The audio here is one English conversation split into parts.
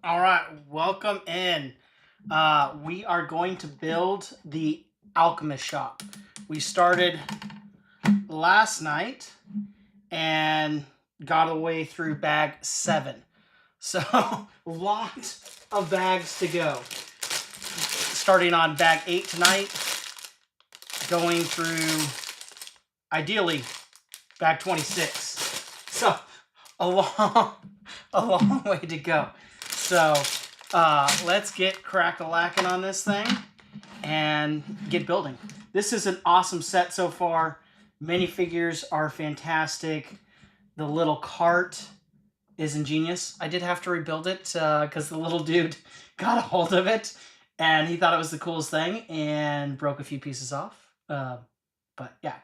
All right, welcome in. We are going to build the Alchemist shop. We started last night and got away through bag 7. So, lot of bags to go. Starting on bag 8 tonight, going through, ideally, bag 26. So, a long way to go. So, let's get crack-a-lacking on this thing and get building. This is an awesome set so far. Minifigures are fantastic. The little cart is ingenious. I did have to rebuild it because the little dude got a hold of it and he thought it was the coolest thing and broke a few pieces off. But yeah,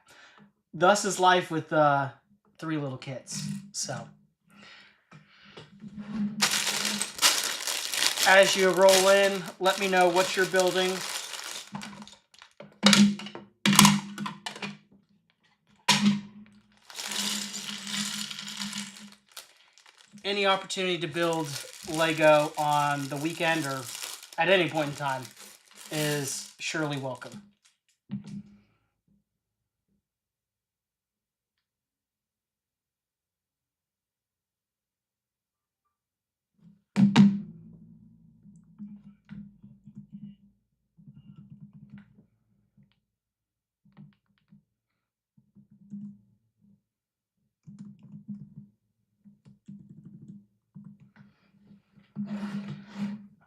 thus is life with 3 little kids. So as you roll in, let me know what you're building. Any opportunity to build Lego on the weekend or at any point in time is surely welcome.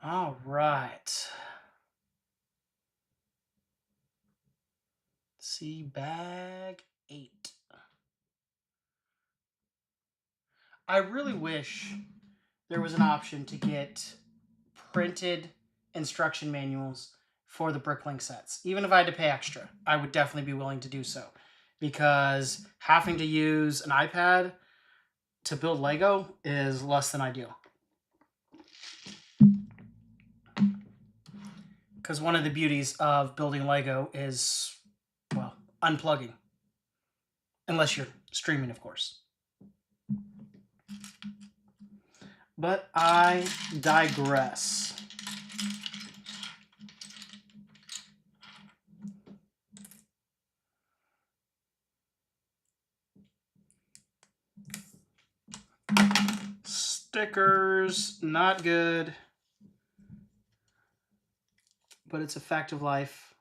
All right. See bag 8. I really wish there was an option to get printed instruction manuals for the Bricklink sets. Even if I had to pay extra, I would definitely be willing to do so. Because having to use an iPad to build Lego is less than ideal. Because one of the beauties of building Lego is, well, unplugging. Unless you're streaming, of course. But I digress. Stickers, not good. But it's a fact of life.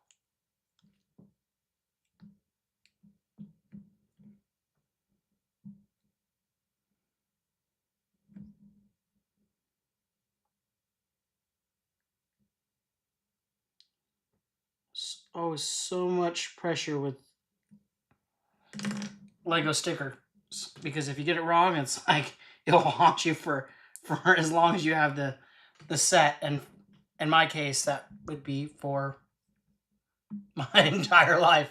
Oh, so much pressure with Lego stickers. Because if you get it wrong, it's like it'll haunt you for as long as you have the set. And in my case, that would be for my entire life.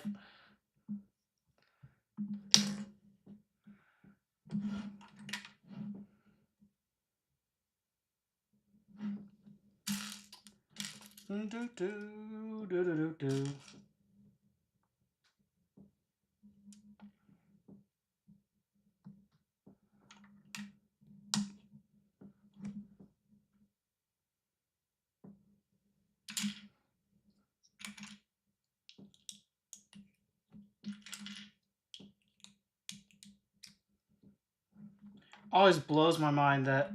Always blows my mind that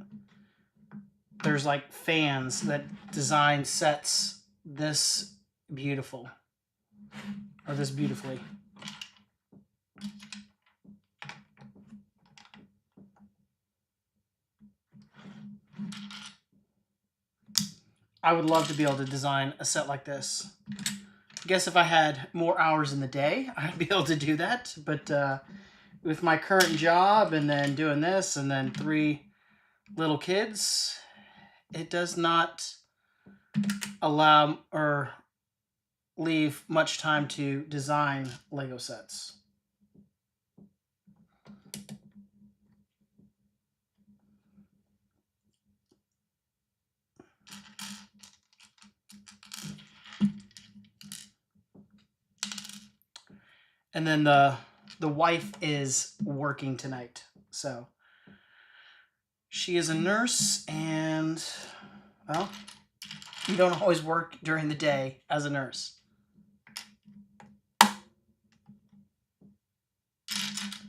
there's like fans that design sets this beautiful or this beautifully. I would love to be able to design a set like this. I guess if I had more hours in the day, I'd be able to do that. But with my current job and then doing this and then 3 little kids, it does not allow or leave much time to design Lego sets. And then the wife is working tonight. So she is a nurse and Well, you don't always work during the day as a nurse.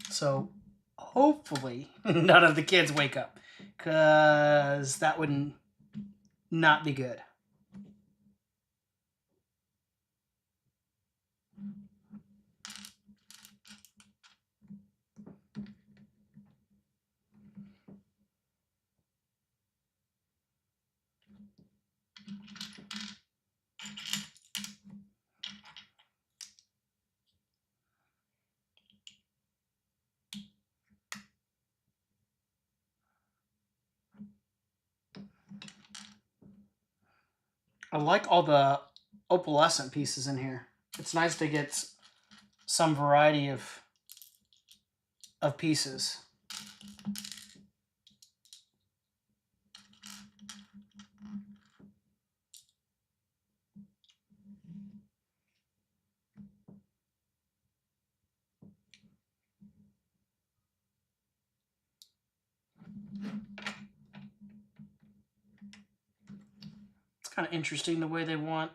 So hopefully none of the kids wake up, because that would not be good. I like all the opalescent pieces in here. It's nice to get some variety of pieces. It's kind of interesting the way they want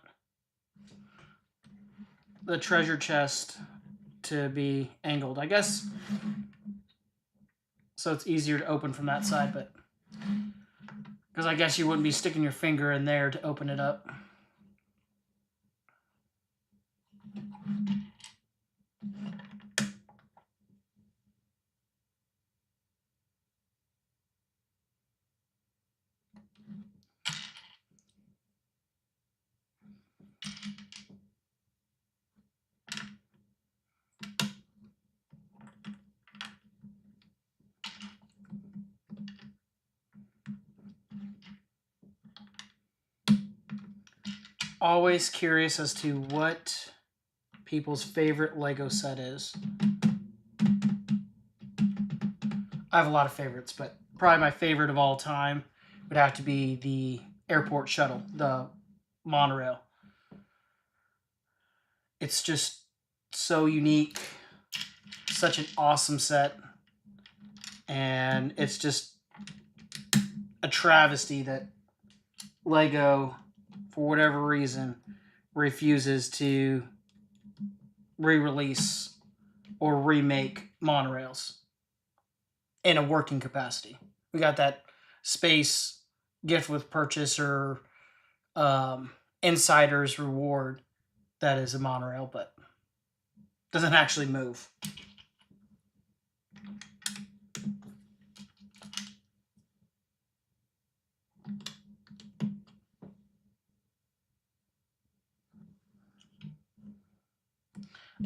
the treasure chest to be angled, I guess, so it's easier to open from that side, but because I guess you wouldn't be sticking your finger in there to open it up. Always curious as to what people's favorite Lego set is. I have a lot of favorites, but probably my favorite of all time would have to be the airport shuttle, the monorail. It's just so unique, such an awesome set, and it's just a travesty that Lego, for whatever reason, refuses to re-release or remake monorails in a working capacity. We got that space gift with purchase or insider's reward that is a monorail, but doesn't actually move.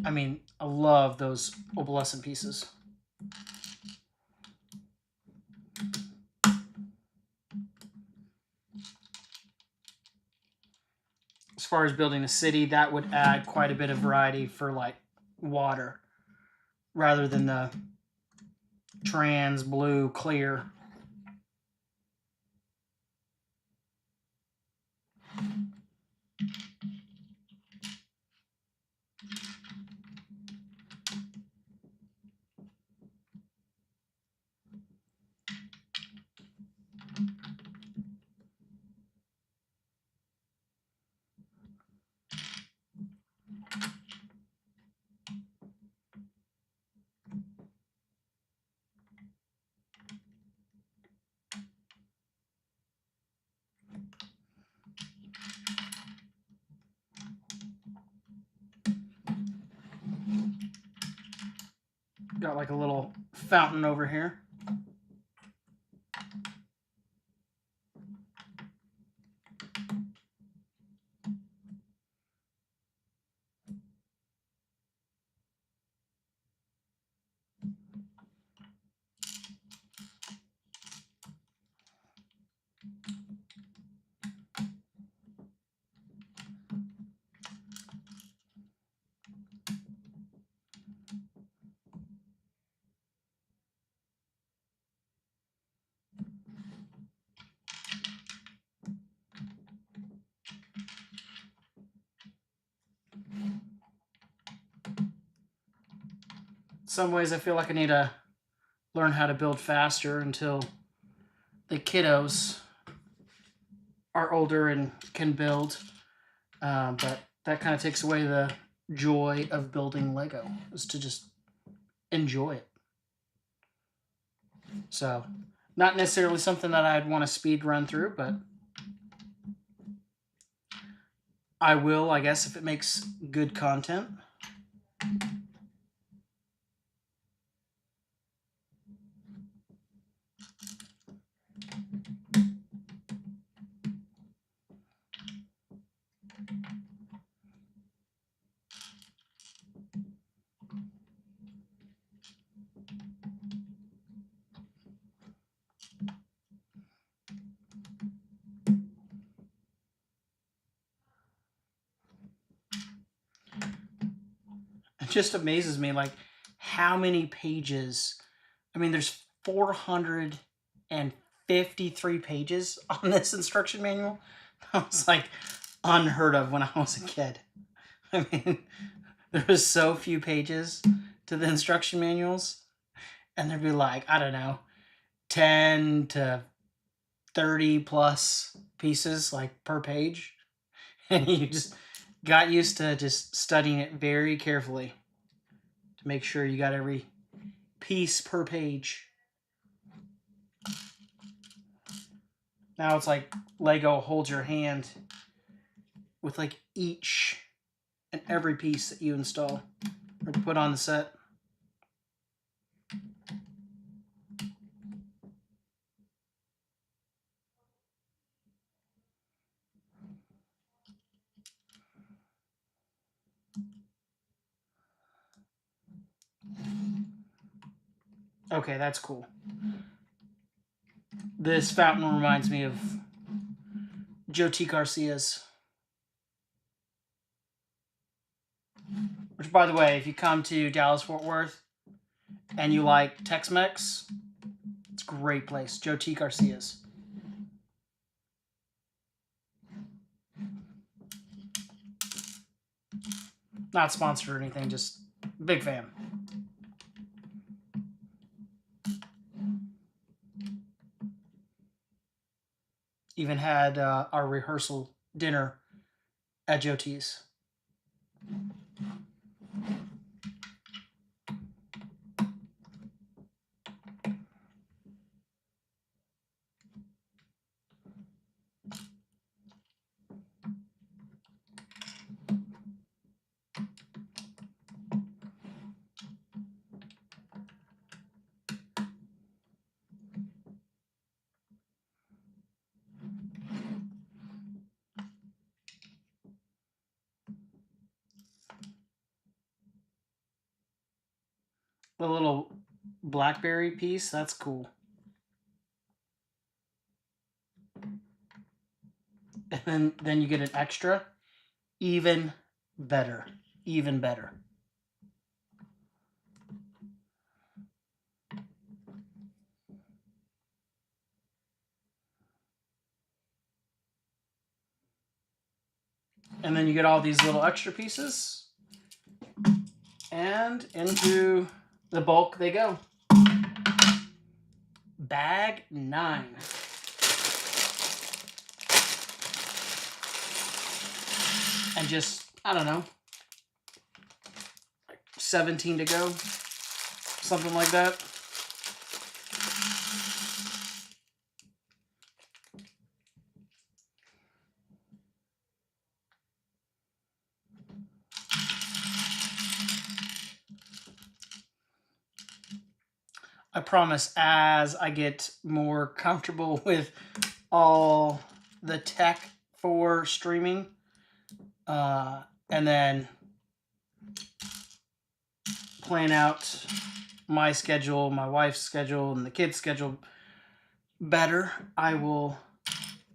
I mean, I love those opalescent pieces. As far as building a city, that would add quite a bit of variety for like water, rather than the trans, blue, clear. Got like a little fountain over here. Some ways I feel like I need to learn how to build faster until the kiddos are older and can build, but that kind of takes away the joy of building Lego, is to just enjoy it. So, not necessarily something that I'd want to speed run through, but I will, I guess, if it makes good content. It just amazes me, like, how many pages. I mean, there's 453 pages on this instruction manual. That was like unheard of when I was a kid. I mean, there was so few pages to the instruction manuals, and there'd be like, I don't know, 10 to 30 plus pieces like per page. And you just got used to just studying it very carefully to make sure you got every piece per page. Now it's like Lego holds your hand with like each and every piece that you install or to put on the set. Okay, that's cool. This fountain reminds me of Joe T. Garcia's. Which, by the way, if you come to Dallas-Fort Worth and you like Tex-Mex, it's a great place. Joe T. Garcia's. Not sponsored or anything, just big fan. Even had our rehearsal dinner at Joe T's. The little blackberry piece, that's cool. And then you get an extra, even better. Even better. And then you get all these little extra pieces. And into the bulk they go. Bag 9. And just, I don't know, 17 to go. Something like that. I promise, as I get more comfortable with all the tech for streaming, and then plan out my schedule, my wife's schedule, and the kids' schedule better, I will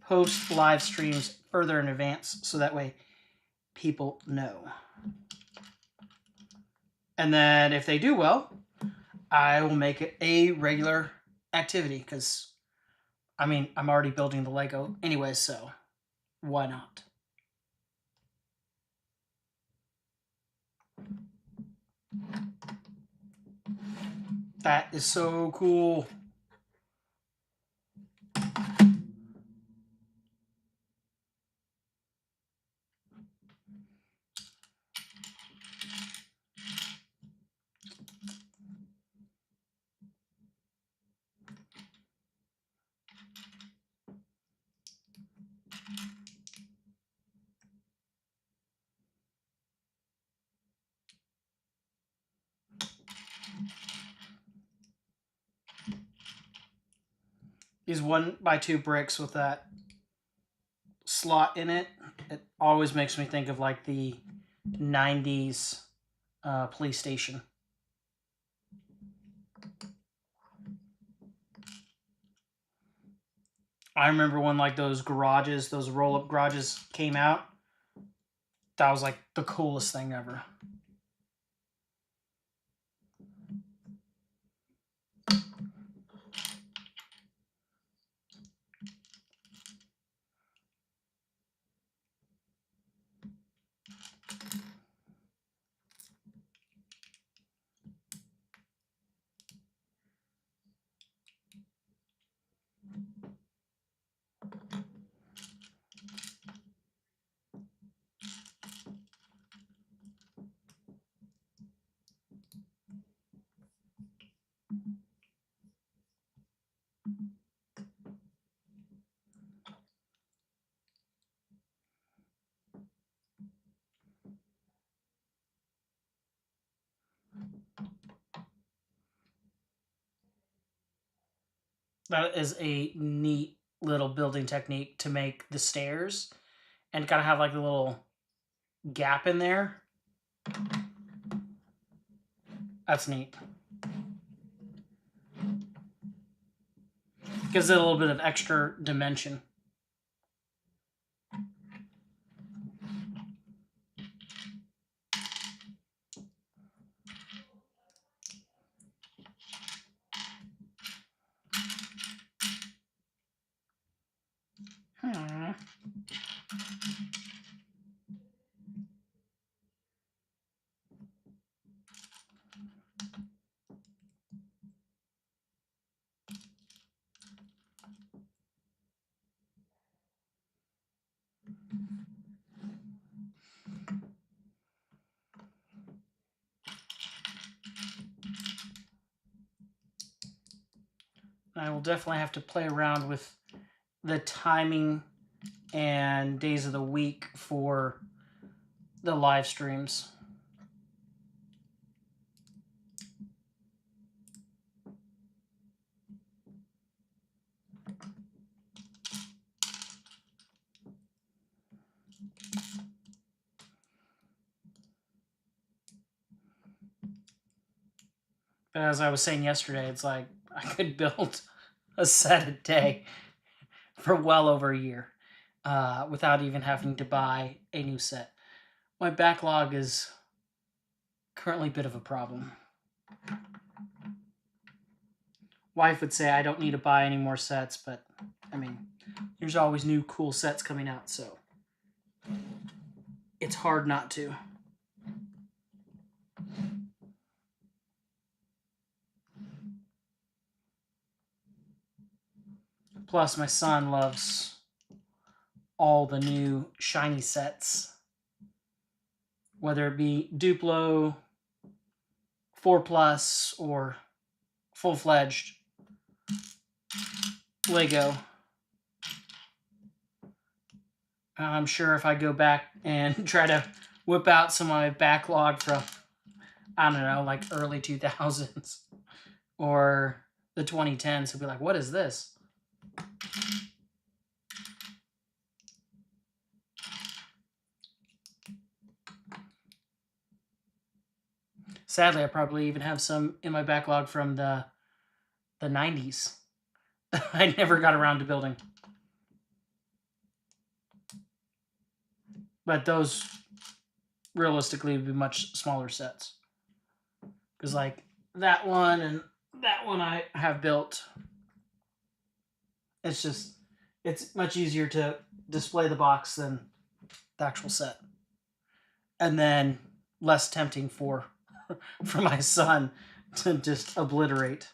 post live streams further in advance so that way people know. And then if they do well, I will make it a regular activity because, I mean, I'm already building the Lego anyway, so why not? That is so cool. These 1x2 bricks with that slot in it, it always makes me think of like the 90s police station. I remember when like those garages, those roll-up garages came out. That was like the coolest thing ever. That is a neat little building technique to make the stairs and kind of have like a little gap in there. That's neat. Gives it a little bit of extra dimension. I will definitely have to play around with the timing and days of the week for the live streams. But as I was saying yesterday, it's like I could build a set a day for well over a year without even having to buy a new set. My backlog is currently a bit of a problem. Wife would say I don't need to buy any more sets, but I mean, there's always new cool sets coming out, so it's hard not to. Plus, my son loves all the new shiny sets, whether it be Duplo, 4+, or full-fledged Lego. I'm sure if I go back and try to whip out some of my backlog from, I don't know, like early 2000s or the 2010s, he'll be like, what is this? Sadly, I probably even have some in my backlog from the 90s. I never got around to building. But those realistically would be much smaller sets. Because like that one and that one I have built. It's just, it's much easier to display the box than the actual set. And then less tempting for my son to just obliterate.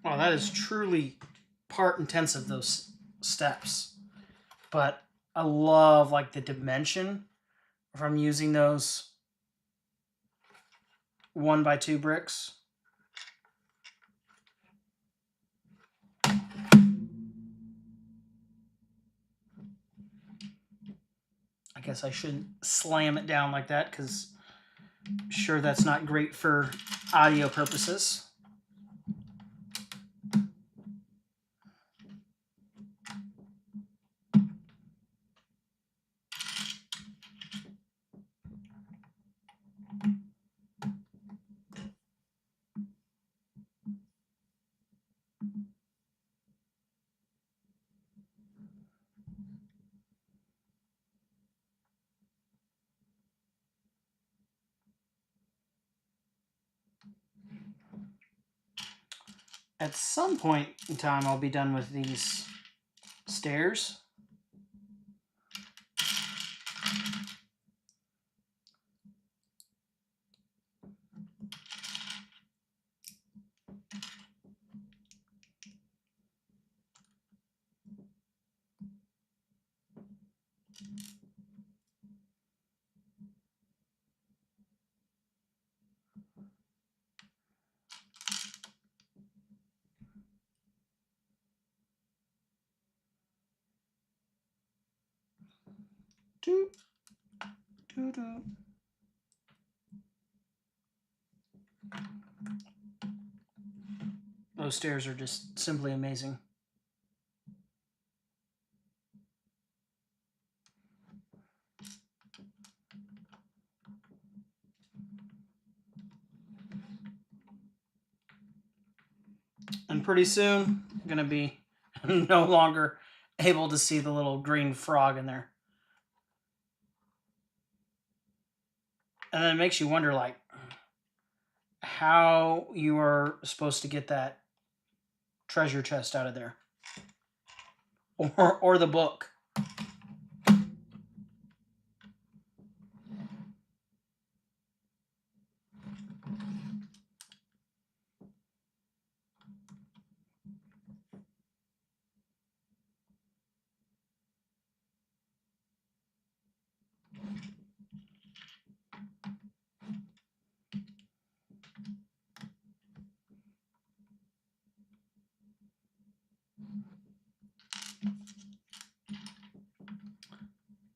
Wow, that is truly part intensive, those steps. But I love like the dimension from using those 1x2 bricks. I guess I shouldn't slam it down like that because I'm sure that's not great for audio purposes. At some point in time, I'll be done with these stairs. Doop, doo doo. Those stairs are just simply amazing. And pretty soon, I'm going to be no longer able to see the little green frog in there. And then it makes you wonder, like, how you are supposed to get that treasure chest out of there. Or the book.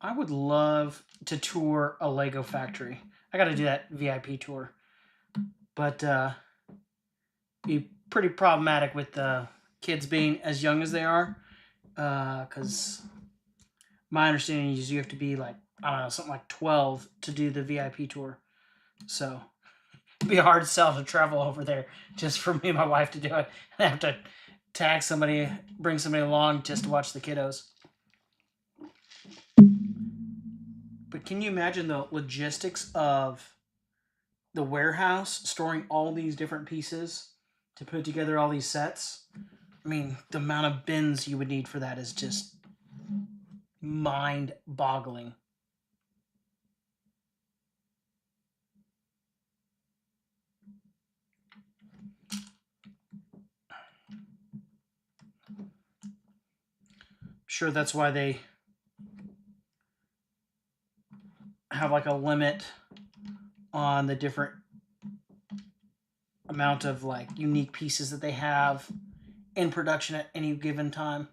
I would love to tour a Lego factory. I got to do that VIP tour. But be pretty problematic with the kids being as young as they are. Because my understanding is you have to be like, I don't know, something like 12 to do the VIP tour. So it'd be a hard sell to travel over there just for me and my wife to do it. I have to tag somebody, bring somebody along just to watch the kiddos. But can you imagine the logistics of the warehouse storing all these different pieces to put together all these sets? I mean, the amount of bins you would need for that is just mind-boggling. Sure, that's why they have like a limit on the different amount of like unique pieces that they have in production at any given time.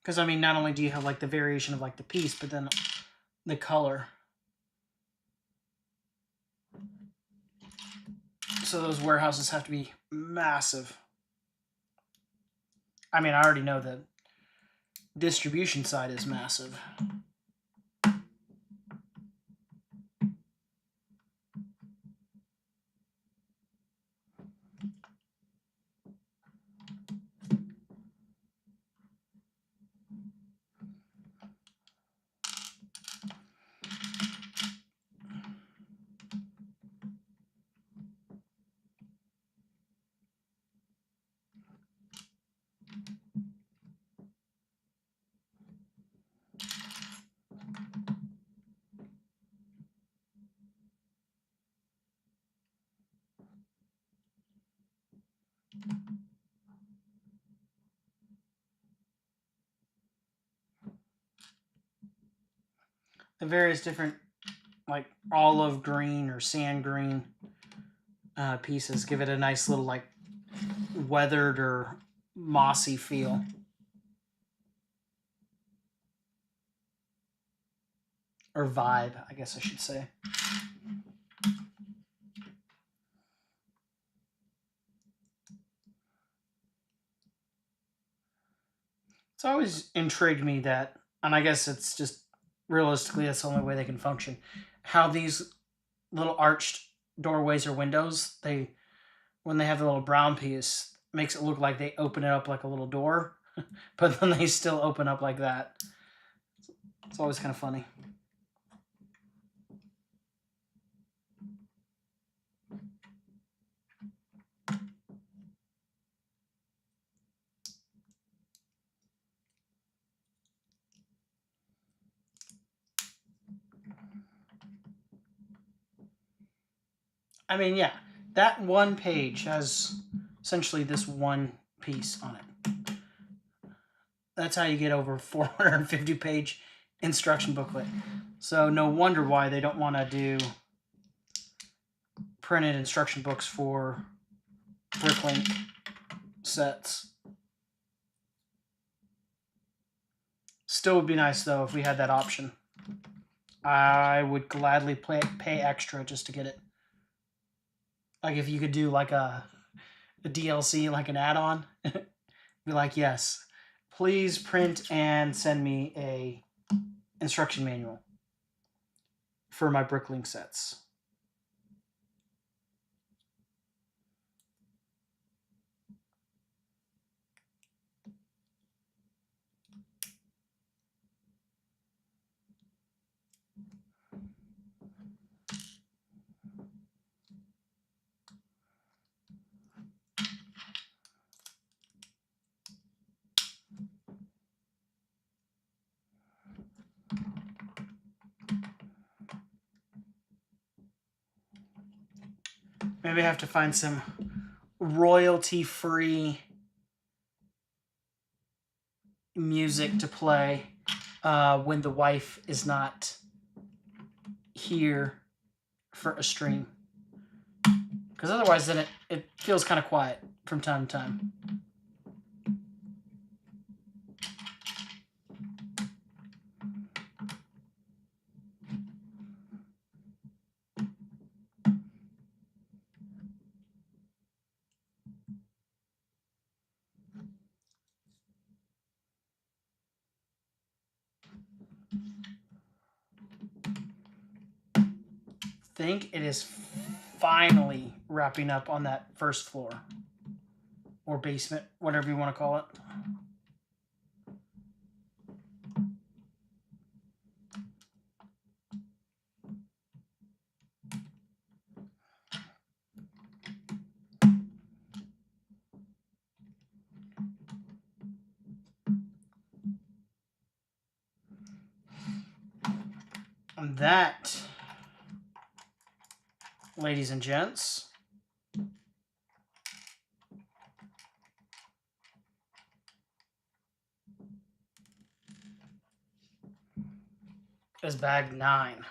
Because I mean, not only do you have like the variation of like the piece, but then the color. So those warehouses have to be massive. I mean, I already know the distribution side is massive. the various different like olive green or sand green pieces give it a nice little like weathered or mossy feel. Or vibe, I guess I should say. It's always intrigued me that, and I guess it's just realistically that's the only way they can function, how these little arched doorways or windows, when they have the little brown piece, makes it look like they open it up like a little door, but then they still open up like that. It's always kind of funny. I mean, yeah, that one page has essentially this one piece on it. That's how you get over 450-page instruction booklet. So no wonder why they don't want to do printed instruction books for bricklaying sets. Still would be nice though if we had that option. I would gladly pay extra just to get it. Like if you could do like a DLC, like an add-on, be like, yes, please print and send me a instruction manual for my bricklaying sets. Maybe I have to find some royalty-free music to play when the wife is not here for a stream. Because otherwise then it feels kind of quiet from time to time. I think it is finally wrapping up on that first floor or basement, whatever you want to call it. And that, ladies and gents, is bag 9.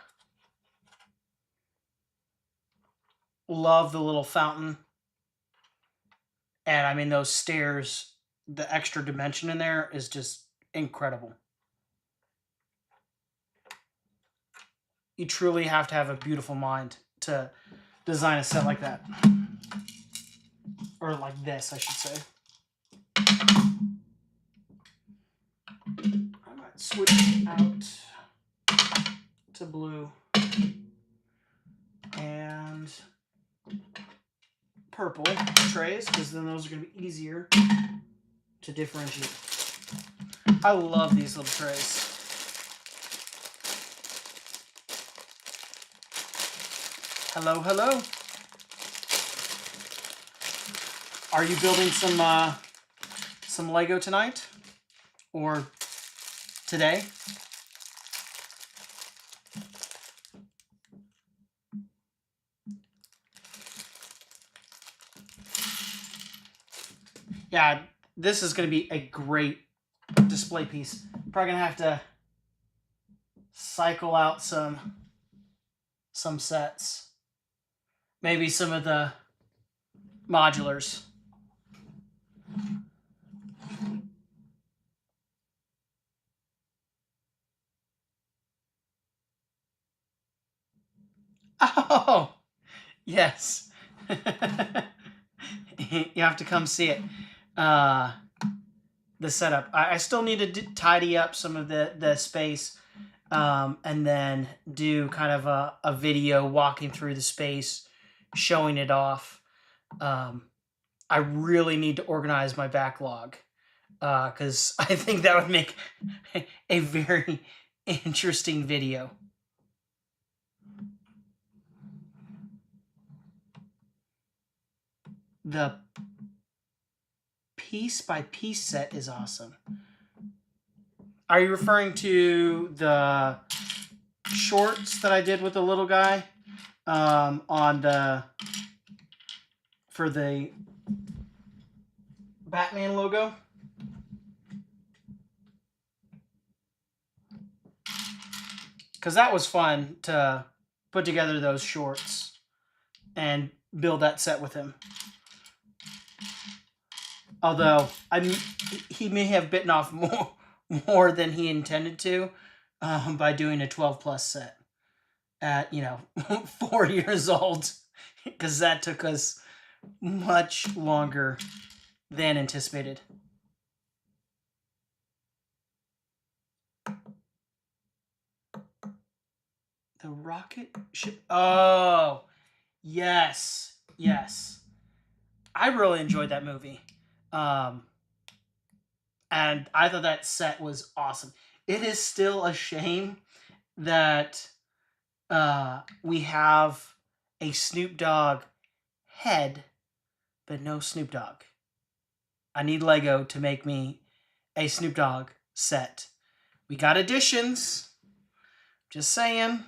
Love the little fountain. And I mean, those stairs, the extra dimension in there is just incredible. You truly have to have a beautiful mind to design a set like that. Or like this, I should say. I might switch out to blue and purple trays, because then those are going to be easier to differentiate. I love these little trays. Hello, hello. Are you building some Lego tonight or today? Yeah, this is going to be a great display piece. Probably going to have to cycle out some sets. Maybe some of the modulars. Oh, yes. You have to come see it. The setup. I still need to tidy up some of the space, and then do kind of a video walking through the space, showing it off. I really need to organize my backlog, because I think that would make a very interesting video. The piece by piece set is awesome. Are you referring to the shorts that I did with the little guy for the Batman logo? Because that was fun to put together those shorts and build that set with him. Although he may have bitten off more than he intended to, by doing a 12+ set at 4 years old, because that took us much longer than anticipated. The rocket ship. Oh, yes. I really enjoyed that movie. And I thought that set was awesome. It is still a shame that we have a Snoop Dogg head, but no Snoop Dogg. I need Lego to make me a Snoop Dogg set. We got additions. Just saying.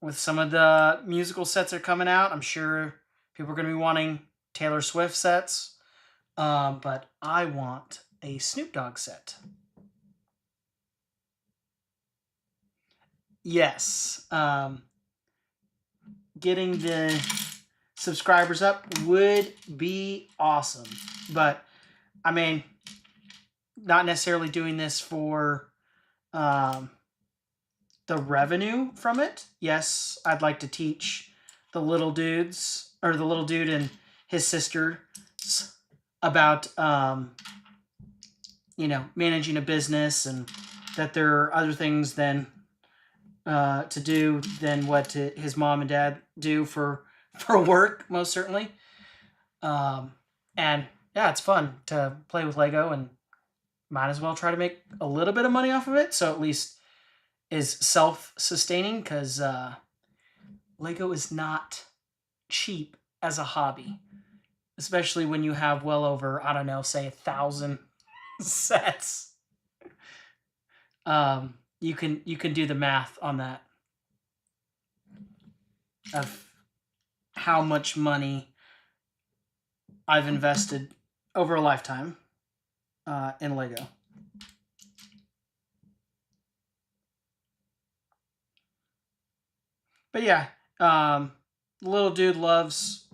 With some of the musical sets that are coming out, I'm sure people are going to be wanting Taylor Swift sets. But I want a Snoop Dogg set. Yes. Getting the subscribers up would be awesome. But, I mean, not necessarily doing this for the revenue from it. Yes, I'd like to teach the little dudes, or the little dude and his sister, about managing a business, and that there are other things to do than what his mom and dad do for work, most certainly. And yeah, it's fun to play with Lego, and might as well try to make a little bit of money off of it, so at least is self-sustaining, because Lego is not cheap as a hobby, especially when you have well over, I don't know, say 1,000 sets. You can do the math on that, of how much money I've invested over a lifetime in Lego. But yeah, little dude loves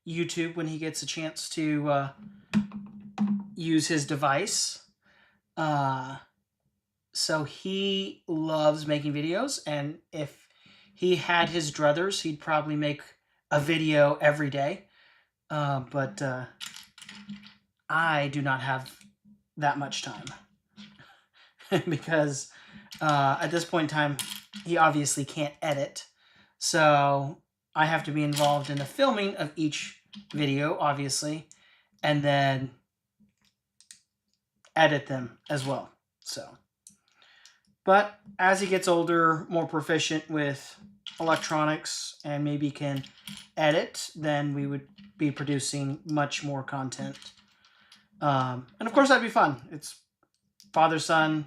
YouTube when he gets a chance to use his device. So he loves making videos, and if he had his druthers, he'd probably make a video every day. But I do not have that much time. Because at this point in time, he obviously can't edit. So I have to be involved in the filming of each video, obviously, and then edit them as well. So, but as he gets older, more proficient with electronics, and maybe can edit, then we would be producing much more content. And of course, that'd be fun. It's father-son,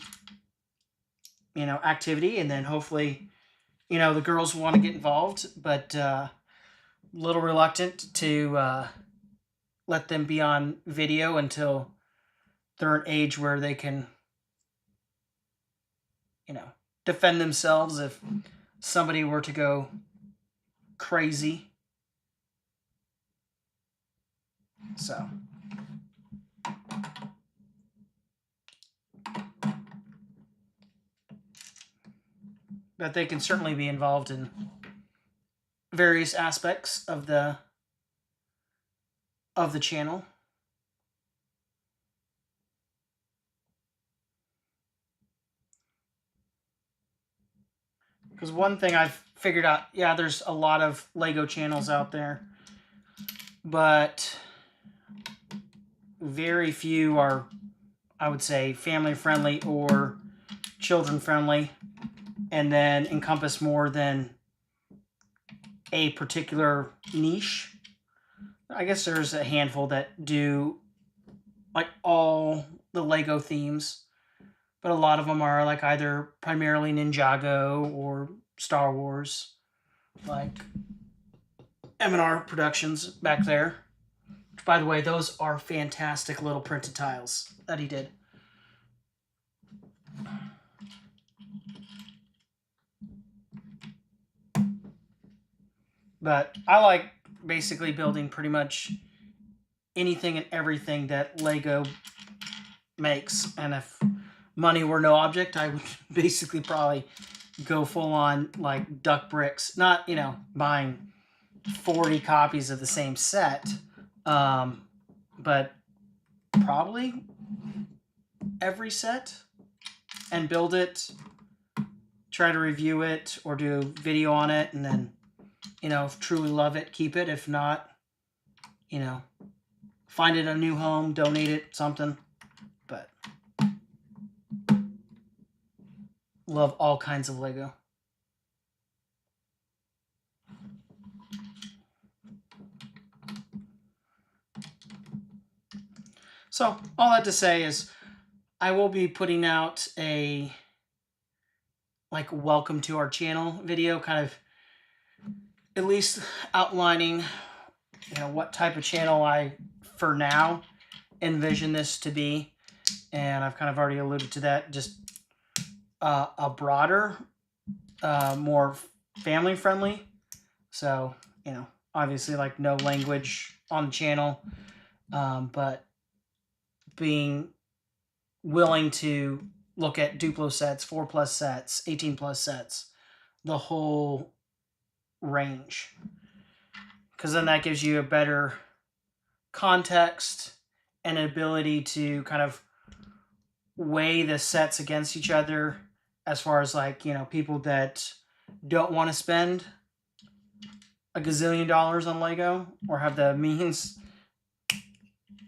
activity, and then hopefully, the girls want to get involved, but a little reluctant to let them be on video until they're an age where they can, defend themselves if somebody were to go crazy. So. But they can certainly be involved in various aspects of the channel. Because one thing I've figured out, yeah, there's a lot of Lego channels out there, but very few are, I would say, family friendly or children friendly, and then encompass more than a particular niche. I guess there's a handful that do like all the Lego themes, but a lot of them are like either primarily Ninjago or Star Wars, like M&R Productions back there. Which, by the way, those are fantastic little printed tiles that he did. But I like basically building pretty much anything and everything that Lego makes. And if money were no object, I would basically probably go full on like duck bricks. Not, buying 40 copies of the same set, but probably every set and build it, try to review it or do a video on it, and then, if truly love it, keep it. If not, find it a new home, donate it, something. But love all kinds of Lego. So all that to say is I will be putting out a like welcome to our channel video, kind of at least outlining what type of channel I for now envision this to be. And I've kind of already alluded to that, just a broader, more family friendly. So, obviously like no language on the channel, but being willing to look at Duplo sets, 4+ sets, 18+ sets, the whole range. Because then that gives you a better context and an ability to kind of weigh the sets against each other, as far as like, people that don't want to spend a gazillion dollars on Lego or have the means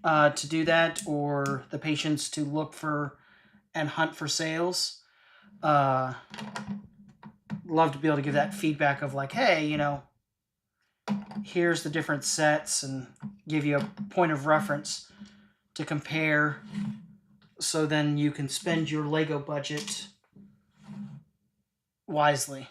to do that, or the patience to look for and hunt for sales. Love to be able to give that feedback of like, hey, here's the different sets, and give you a point of reference to compare, so then you can spend your Lego budget wisely.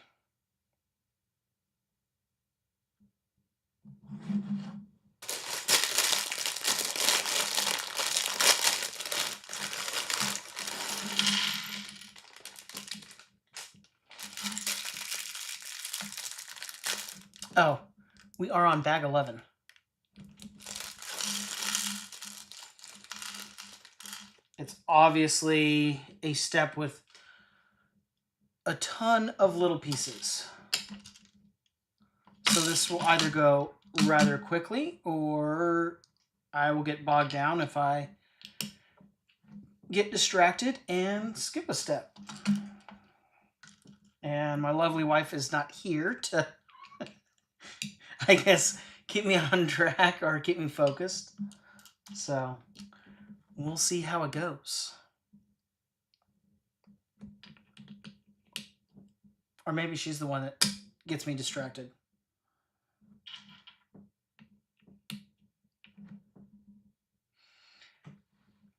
Oh, we are on bag 11. It's obviously a step with a ton of little pieces. So this will either go rather quickly, or I will get bogged down if I get distracted and skip a step. And my lovely wife is not here to, I guess, keep me on track or keep me focused. So we'll see how it goes. Or maybe she's the one that gets me distracted.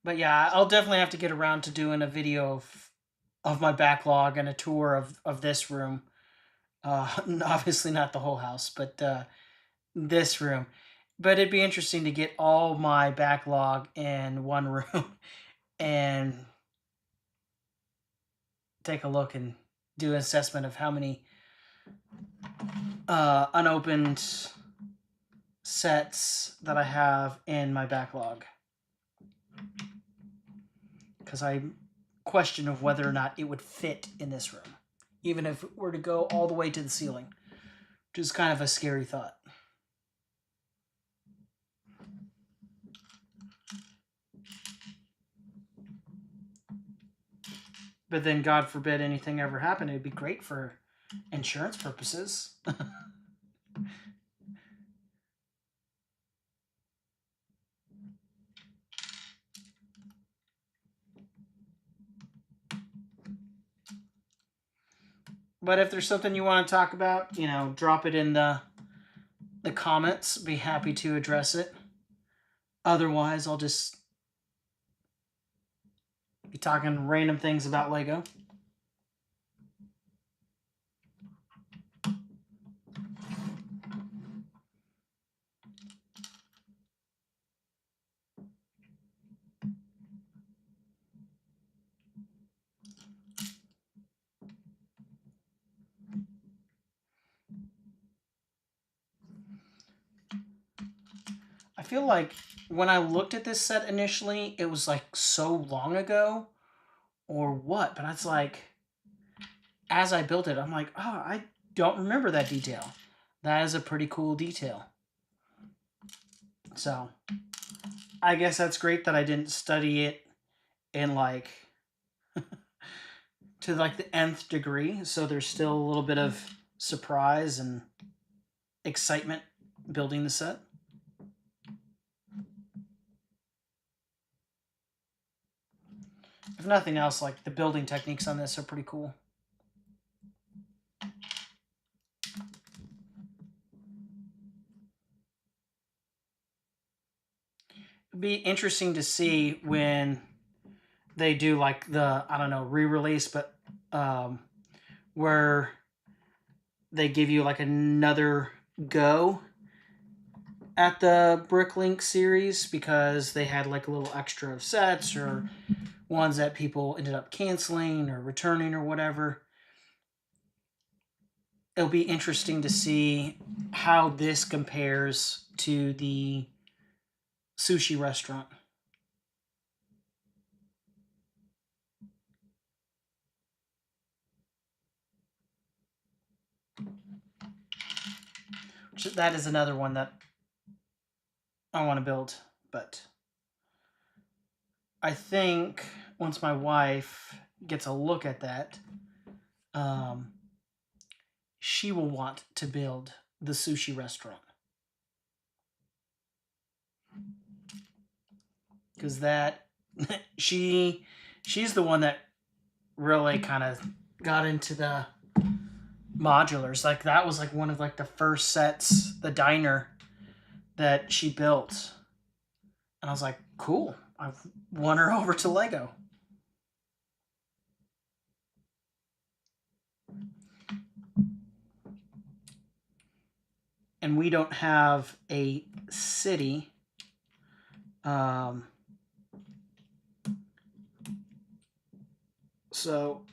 But yeah, I'll definitely have to get around to doing a video of my backlog and a tour of this room. Obviously not the whole house, but this room. But it'd be interesting to get all my backlog in one room and take a look and do an assessment of how many unopened sets that I have in my backlog. Because I question of whether or not it would fit in this room, even if it were to go all the way to the ceiling, which is kind of a scary thought. But then, God forbid anything ever happened, it'd be great for insurance purposes. But if there's something you want to talk about, you know, drop it in the comments. Be happy to address it. Otherwise, I'll just be talking random things about Lego. I feel like when I looked at this set initially, it was like so long ago or what, but it's like, as I built it, I'm like, oh, I don't remember that detail. That is a pretty cool detail. So, I guess that's great that I didn't study it in like, to like the nth degree, so there's still a little bit of surprise and excitement building the set. If nothing else, like the building techniques on this are pretty cool. It'd be interesting to see when they do like the, I don't know, re-release, but where they give you like another go at the Bricklink series because they had like a little extra sets or ones that people ended up canceling or returning or whatever. It'll be interesting to see how this compares to the sushi restaurant. That is another one that I want to build, but I think once my wife gets a look at that, she will want to build the sushi restaurant. Because that, she's the one that really kind of got into the modulars. Like that was like one of like the first sets, the diner that she built. And I was like, cool. I've won her over to Lego. And we don't have a city. So,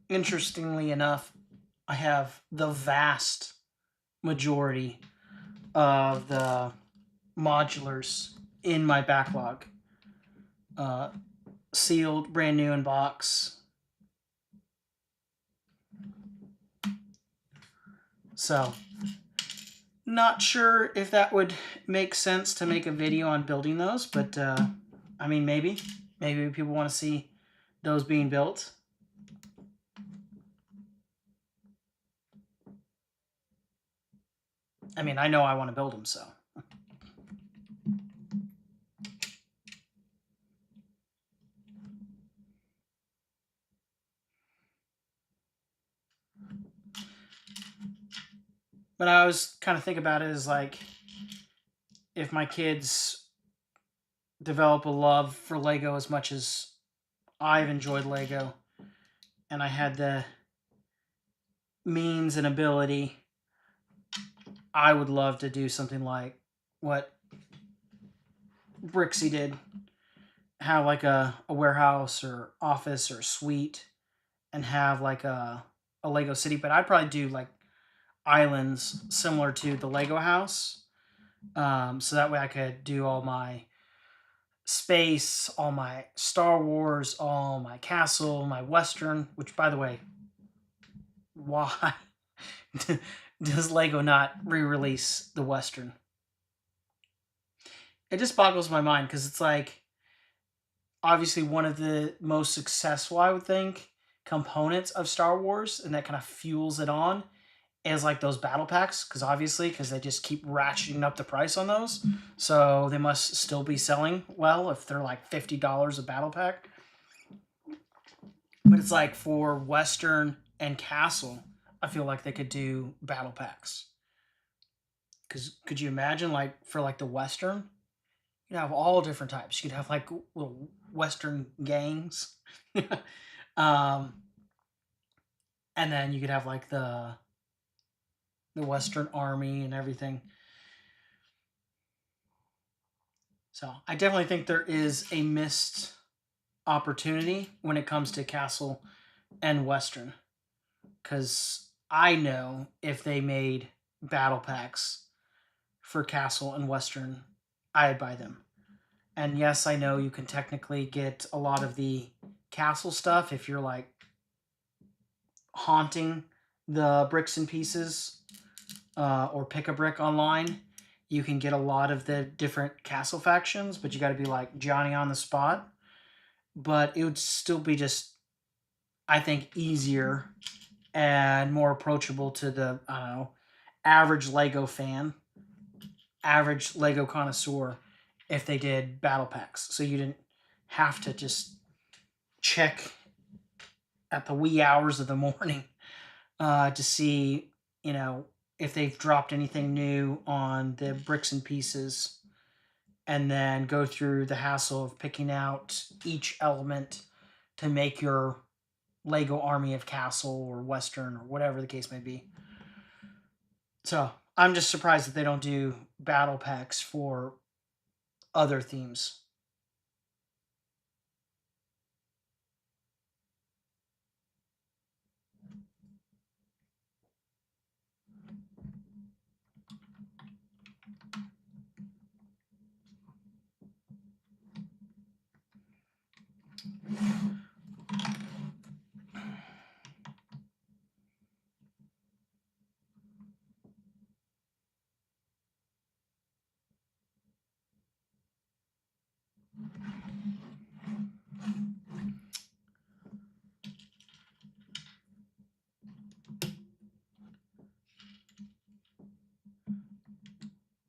interestingly enough, I have the vast majority of the modulars in my backlog. Sealed, brand new in box. So, not sure if that would make sense to make a video on building those, but I mean, maybe people want to see those being built. I mean, I know I want to build them, so. But I always kind of think about it as like, if my kids develop a love for Lego as much as I've enjoyed Lego, and I had the means and ability, I would love to do something like what Brixie did. Have like a warehouse or office or suite, and have like a a Lego city, but I'd probably do like islands similar to the Lego house. So that way I could do all my space, all my Star Wars, all my castle, my Western, which by the way, why does Lego not re-release the Western? It just boggles my mind because it's like obviously one of the most successful, I would think, components of Star Wars, and that kind of fuels it on is like those battle packs, because they just keep ratcheting up the price on those, so they must still be selling well if they're like $50 a battle pack. But it's like for Western and Castle, I feel like they could do battle packs. Because could you imagine, like for like the Western, you'd have all different types. You could have like little Western gangs, and then you could have like the Western Army and everything. So I definitely think there is a missed opportunity when it comes to Castle and Western. Because I know if they made battle packs for Castle and Western, I'd buy them. And yes, I know you can technically get a lot of the Castle stuff if you're like haunting the bricks and pieces or pick a brick online. You can get a lot of the different Castle factions, but you got to be like Johnny on the spot. But it would still be just, I think, easier and more approachable to the, I don't know, average Lego fan, average Lego connoisseur if they did battle packs. So you didn't have to just check at the wee hours of the morning to see, you know, if they've dropped anything new on the bricks and pieces, and then go through the hassle of picking out each element to make your Lego army of Castle or Western or whatever the case may be. So I'm just surprised that they don't do battle packs for other themes.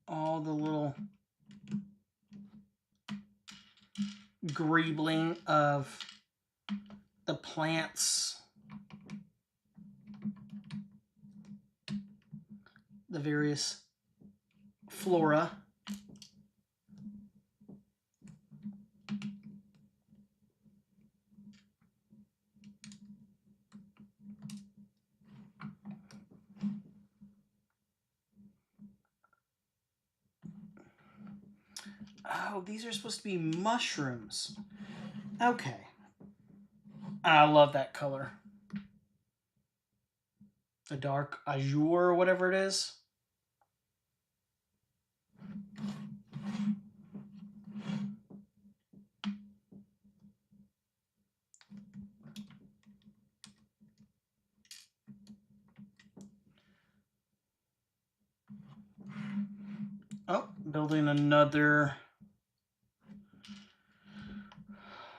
All the little greebling of the plants, the various flora. Oh, these are supposed to be mushrooms. Okay. I love that color. The dark azure or whatever it is. Oh, building another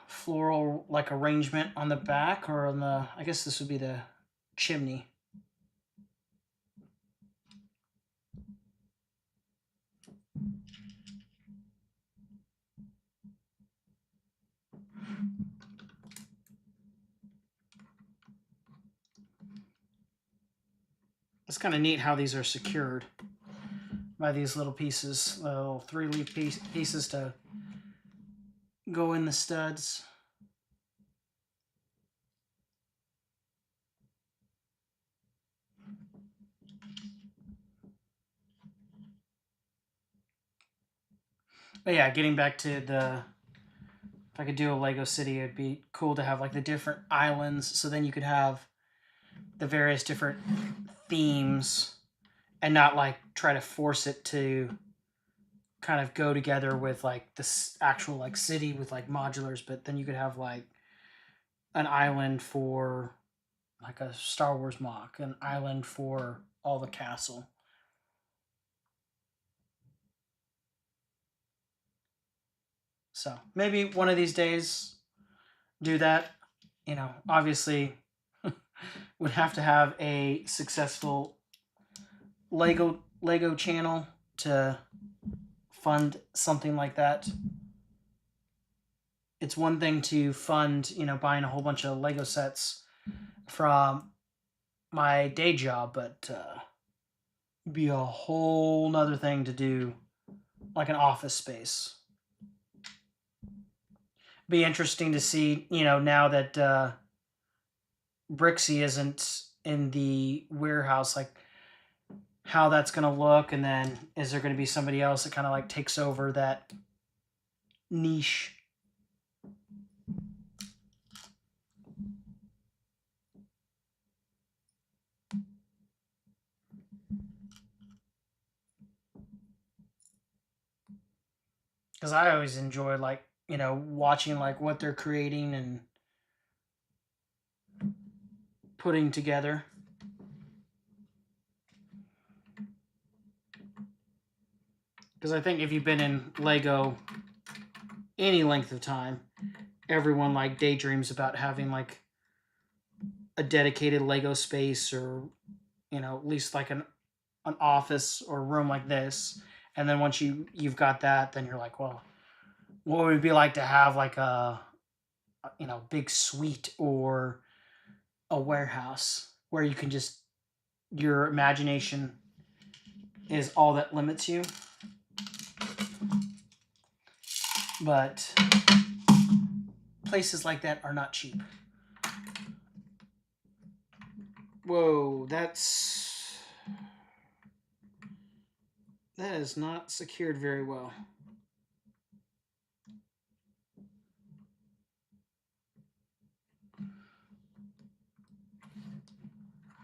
floral like arrangement on the back, or on the, I guess this would be the chimney. It's kind of neat how these are secured by these little pieces, little 3-leaf pieces to go in the studs. But yeah, getting back to the, if I could do a Lego city, it'd be cool to have like the different islands. So then you could have the various different themes and not like try to force it to kind of go together with like this actual like city with like modulars, but then you could have like an island for like a Star Wars mock, an island for all the castle. So maybe one of these days do that. You know, obviously would have to have a successful Lego channel to fund something like that. It's one thing to fund, you know, buying a whole bunch of Lego sets from my day job, but be a whole nother thing to do like an office space. Be interesting to see, you know, now that Brixie isn't in the warehouse, like how that's going to look, and then is there going to be somebody else that kind of like takes over that niche? Because I always enjoy like, you know, watching like what they're creating and putting together. Because I think if you've been in Lego any length of time, everyone like daydreams about having like a dedicated Lego space, or, you know, at least like an office or room like this. And then once you've got that, then you're like, well, what would it be like to have like a, you know, big suite or a warehouse where you can just, your imagination is all that limits you. But places like that are not cheap. Whoa, that is not secured very well.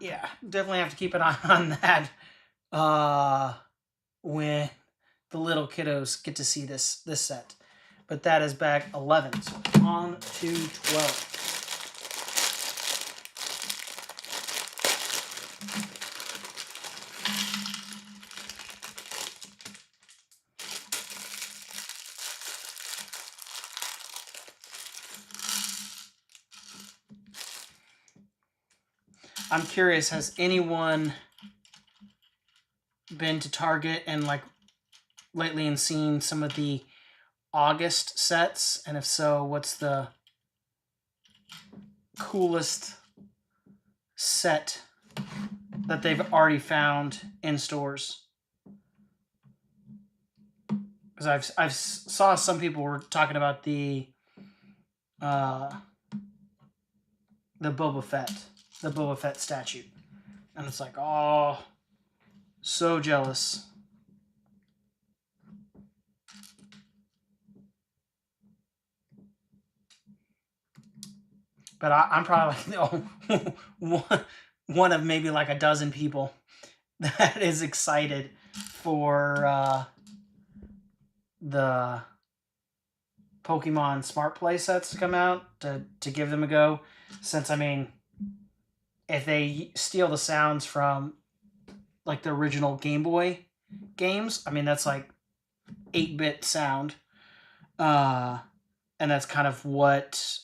Yeah, definitely have to keep an eye on that when the little kiddos get to see this set. But that is bag 11, so on to 12. I'm curious, has anyone been to Target and like lately and seen some of the August sets? And if so, what's the coolest set that they've already found in stores? Because I've saw some people were talking about the Boba Fett statue, and it's like, oh, so jealous. But I'm probably like one of maybe like a dozen people that is excited for the Pokemon Smart Play sets to come out, to give them a go. Since, I mean, if they steal the sounds from like the original Game Boy games, I mean, that's like 8-bit sound. And that's kind of what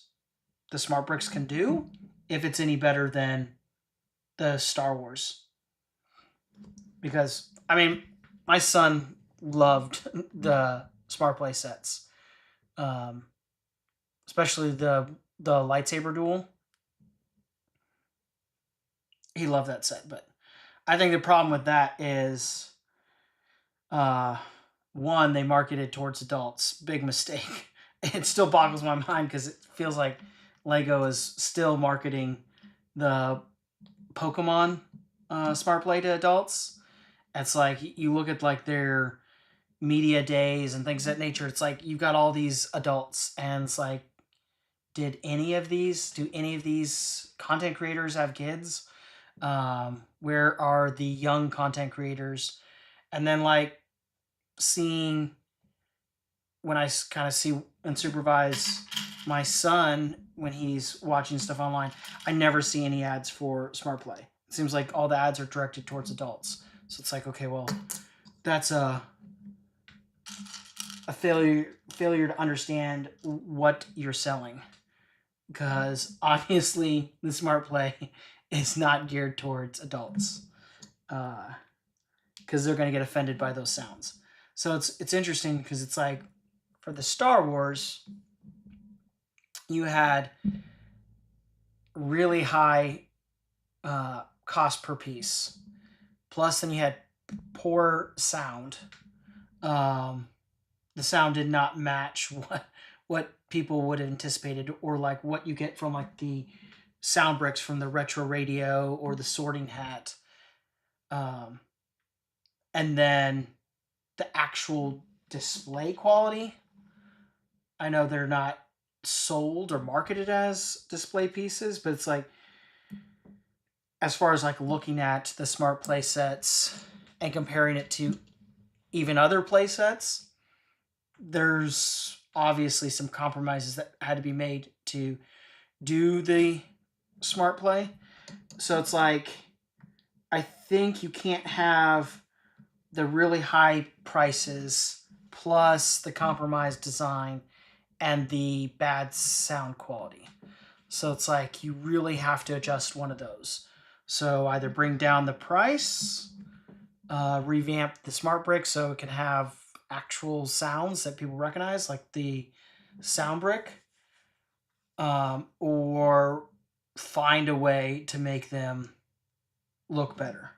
the Smart Brix can do, if it's any better than the Star Wars. Because, I mean, my son loved the Smart Play sets, especially the lightsaber duel. He loved that set, but I think the problem with that is, one, they marketed towards adults. Big mistake. It still boggles my mind because it feels like Lego is still marketing the Pokemon Smart Play to adults. It's like, you look at like their media days and things of that nature, it's like you've got all these adults, and it's like, do any of these content creators have kids? Where are the young content creators? And then like seeing when I kind of see and supervise my son when he's watching stuff online, I never see any ads for Smart Play. It seems like all the ads are directed towards adults. So it's like, okay, well, that's a failure to understand what you're selling, because obviously the Smart Play is not geared towards adults, because they're going to get offended by those sounds. So it's interesting because it's like for the Star Wars, you had really high cost per piece. Plus, then you had poor sound. The sound did not match what people would have anticipated, or like what you get from like the sound bricks from the retro radio or the sorting hat. And then the actual display quality, I know they're not sold or marketed as display pieces, but it's like, as far as like looking at the Smart Play sets and comparing it to even other play sets, there's obviously some compromises that had to be made to do the Smart Play. So it's like, I think you can't have the really high prices plus the compromised design and the bad sound quality. So it's like you really have to adjust one of those. So either bring down the price, revamp the Smart Brick so it can have actual sounds that people recognize, like the sound brick, or find a way to make them look better.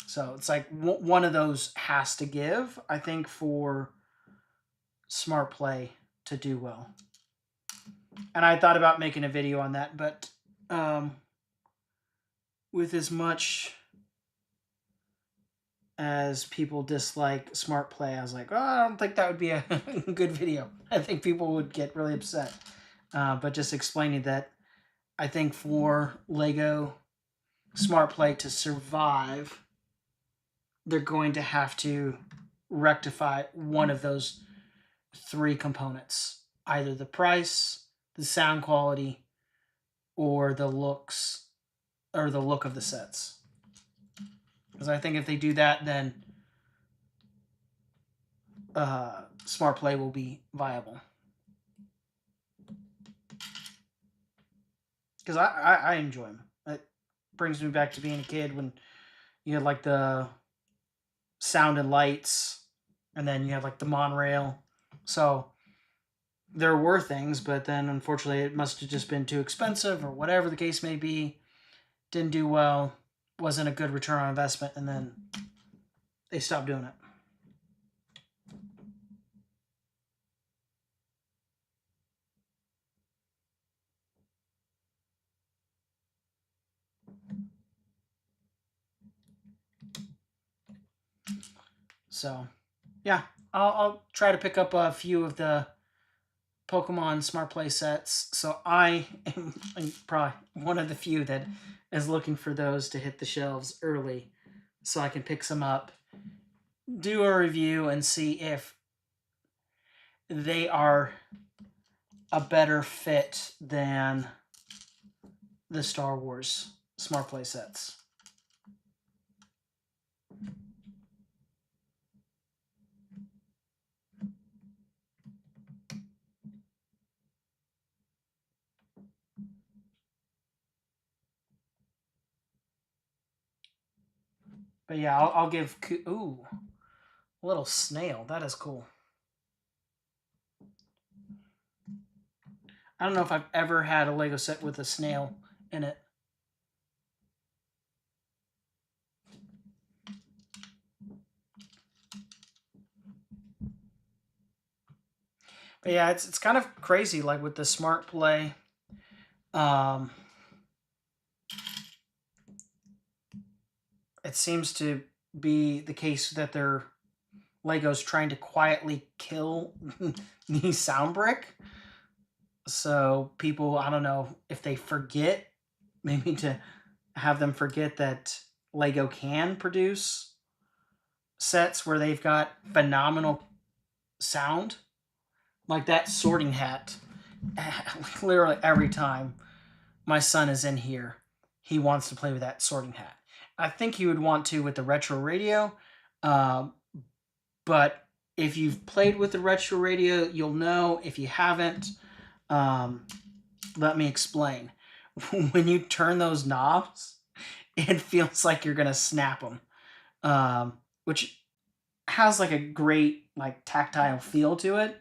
So it's like one of those has to give, I think, for Smart Play to do well. And I thought about making a video on that, but with as much as people dislike Smart Play, I was like, oh, I don't think that would be a good video. I think people would get really upset. But just explaining that, I think for Lego Smart Play to survive, they're going to have to rectify one of those three components. Either the price, the sound quality, or the looks, or the look of the sets. Because I think if they do that, then Smart Play will be viable. Because I enjoy them. It brings me back to being a kid when you had like the sound and lights, and then you had like the monorail. So there were things, but then unfortunately it must have just been too expensive or whatever the case may be. Didn't do well. Wasn't a good return on investment, and then they stopped doing it. So, yeah, I'll try to pick up a few of the Pokemon Smart Play sets. So I am probably one of the few that is looking for those to hit the shelves early, so I can pick some up, do a review, and see if they are a better fit than the Star Wars Smart Play sets. But yeah, I'll give... Ooh, a little snail. That is cool. I don't know if I've ever had a Lego set with a snail in it. But yeah, it's kind of crazy, like with the Smart Play. It seems to be the case that they're Lego's trying to quietly kill the sound brick. So people, I don't know if they forget maybe to have them forget that Lego can produce sets where they've got phenomenal sound. Like that sorting hat. Literally every time my son is in here, he wants to play with that sorting hat. I think he would want to with the retro radio, but if you've played with the retro radio, you'll know. If you haven't, let me explain. When you turn those knobs, it feels like you're gonna snap them, which has like a great like tactile feel to it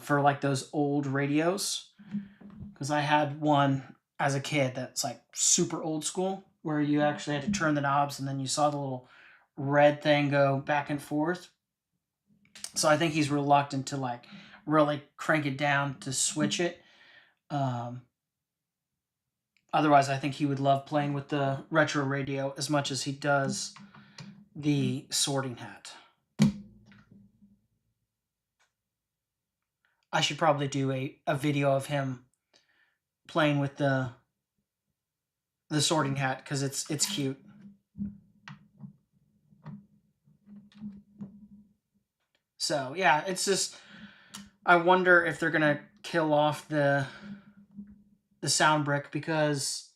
for like those old radios. Because I had one as a kid that's like super old school, where you actually had to turn the knobs and then you saw the little red thing go back and forth. So I think he's reluctant to like really crank it down to switch it. Otherwise, I think he would love playing with the retro radio as much as he does the sorting hat. I should probably do a video of him playing with the sorting hat because it's cute. So yeah, it's just, I wonder if they're gonna kill off the sound brick, because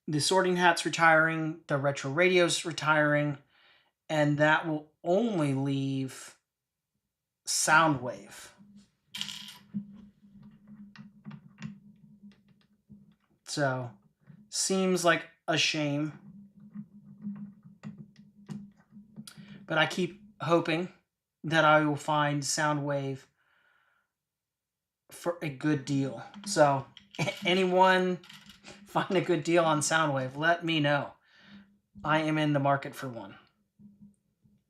the sorting hat's retiring, the retro radio's retiring, and that will only leave Soundwave. So seems like a shame, but I keep hoping that I will find Soundwave for a good deal. So anyone find a good deal on Soundwave, let me know. I am in the market for one.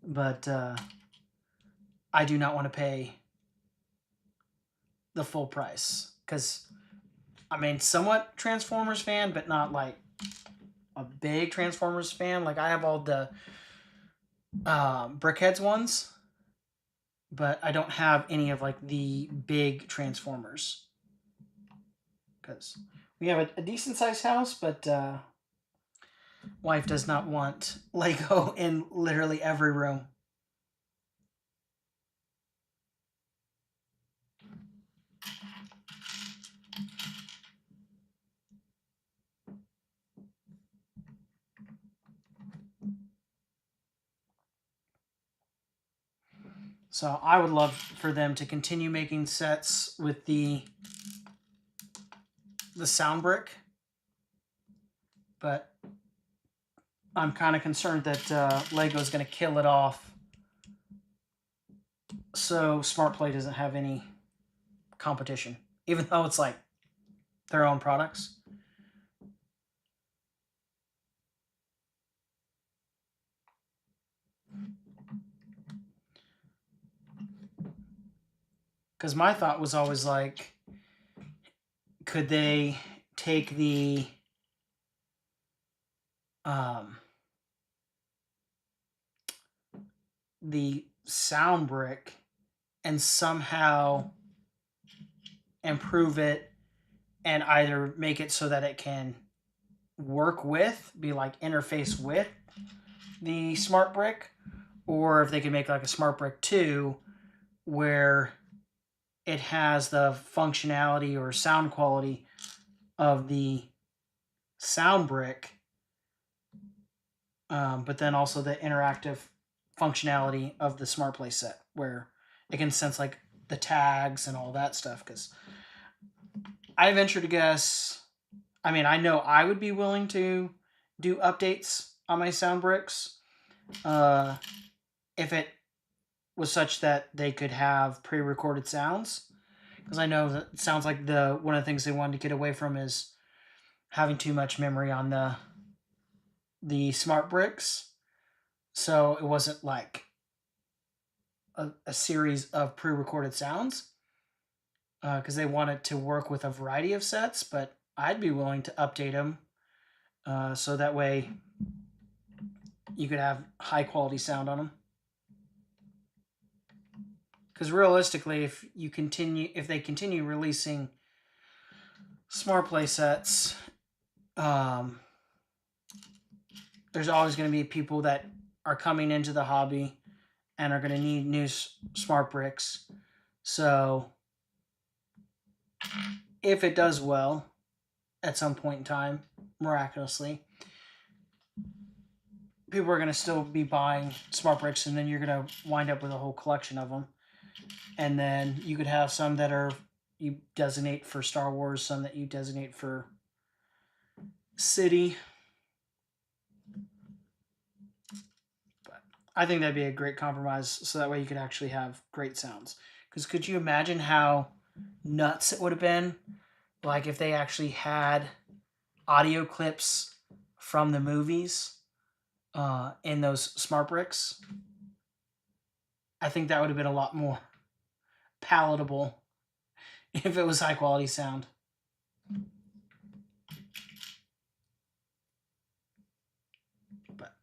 But I do not want to pay the full price. Because, I mean, somewhat Transformers fan, but not like a big Transformers fan. Like, I have all the Brickheads ones, but I don't have any of like the big Transformers. Because we have a decent sized house, but wife does not want Lego in literally every room. So I would love for them to continue making sets with the sound brick, but I'm kind of concerned that Lego is going to kill it off, so SmartPlay doesn't have any competition, even though it's like their own products. Because my thought was always like, could they take the sound brick and somehow improve it and either make it so that it can work with, be like interface with the smart brick, or if they can make like a smart brick 2 where it has the functionality or sound quality of the sound brick, but then also the interactive functionality of the smart play set, where it can sense like the tags and all that stuff. Because I venture to guess, I mean, I know I would be willing to do updates on my sound bricks if it was such that they could have pre-recorded sounds, because I know that it sounds like one of the things they wanted to get away from is having too much memory on the smart bricks. So it wasn't like a series of pre-recorded sounds, because they wanted to work with a variety of sets, but I'd be willing to update them so that way you could have high quality sound on them. Because realistically, if they continue releasing smart play sets, there's always going to be people that are coming into the hobby and are going to need new smart bricks. So if it does well at some point in time, miraculously, people are going to still be buying smart bricks, and then you're going to wind up with a whole collection of them. And then you could have some that are you designate for Star Wars, some that you designate for City. But I think that'd be a great compromise, so that way you could actually have great sounds. Because could you imagine how nuts it would have been, like if they actually had audio clips from the movies in those smart bricks? I think that would have been a lot more palatable if it was high quality sound. But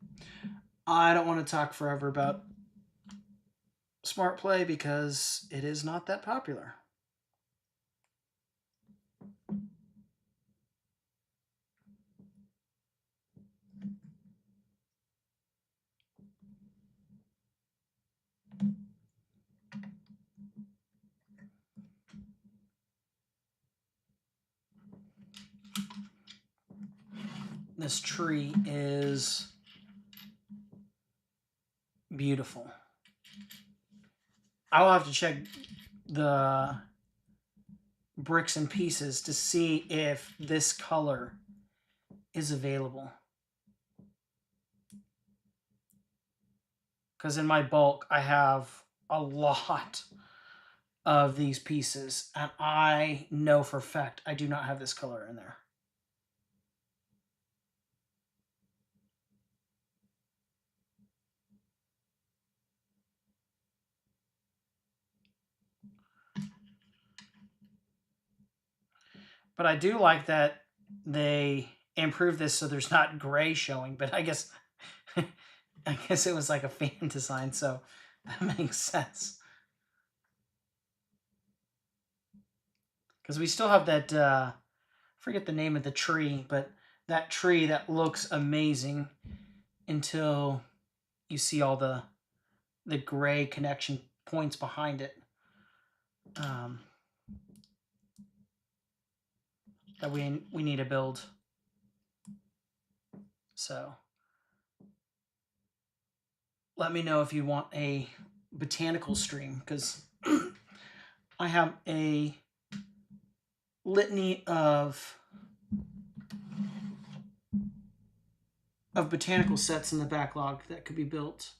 I don't want to talk forever about Smart Play because it is not that popular. This tree is beautiful. I will have to check the bricks and pieces to see if this color is available. Because in my bulk, I have a lot of these pieces, and I know for a fact I do not have this color in there. But I do like that they improved this so there's not gray showing, but I guess I guess it was like a fan design, so that makes sense. Because we still have that, I forget the name of the tree, but that tree that looks amazing until you see all the gray connection points behind it. That we need to build. So let me know if you want a botanical stream, because I have a litany of botanical sets in the backlog that could be built.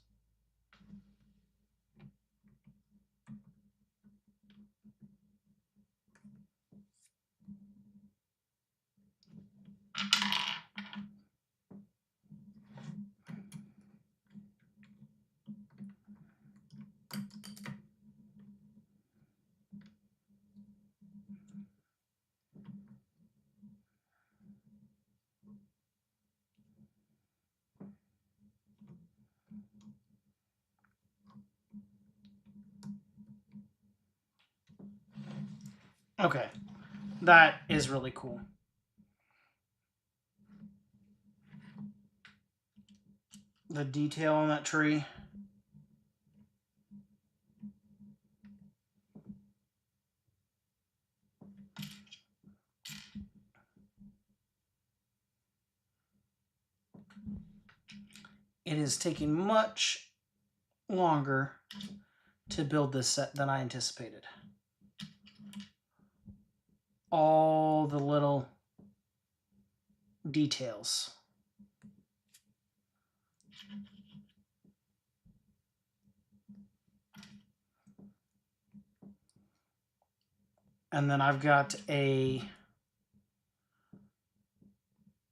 Okay, that is really cool. The detail on that tree. It is taking much longer to build this set than I anticipated. All the little details. And then I've got a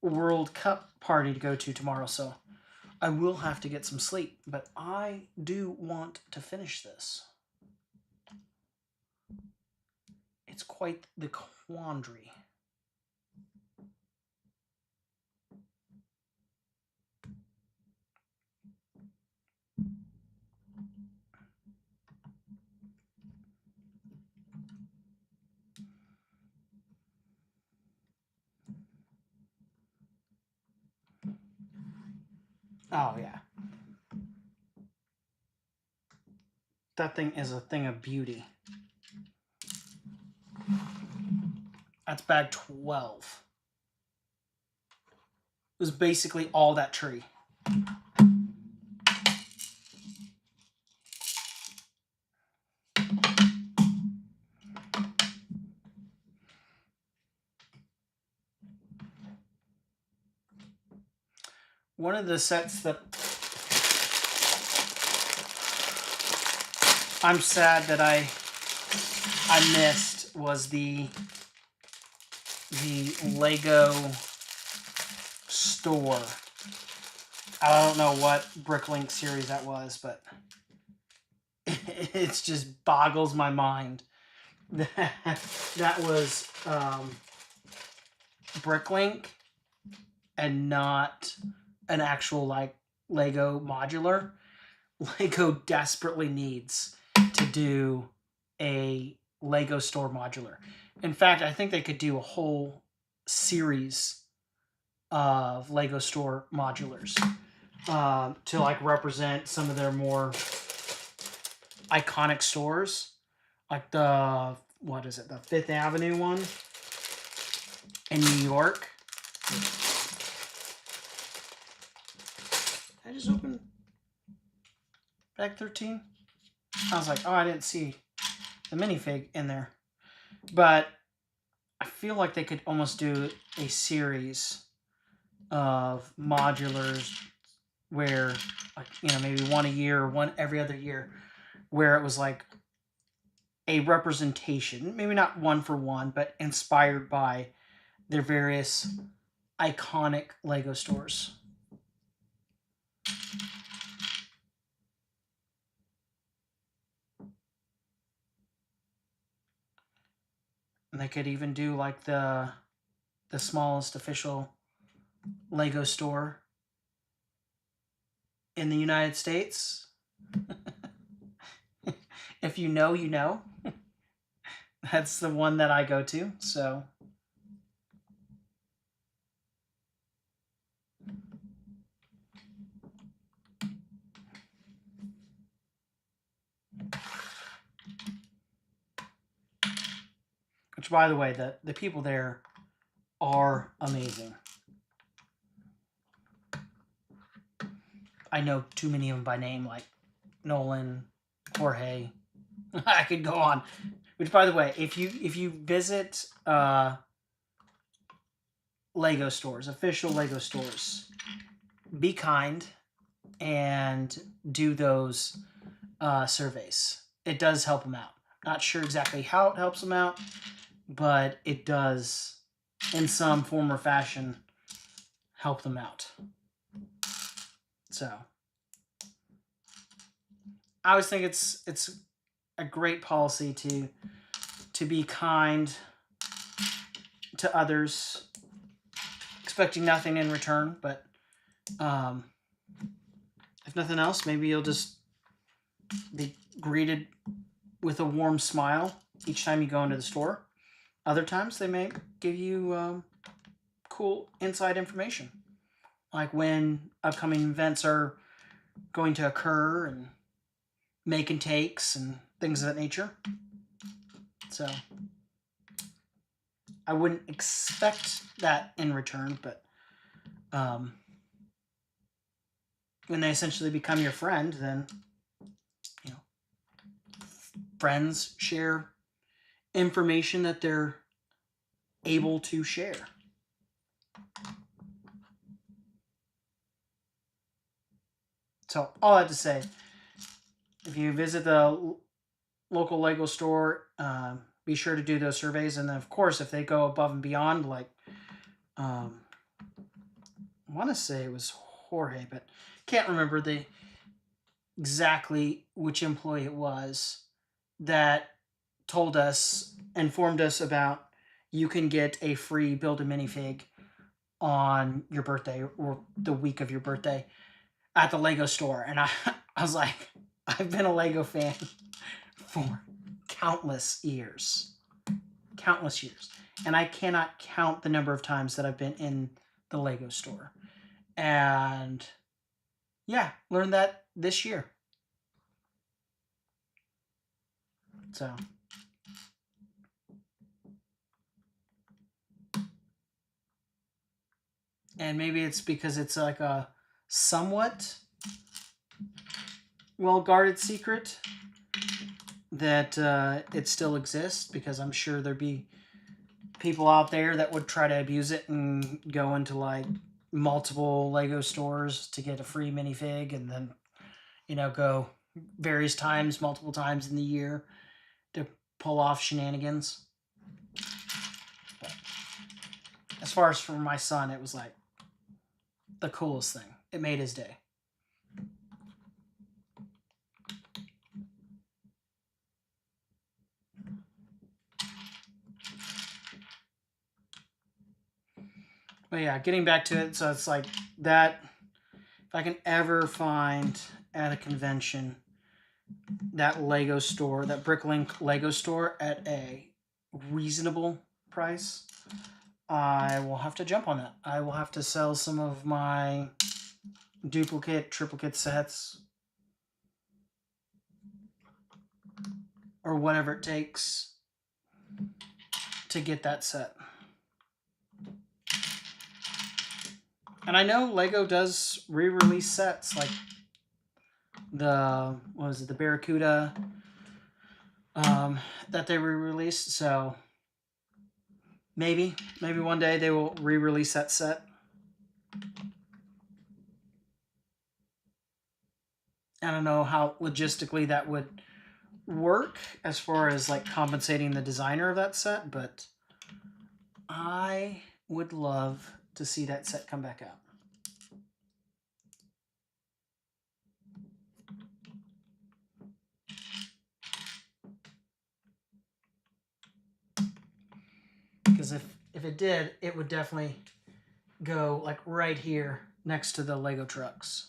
World Cup party to go to tomorrow, so I will have to get some sleep, but I do want to finish this. It's quite the quandary. Oh, yeah. That thing is a thing of beauty. That's bag 12. It was basically all that tree. One of the sets that I'm sad that I missed was the Lego store. I don't know what Bricklink series that was, but it just boggles my mind that was Bricklink and not an actual like Lego modular. Lego desperately needs to do a Lego store modular. In fact, I think they could do a whole series of Lego store modulars to like represent some of their more iconic stores, like the the Fifth Avenue one in New York. I just opened bag 13. I was like, oh, I didn't see the minifig in there. But I feel like they could almost do a series of modulars where, like, you know, maybe one a year or one every other year, where it was like a representation, maybe not one for one, but inspired by their various iconic Lego stores. And they could even do like the smallest official Lego store in the United States. If you know, you know. That's the one that I go to, so. Which, by the way, the people there are amazing. I know too many of them by name, like Nolan, Jorge. I could go on. Which, by the way, if you visit Lego stores, official Lego stores, be kind and do those surveys. It does help them out. Not sure exactly how it helps them out, but it does, in some form or fashion, help them out. So I always think it's a great policy to be kind to others, expecting nothing in return. But if nothing else, maybe you'll just be greeted with a warm smile each time you go into the store. Other times, they may give you cool inside information, like when upcoming events are going to occur and make and takes and things of that nature. So I wouldn't expect that in return, but when they essentially become your friend, then, you know, friends share information that they're able to share. So all I have to say, if you visit the local Lego store, be sure to do those surveys. And then, of course, if they go above and beyond, like, I want to say it was Jorge, but can't remember exactly which employee it was that informed us about you can get a free build a minifig on your birthday or the week of your birthday at the Lego store. And I was like, I've been a Lego fan for countless years. And I cannot count the number of times that I've been in the Lego store. And yeah, learned that this year. So. And maybe it's because it's like a somewhat well-guarded secret that it still exists, because I'm sure there'd be people out there that would try to abuse it and go into like multiple Lego stores to get a free minifig, and then, you know, go various times, multiple times in the year to pull off shenanigans. But as far as for my son, it was like the coolest thing. It made his day. But yeah, getting back to it, so it's like that. If I can ever find at a convention that Lego store, that Bricklink Lego store at a reasonable price, I will have to jump on that. I will have to sell some of my duplicate, triplicate sets, or whatever it takes to get that set. And I know Lego does re-release sets, like the, what was it, the Barracuda that they re-released. So maybe one day they will re-release that set. I don't know how logistically that would work as far as like compensating the designer of that set, but I would love to see that set come back out. Because if it did, it would definitely go like right here next to the Lego trucks.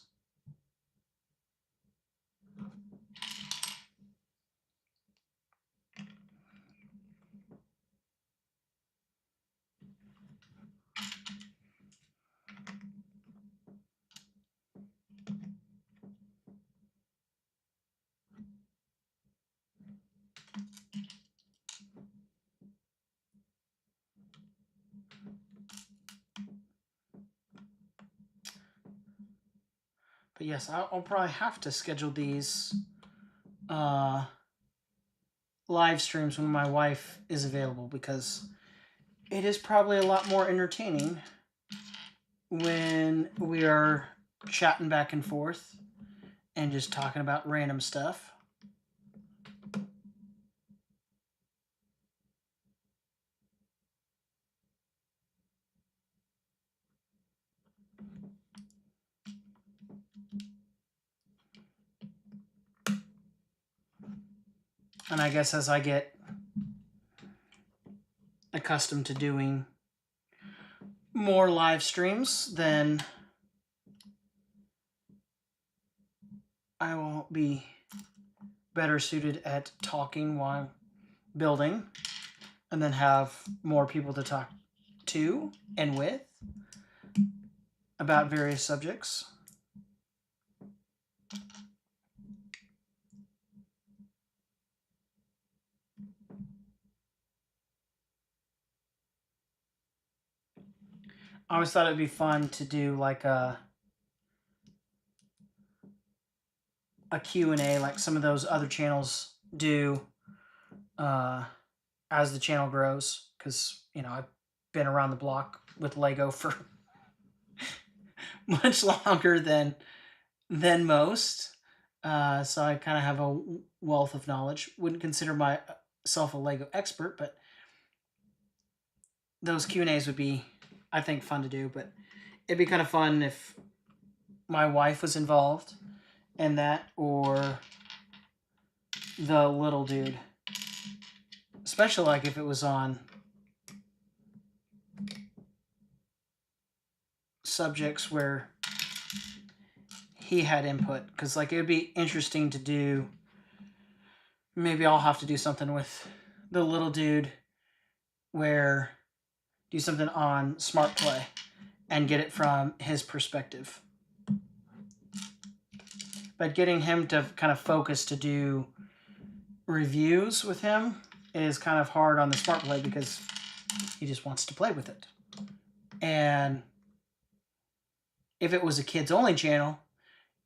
But yes, I'll probably have to schedule these live streams when my wife is available, because it is probably a lot more entertaining when we are chatting back and forth and just talking about random stuff. And I guess as I get accustomed to doing more live streams, then I will be better suited at talking while building, and then have more people to talk to and with about various subjects. I always thought it'd be fun to do like a Q&A, like some of those other channels do as the channel grows, because, you know, I've been around the block with Lego for much longer than most, so I kind of have a wealth of knowledge. Wouldn't consider myself a Lego expert, but those Q&As would be, I think, fun to do. But it'd be kind of fun if my wife was involved in that, or the little dude, especially like if it was on subjects where he had input, because like it would be interesting to do. Maybe I'll have to do something with the little dude, where do something on Smart Play and get it from his perspective. but getting him to kind of focus to do reviews with him is kind of hard on the Smart Play because he just wants to play with it. And if it was a kids only channel,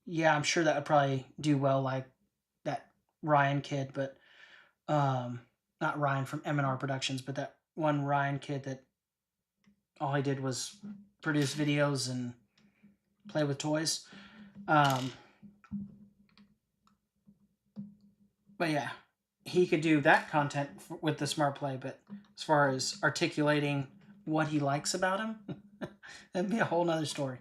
yeah, I'm sure that would probably do well, like that Ryan kid, but not Ryan from M&R Productions, but that one Ryan kid that all he did was produce videos and play with toys. But yeah, he could do that content with the Smart Play, but as far as articulating what he likes about him, that'd be a whole nother story.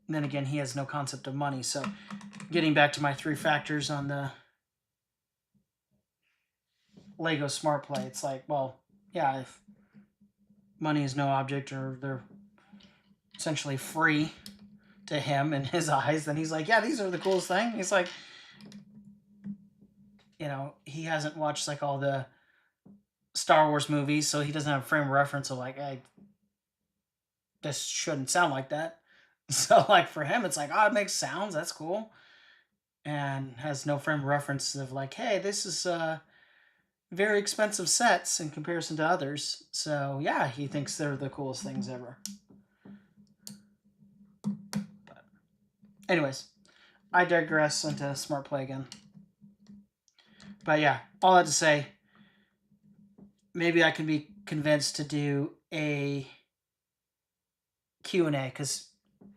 And then again, he has no concept of money, so getting back to my 3 factors on the Lego Smart Play, it's like, well, yeah, if money is no object or they're essentially free to him in his eyes, then he's like, yeah, these are the coolest thing. He's like, you know, he hasn't watched like all the Star Wars movies, so he doesn't have a frame of reference of like, hey, this shouldn't sound like that. So like for him, it's like, oh, it makes sounds, that's cool. And has no frame of reference of like, hey, this is very expensive sets in comparison to others. So yeah, he thinks they're the coolest things ever. But anyways, I digress into Smart Play again. But yeah, all that to say, maybe I can be convinced to do a Q&A because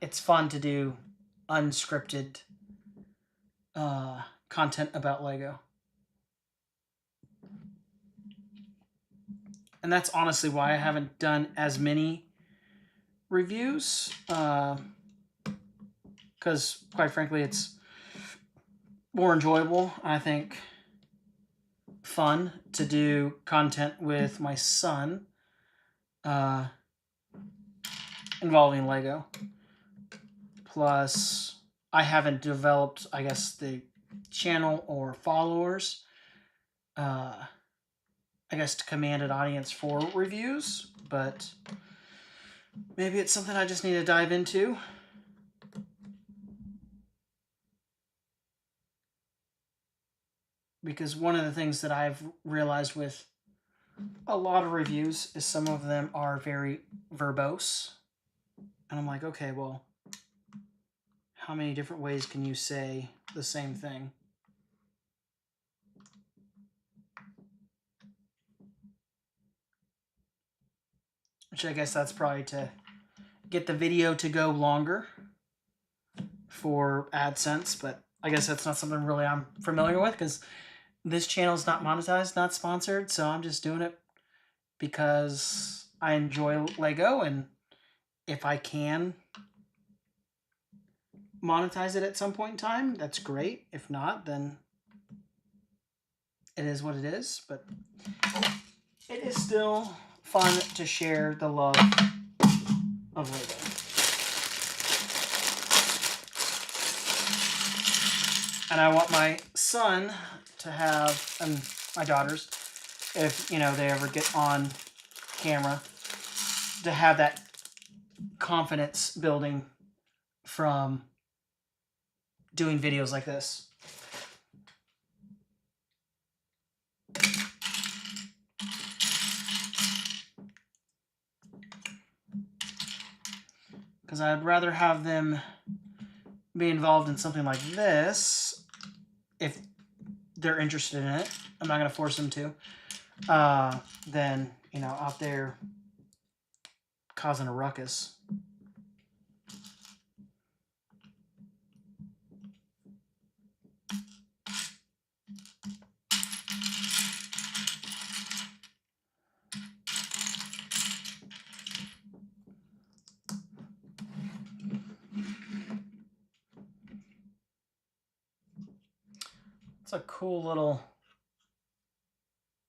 it's fun to do unscripted content about Lego. And that's honestly why I haven't done as many reviews. Because, quite frankly, it's more enjoyable, I think, fun to do content with my son involving Lego. Plus, I haven't developed, I guess, the channel or followers, I guess, to command an audience for reviews, but maybe it's something I just need to dive into. Because one of the things that I've realized with a lot of reviews is some of them are very verbose. And I'm like, okay, well, how many different ways can you say the same thing? Which I guess that's probably to get the video to go longer for AdSense, but I guess that's not something really I'm familiar with because this channel is not monetized, not sponsored, so I'm just doing it because I enjoy Lego, and if I can monetize it at some point in time, that's great. If not, then it is what it is, but it is still fun to share the love of Lego. And I want my son to have, and my daughters, if, you know, they ever get on camera, to have that confidence building from doing videos like this. Because I'd rather have them be involved in something like this if they're interested in it. I'm not going to force them to. Than, you know, out there causing a ruckus. It's a cool little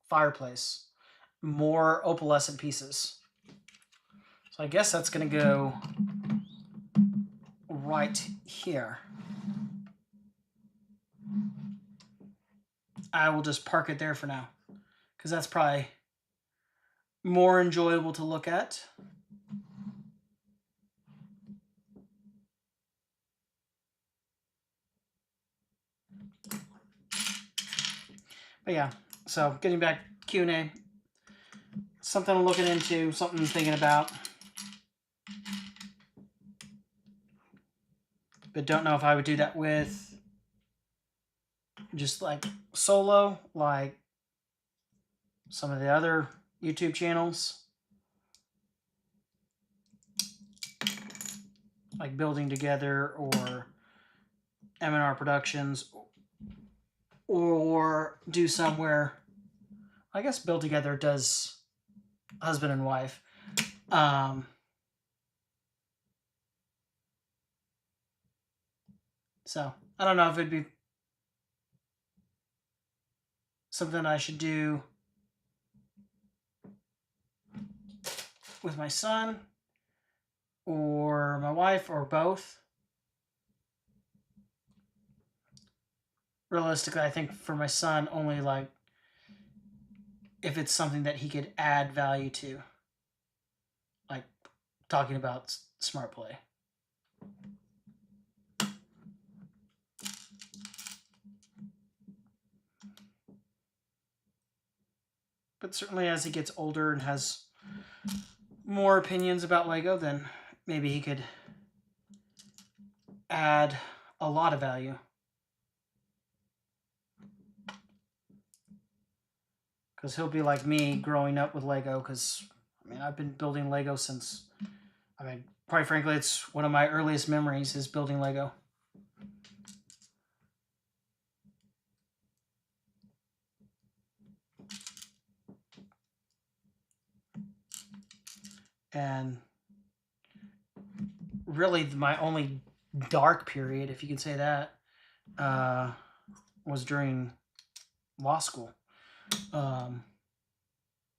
fireplace. More opalescent pieces. So I guess that's going to go right here. I will just park it there for now, because that's probably more enjoyable to look at. But yeah, so getting back Q&A, something I'm looking into, something I'm thinking about. But don't know if I would do that with just like solo, like some of the other YouTube channels. Like Building Together or M&R Productions, or do somewhere, I guess Build Together does husband and wife. So I don't know if it'd be something I should do with my son or my wife or both. Realistically, I think for my son, only like if it's something that he could add value to, like talking about smart play. But certainly as he gets older and has more opinions about Lego, then maybe he could add a lot of value. Because he'll be like me growing up with Lego, because I mean, I've been building Lego since, I mean, quite frankly, it's one of my earliest memories is building Lego. And really my only dark period, if you can say that, was during law school.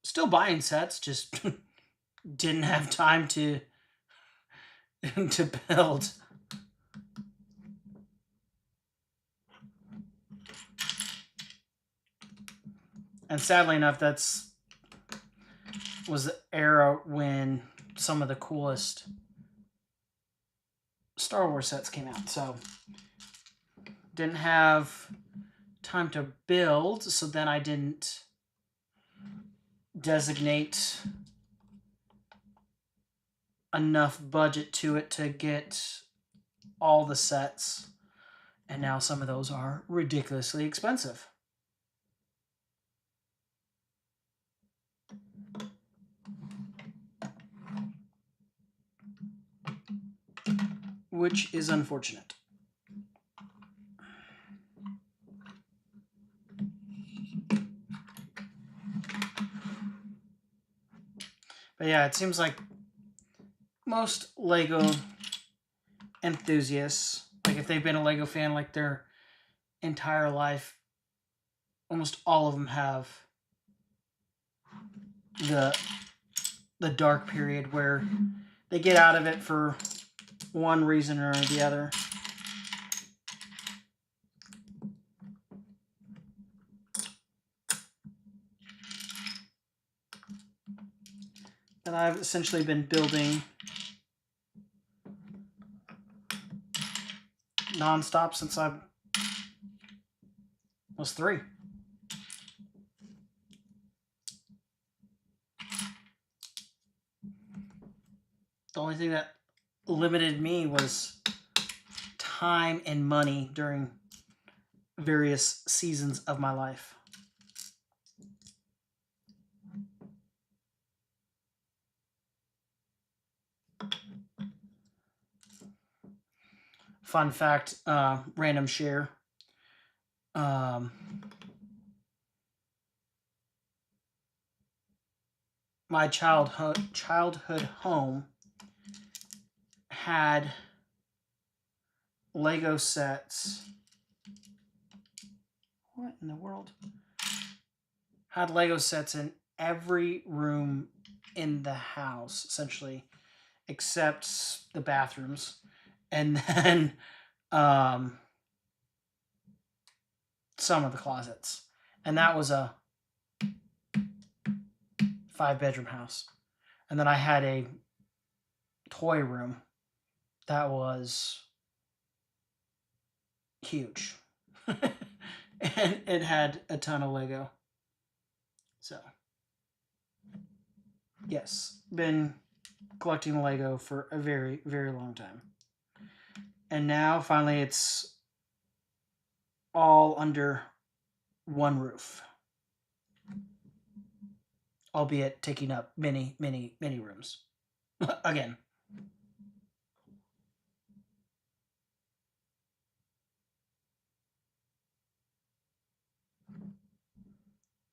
Still buying sets, just didn't have time to build. And sadly enough, was the era when some of the coolest Star Wars sets came out. So didn't have time to build, so then I didn't designate enough budget to it to get all the sets. And now some of those are ridiculously expensive. Which is unfortunate. But yeah, it seems like most Lego enthusiasts, like if they've been a Lego fan like their entire life, almost all of them have the dark period where they get out of it for one reason or the other. And I've essentially been building nonstop since I was 3. The only thing that limited me was time and money during various seasons of my life. Fun fact, random share. My childhood home had Lego sets. What in the world? Had Lego sets in every room in the house, essentially, except the bathrooms. And then some of the closets. And that was a 5-bedroom house. And then I had a toy room that was huge. And it had a ton of Lego. So, yes, been collecting Lego for a very, very long time. And now, finally, it's all under one roof. Albeit taking up many, many, many rooms. Again.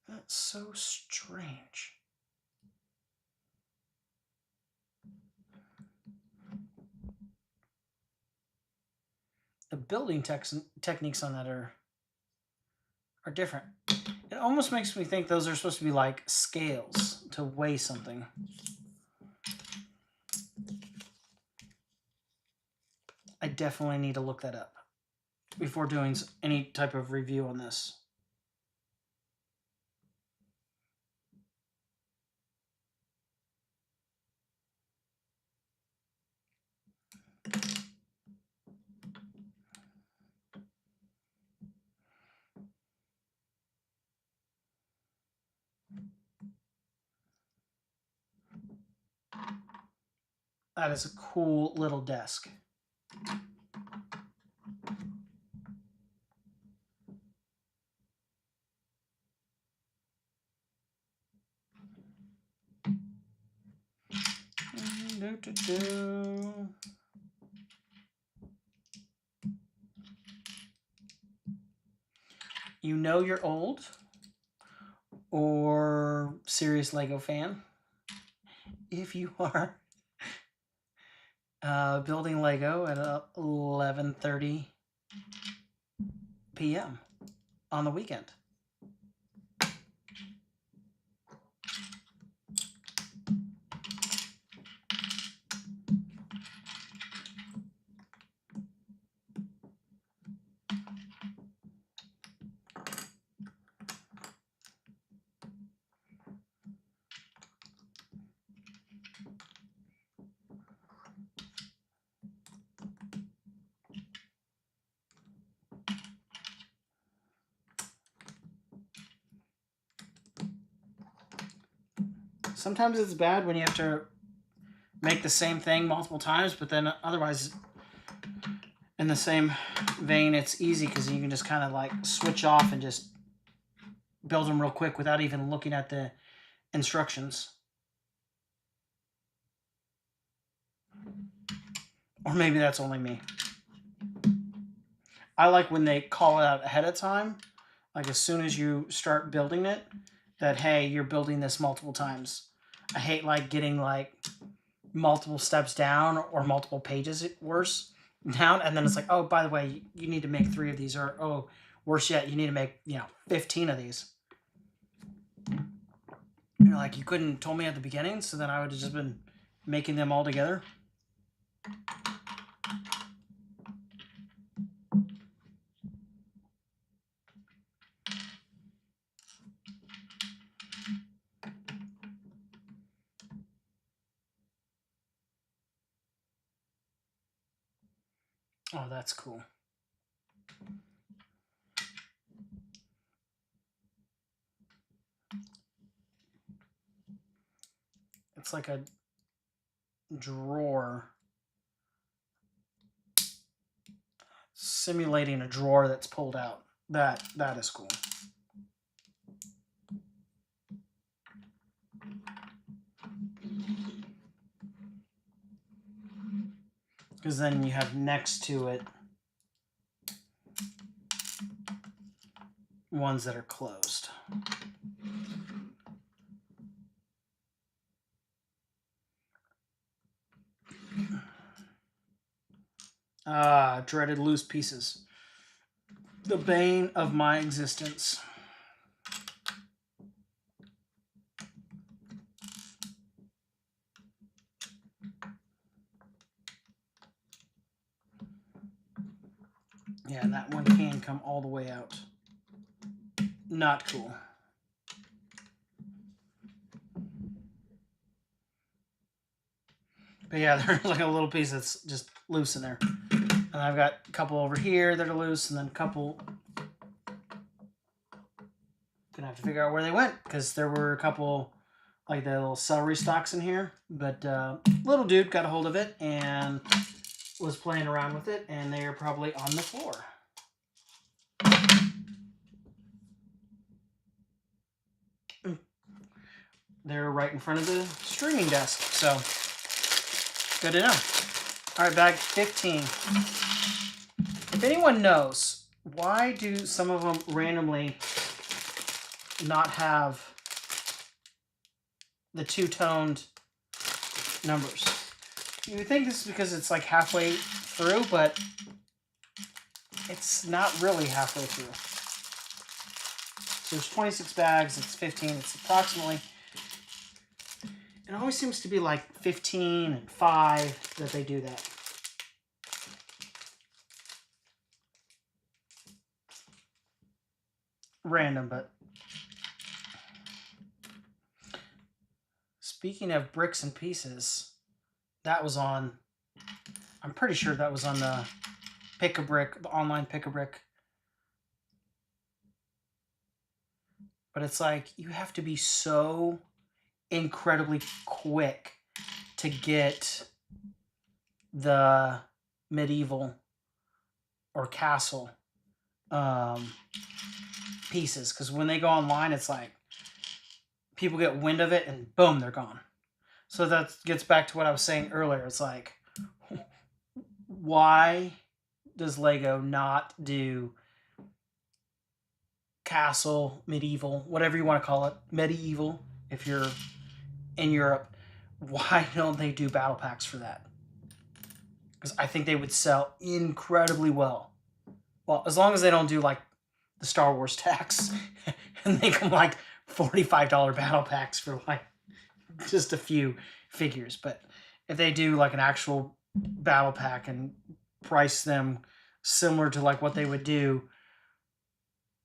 That's so strange. The building techniques on that are different. It almost makes me think those are supposed to be like scales to weigh something. I definitely need to look that up before doing any type of review on this. That is a cool little desk. You know you're old or serious Lego fan if you are building Lego at 11:30 p.m. on the weekend. Sometimes it's bad when you have to make the same thing multiple times, but then otherwise, in the same vein, it's easy because you can just kind of like switch off and just build them real quick without even looking at the instructions. Or maybe that's only me. I like when they call it out ahead of time, like as soon as you start building it, that, hey, you're building this multiple times. I hate like getting like multiple steps down or multiple pages worse down, and then it's like, oh, by the way, you need to make 3 of these, or oh, worse yet, you need to make 15 of these. You're like, you couldn't told me at the beginning, so then I would have just been making them all together. Oh, that's cool. It's like a drawer, simulating a drawer that's pulled out. That is cool. Because then you have next to it ones that are closed. Ah, dreaded loose pieces. The bane of my existence. Yeah, and that one can come all the way out. Not cool. But yeah, there's like a little piece that's just loose in there. And I've got a couple over here that are loose, and then a couple... Gonna have to figure out where they went, because there were a couple, like the little celery stalks in here. But little dude got a hold of it and was playing around with it, and they are probably on the floor. They're right in front of the streaming desk, so good to know. All right, bag 15. If anyone knows, why do some of them randomly not have the two-toned numbers? You would think this is because it's like halfway through, but it's not really halfway through. So there's 26 bags, it's 15, it's approximately... It always seems to be like 15 and 5 that they do that. Random, but... Speaking of bricks and pieces, that was on... I'm pretty sure that was on the Pick-a-Brick, the online Pick-a-Brick. But it's like, you have to be so incredibly quick to get the medieval or castle pieces, because when they go online, it's like people get wind of it and boom, they're gone. So that gets back to what I was saying earlier. It's like, why does Lego not do castle, medieval, whatever you want to call it, medieval if you're in Europe? Why don't they do battle packs for that? Because I think they would sell incredibly well. Well, as long as they don't do like the Star Wars tax and make them like $45 battle packs for like just a few figures. But if they do like an actual battle pack and price them similar to like what they would do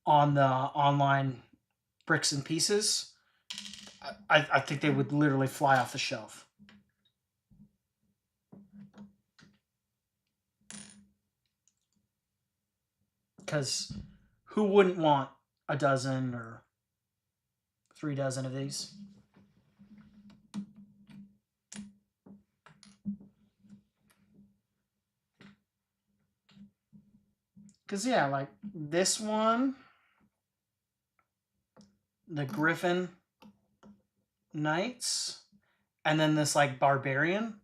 on the online bricks and pieces, I think they would literally fly off the shelf. Because who wouldn't want a dozen or 3 dozen of these? Because, yeah, like this one, the Griffin Knights, and then this, like, Barbarian.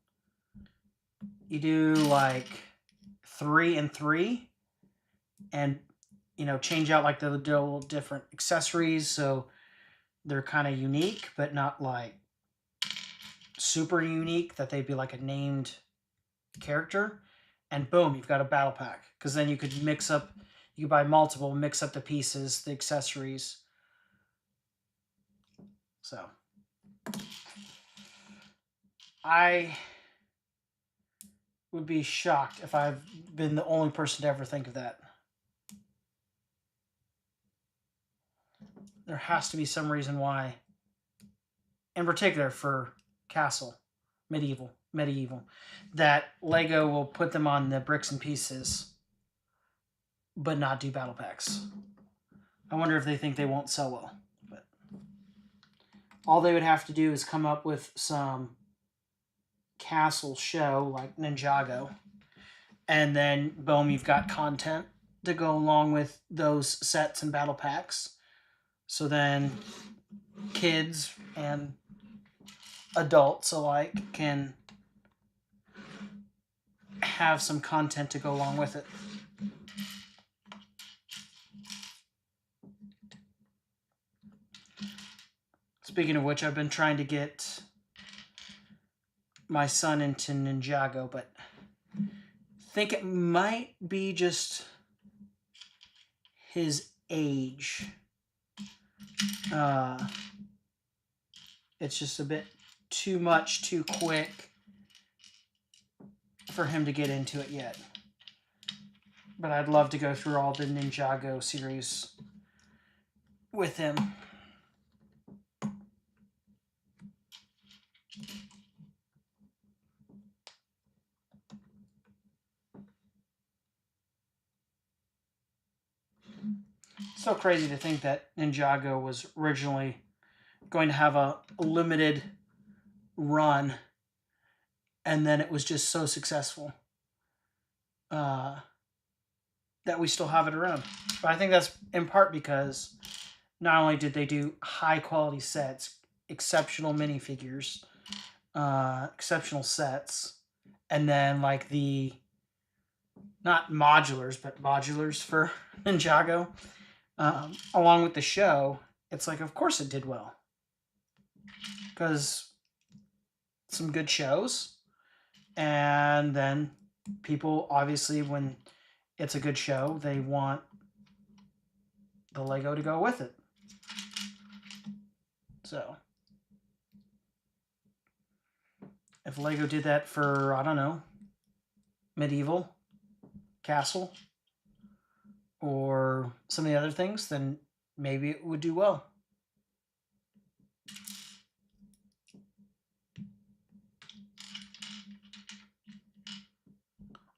You do, like, 3 and 3, and, you know, change out, like, the little different accessories, so they're kind of unique, but not, like, super unique, that they'd be, like, a named character. And boom, you've got a battle pack. Because then you could mix up, you could buy multiple, mix up the pieces, the accessories. So, I would be shocked if I've been the only person to ever think of that. There has to be some reason why, in particular for Castle, Medieval, that Lego will put them on the bricks and pieces, but not do battle packs. I wonder if they think they won't sell well. But all they would have to do is come up with some castle show like Ninjago, and then boom, you've got content to go along with those sets and battle packs. So then kids and adults alike can have some content to go along with it. Speaking of which, I've been trying to get my son into Ninjago, but I think it might be just his age. It's just a bit too much, too quick for him to get into it yet. But I'd love to go through all the Ninjago series with him. So crazy to think that Ninjago was originally going to have a limited run, and then it was just so successful that we still have it around. But I think that's in part because not only did they do high quality sets, exceptional minifigures, exceptional sets, and then like the not modulars, but modulars for Ninjago, along with the show, it's like, of course it did well. Because some good shows, and then people, obviously, when it's a good show, they want the Lego to go with it. So, if Lego did that for, I don't know, Medieval, Castle, or some of the other things, then maybe it would do well.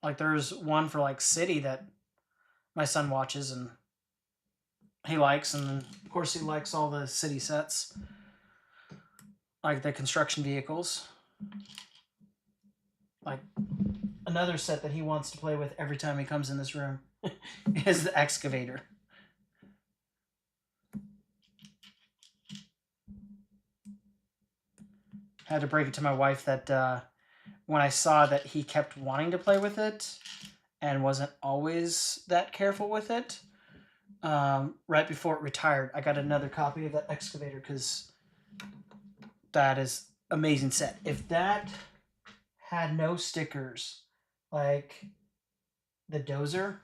Like there's one for like City that my son watches and he likes, and then of course he likes all the City sets, like the construction vehicles. Like another set that he wants to play with every time he comes in this room is the excavator. I had to break it to my wife that when I saw that he kept wanting to play with it and wasn't always that careful with it, right before it retired, I got another copy of that excavator because that is amazing set. If that had no stickers, like the dozer,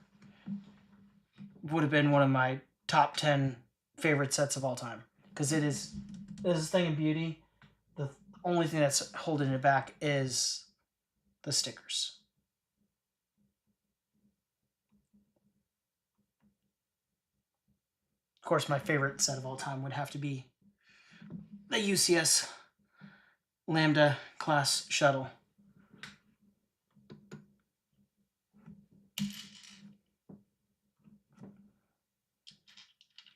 would have been one of my top 10 favorite sets of all time, because it is a thing of beauty. The only thing that's holding it back is the stickers. Of course, my favorite set of all time would have to be the UCS Lambda class shuttle.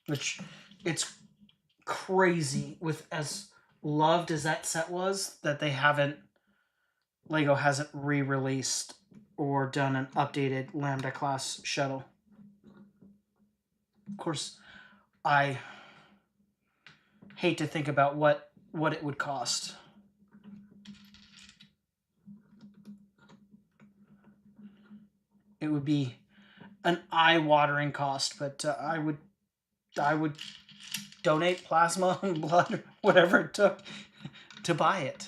Which, it's crazy, with as loved as that set was, that Lego hasn't re-released or done an updated Lambda class shuttle. Of course, I hate to think about what it would cost. It would be an eye-watering cost, but I would donate plasma and blood, whatever it took, to buy it.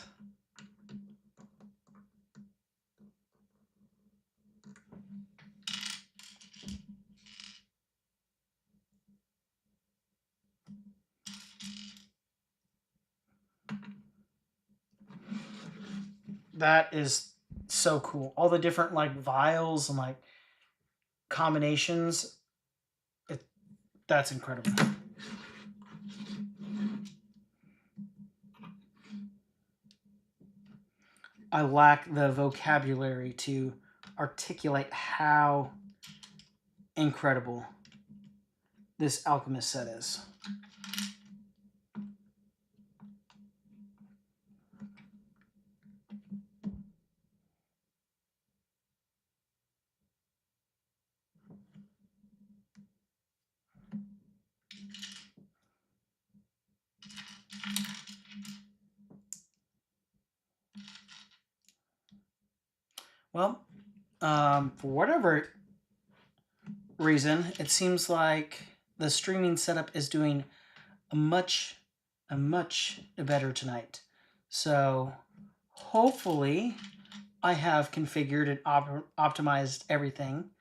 That is so cool. All the different like vials and like combinations. That's incredible. I lack the vocabulary to articulate how incredible this Alchemist set is. Well, for whatever reason, it seems like the streaming setup is doing a much better tonight. So hopefully I have configured and optimized everything.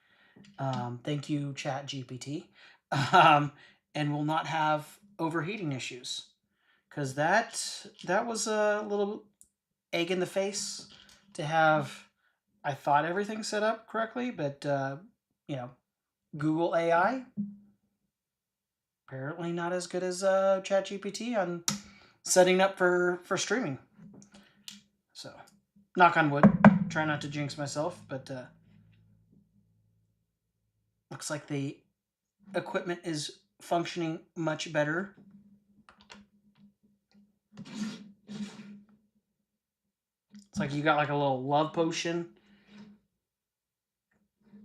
Thank you, ChatGPT. And will not have overheating issues, because that was a little egg in the face to have. I thought everything set up correctly, but Google AI apparently not as good as ChatGPT on setting up for streaming. So, knock on wood. Try not to jinx myself, but looks like the equipment is functioning much better. It's like you got like a little love potion.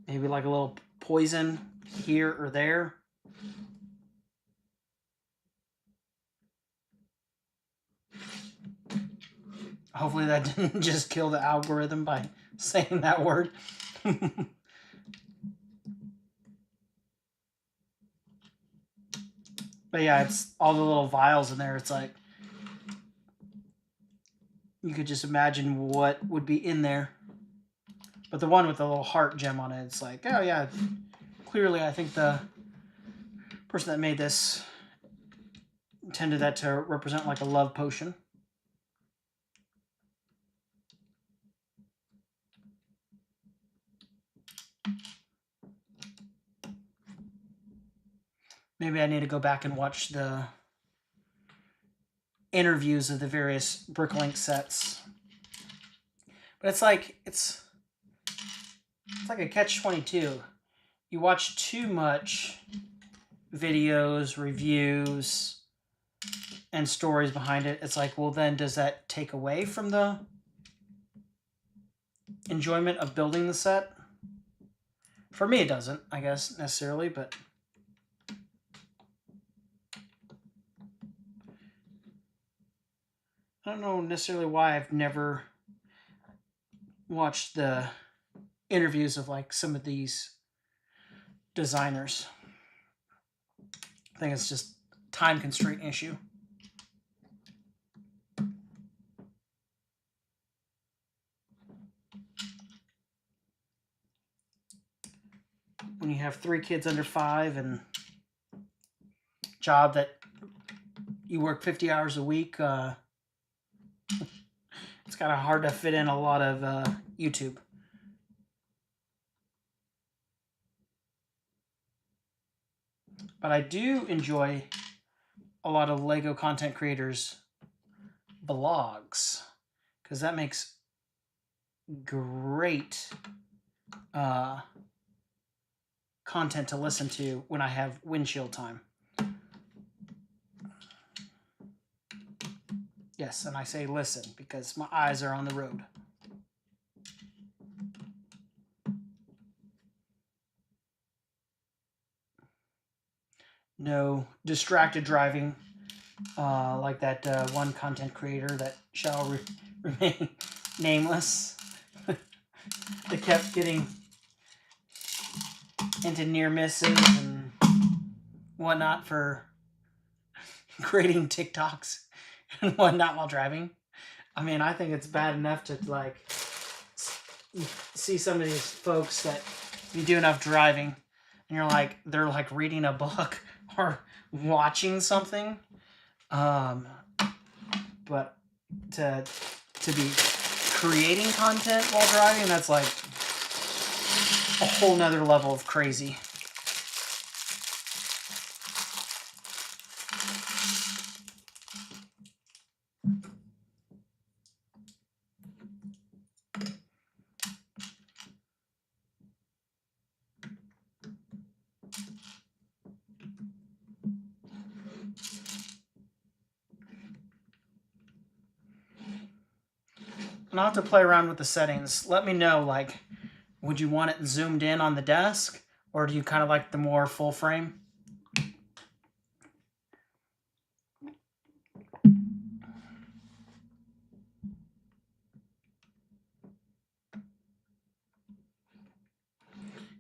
Maybe like a little poison here or there. Hopefully that didn't just kill the algorithm by saying that word. But yeah, it's all the little vials in there. It's like, you could just imagine what would be in there. But the one with the little heart gem on it, it's like, oh yeah, clearly I think the person that made this intended that to represent like a love potion. Maybe I need to go back and watch the interviews of the various Bricklink sets. But it's like a catch-22. You watch too much videos, reviews, and stories behind it. It's like, well, then does that take away from the enjoyment of building the set? For me, it doesn't, I guess, necessarily, but I don't know necessarily why I've never watched the interviews of like some of these designers. I think it's just time constraint issue. When you have 3 kids under 5 and job that you work 50 hours a week, it's kind of hard to fit in a lot of YouTube. But I do enjoy a lot of LEGO content creators' vlogs, because that makes great content to listen to when I have windshield time. Yes, and I say listen because my eyes are on the road. No distracted driving like that one content creator that shall remain nameless. They kept getting into near misses and whatnot for creating TikToks and whatnot while driving. I mean, I think it's bad enough to like see some of these folks that you do enough driving and you're like, they're like reading a book or watching something. But to be creating content while driving, that's like a whole nother level of crazy. And I'll have to play around with the settings. Let me know, like, would you want it zoomed in on the desk, or do you kind of like the more full frame?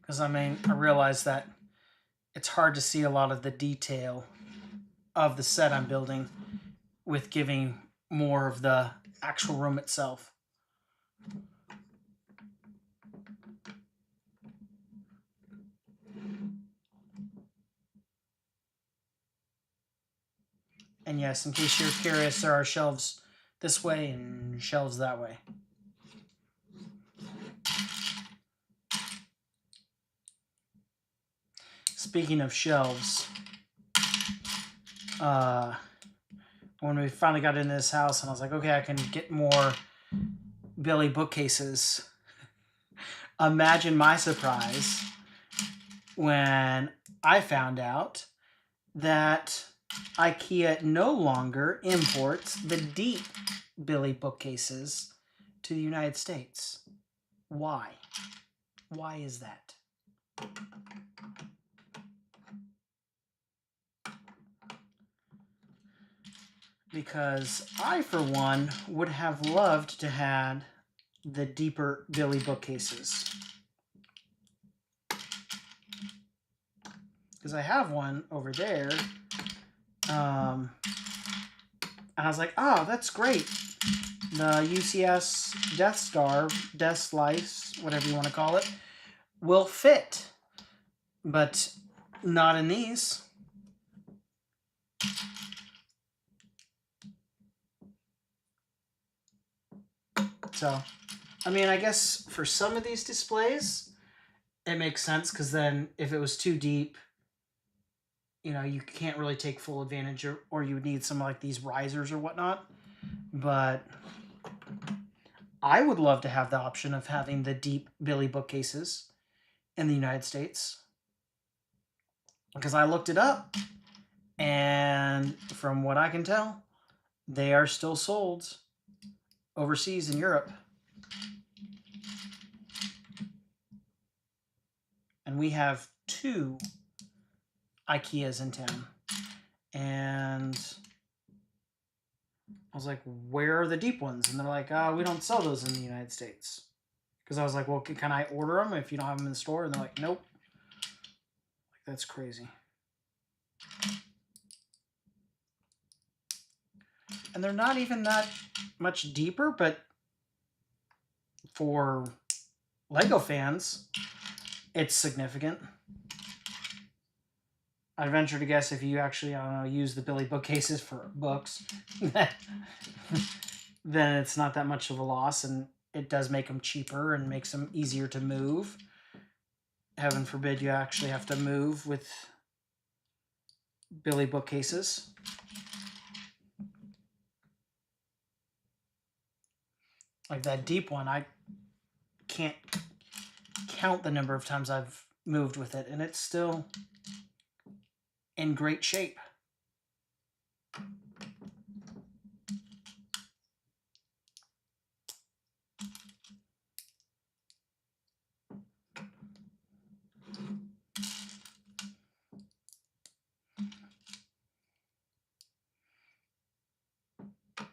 Because, I mean, I realize that it's hard to see a lot of the detail of the set I'm building with giving more of the actual room itself. And yes, in case you're curious, there are shelves this way and shelves that way. Speaking of shelves, when we finally got into this house and I was like, okay, I can get more Billy bookcases. Imagine my surprise when I found out that IKEA no longer imports the deep Billy bookcases to the United States. Why? Why is that? Because I, for one, would have loved to have the deeper Billy bookcases. Because I have one over there. And I was like, oh, that's great. The UCS Death Star, Death Slice, whatever you want to call it, will fit. But not in these. So, I mean, I guess for some of these displays, it makes sense because then if it was too deep, you know, you can't really take full advantage, or you would need some like these risers or whatnot. But I would love to have the option of having the deep Billy bookcases in the United States, because I looked it up, and from what I can tell, they are still sold overseas in Europe. And we have 2 IKEAs in town. And I was like, where are the deep ones? And they're like, we don't sell those in the United States. Because I was like, well, can I order them if you don't have them in the store? And they're like, nope. Like, that's crazy. And they're not even that much deeper, but for LEGO fans, it's significant. I venture to guess if you actually, I don't know, use the Billy bookcases for books, then it's not that much of a loss, and it does make them cheaper and makes them easier to move. Heaven forbid you actually have to move with Billy bookcases. Like that deep one, I can't count the number of times I've moved with it, and it's still in great shape.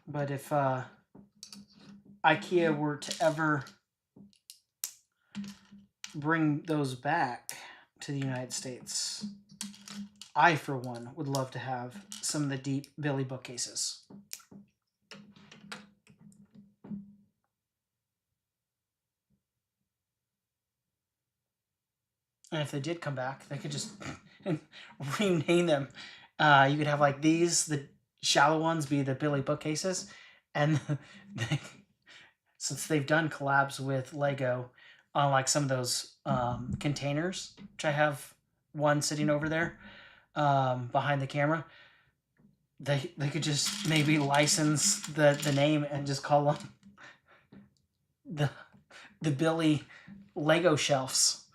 But if IKEA were to ever bring those back to the United States, I, for one, would love to have some of the deep Billy bookcases. And if they did come back, they could just rename them. You could have like these, the shallow ones, be the Billy bookcases. And since they've done collabs with LEGO on like some of those containers, which I have one sitting over there behind the camera, they could just maybe license the name and just call them the Billy Lego shelves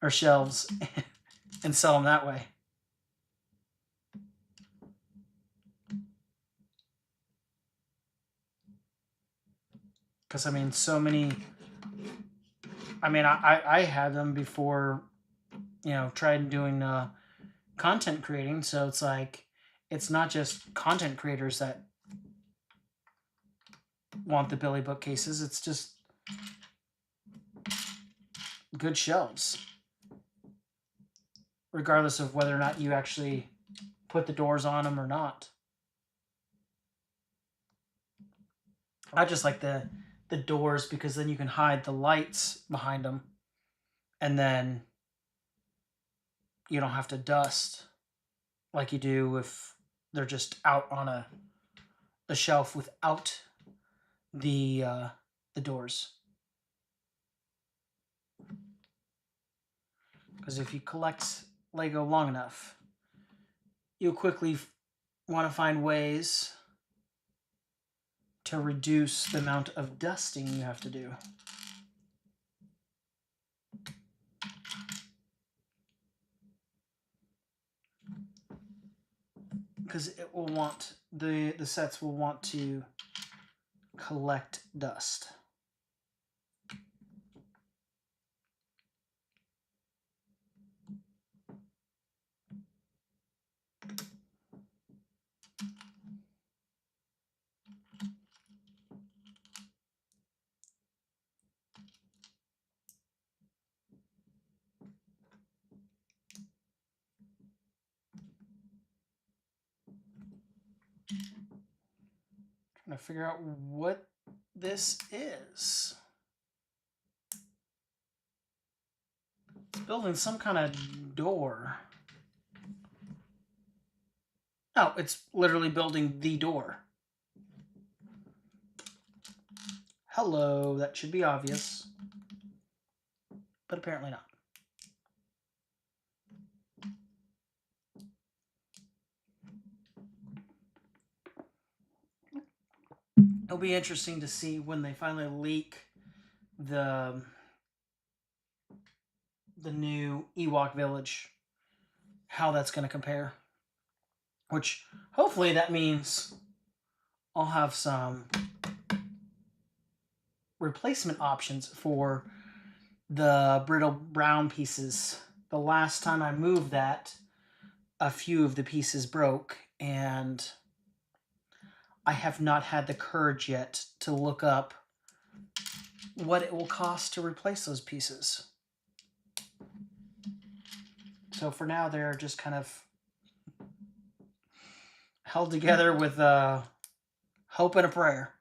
or shelves and sell them that way. Because I mean, so many. I mean, I had them before, you know, tried doing content creating. So it's like, it's not just content creators that want the Billy bookcases. It's just good shelves, regardless of whether or not you actually put the doors on them or not. I just like the doors, because then you can hide the lights behind them, and then you don't have to dust like you do if they're just out on a shelf without the doors. Because if you collect Lego long enough, you'll quickly want to find ways to reduce the amount of dusting you have to do. because it will want, the sets will want to collect dust. Trying to figure out what this is. It's building some kind of door. Oh, it's literally building the door. Hello, that should be obvious. But apparently not. It'll be interesting to see when they finally leak the new Ewok village, how that's going to compare. Which, hopefully that means I'll have some replacement options for the brittle brown pieces. The last time I moved that, a few of the pieces broke, and I have not had the courage yet to look up what it will cost to replace those pieces. So for now, they're just kind of held together with hope and a prayer.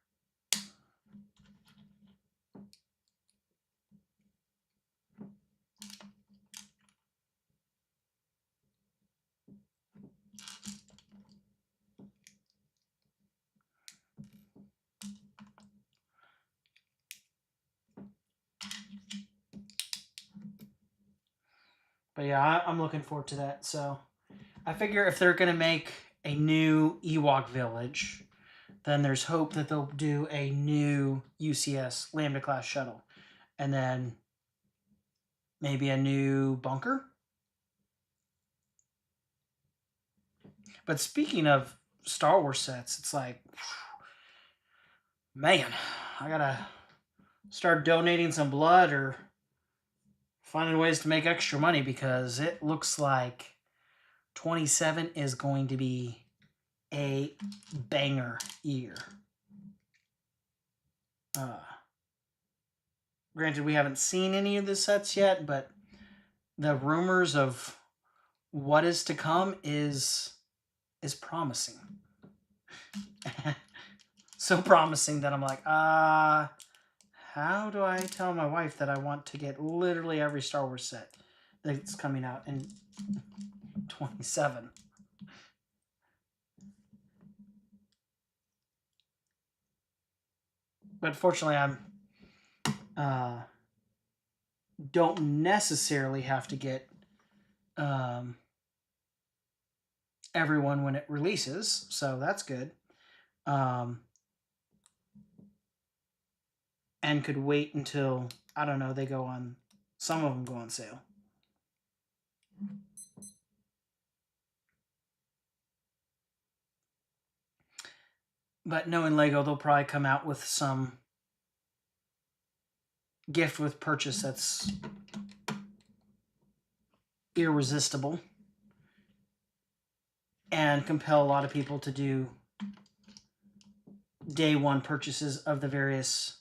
But yeah, I'm looking forward to that. So I figure if they're going to make a new Ewok village, then there's hope that they'll do a new UCS Lambda class shuttle. And then maybe a new bunker. But speaking of Star Wars sets, it's like, man, I gotta start donating some blood or finding ways to make extra money, because it looks like 27 is going to be a banger year. Granted, we haven't seen any of the sets yet, but the rumors of what is to come is promising. So promising that I'm like, how do I tell my wife that I want to get literally every Star Wars set that's coming out in 27? But fortunately, I'm don't necessarily have to get everyone when it releases, so that's good. And could wait until, I don't know, they go on, some of them go on sale. But knowing Lego, they'll probably come out with some gift with purchase that's irresistible and compel a lot of people to do day one purchases of the various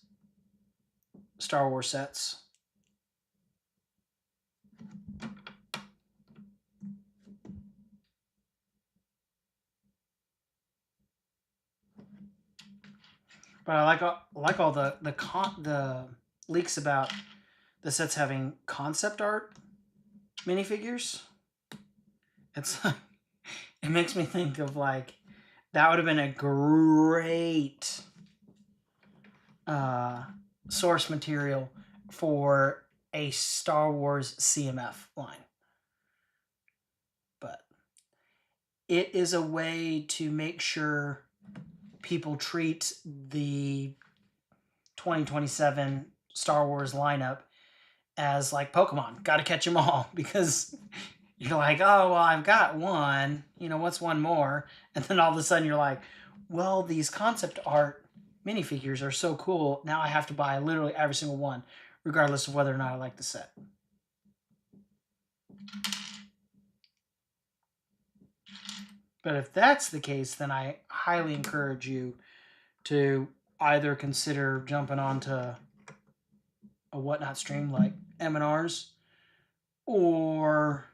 Star Wars sets. But I like all the leaks about the sets having concept art minifigures. It's like, it makes me think of like, that would have been a great source material for a Star Wars CMF line. But it is a way to make sure people treat the 2027 Star Wars lineup as like Pokemon. Got to catch them all, because You're like, oh, well, I've got one. You know, what's one more? And then all of a sudden you're like, well, these concept art minifigures are so cool. Now I have to buy literally every single one, regardless of whether or not I like the set. But if that's the case, then I highly encourage you to either consider jumping onto a whatnot stream like M&R's, or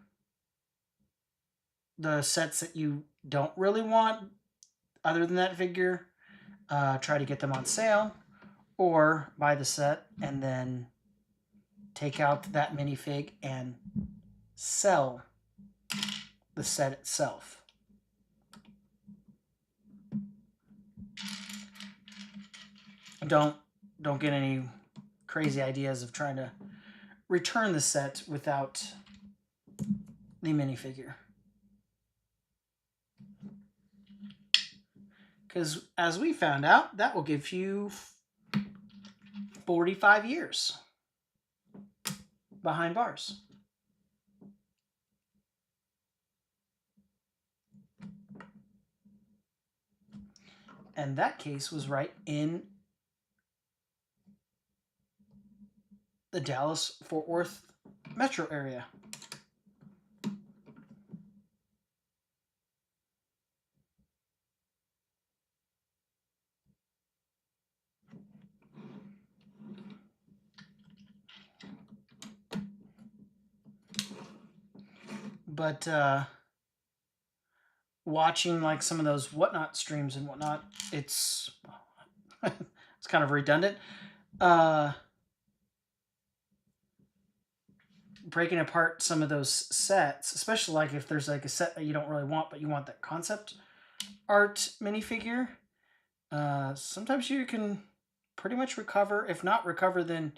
the sets that you don't really want other than that figure, try to get them on sale, or buy the set and then take out that minifig and sell the set itself. Don't get any crazy ideas of trying to return the set without the minifigure. Because as we found out, that will give you 45 years behind bars. And that case was right in the Dallas-Fort Worth metro area. But watching like some of those whatnot streams and whatnot, it's it's kind of redundant. Breaking apart some of those sets, especially like if there's like a set that you don't really want, but you want that concept art minifigure, sometimes you can pretty much recover, if not recover the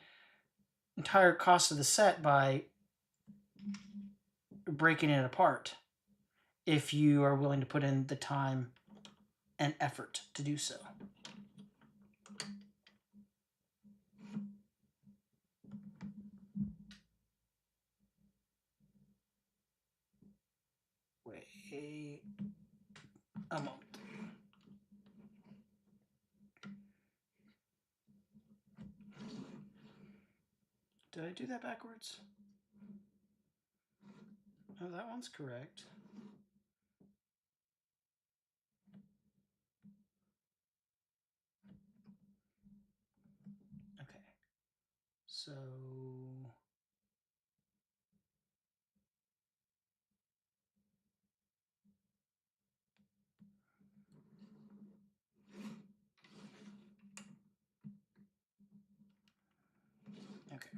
entire cost of the set by breaking it apart, if you are willing to put in the time and effort to do so. Wait a moment. Did I do that backwards? Oh, that one's correct. Okay. So okay.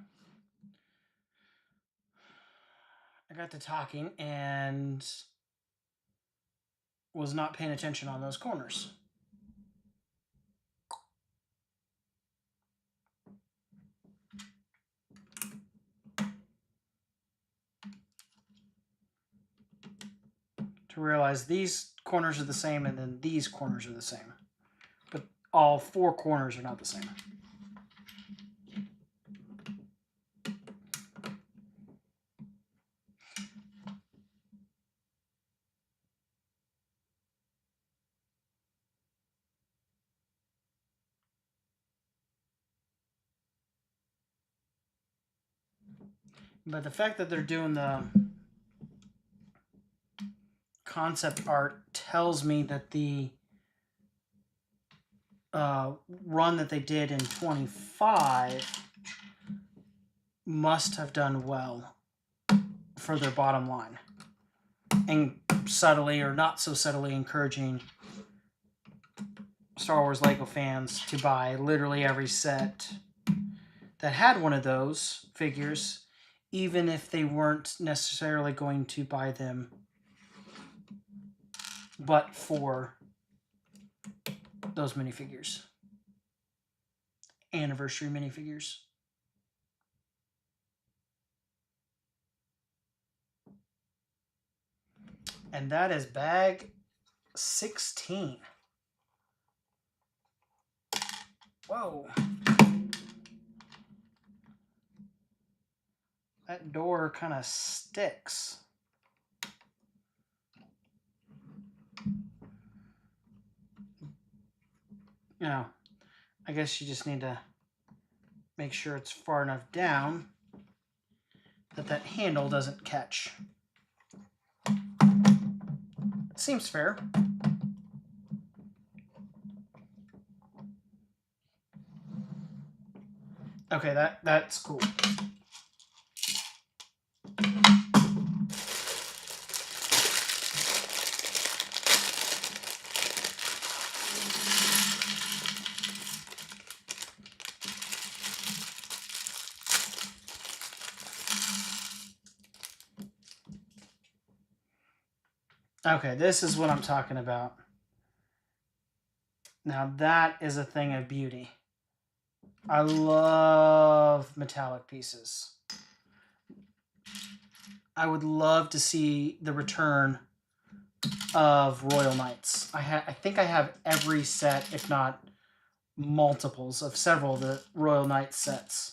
I got to talking and was not paying attention on those corners. To realize these corners are the same and then these corners are the same. But all four corners are not the same. But the fact that they're doing the concept art tells me that the run that they did in 25 must have done well for their bottom line, and subtly or not so subtly encouraging Star Wars Lego fans to buy literally every set that had one of those figures, even if they weren't necessarily going to buy them but for those minifigures. Anniversary minifigures. And that is bag 16. Whoa. That door kind of sticks. you know, I guess you just need to make sure it's far enough down that that handle doesn't catch. Seems fair. Okay, that's cool. Okay, this is what I'm talking about. Now that is a thing of beauty. I love metallic pieces. I would love to see the return of Royal Knights. I think I have every set, if not multiples of several of the Royal Knights sets.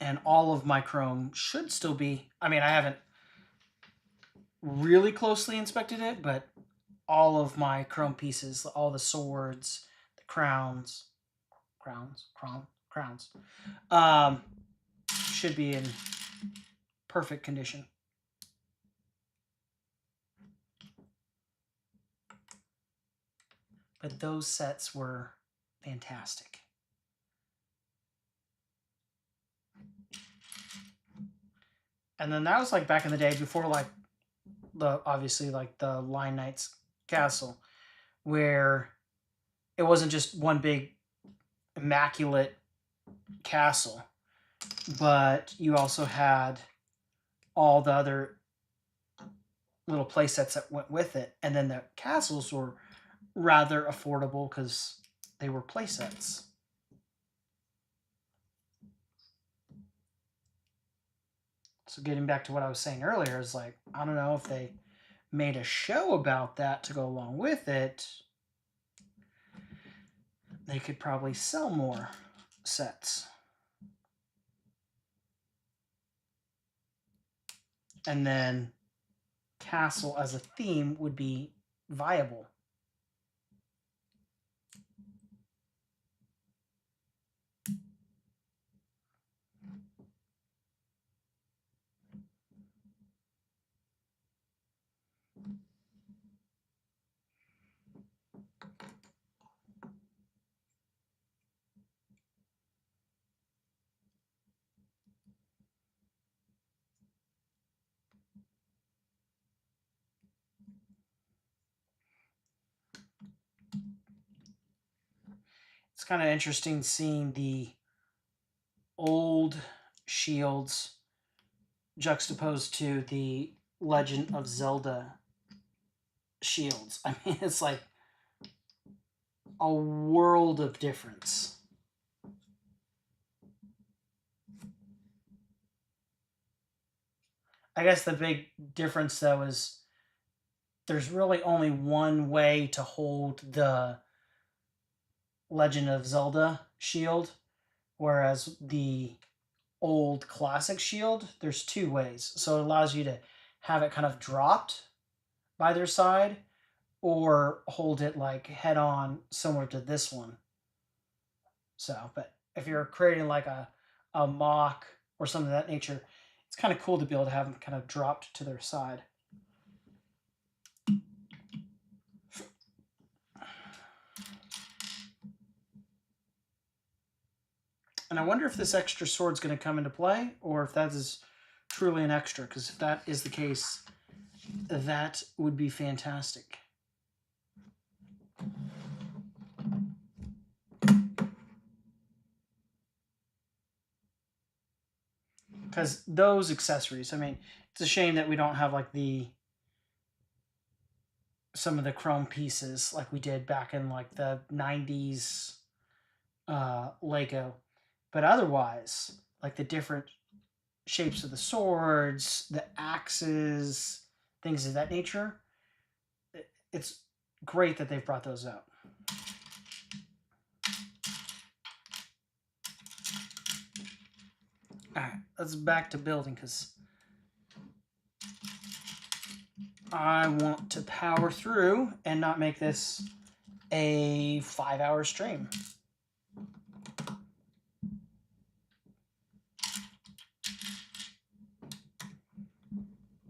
And all of my chrome should still be, I mean, I haven't really closely inspected it, but all of my chrome pieces, all the swords, the crowns, should be in perfect condition. But those sets were fantastic. And then that was like back in the day before like obviously like the Lion Knight's castle, where it wasn't just one big immaculate castle, but you also had all the other little play sets that went with it. And then the castles were rather affordable because they were play sets. So getting back to what I was saying earlier is like, I don't know if they made a show about that to go along with it. They could probably sell more sets. And then castle as a theme would be viable. It's kind of interesting seeing the old shields juxtaposed to the Legend of Zelda shields. I mean, it's like a world of difference. I guess the big difference, though, is there's really only one way to hold the Legend of Zelda shield, whereas the old classic shield, there's two ways. So it allows you to have it kind of dropped by their side or hold it like head on, similar to this one. So, but if you're creating like a mock or something of that nature, it's kind of cool to be able to have them kind of dropped to their side. And I wonder if this extra sword's going to come into play, or if that is truly an extra, because if that is the case, that would be fantastic. Because those accessories, I mean, it's a shame that we don't have like some of the chrome pieces like we did back in like the 90s Lego. But otherwise, like the different shapes of the swords, the axes, things of that nature, it's great that they've brought those out. All right, let's back to building because I want to power through and not make this a 5-hour stream.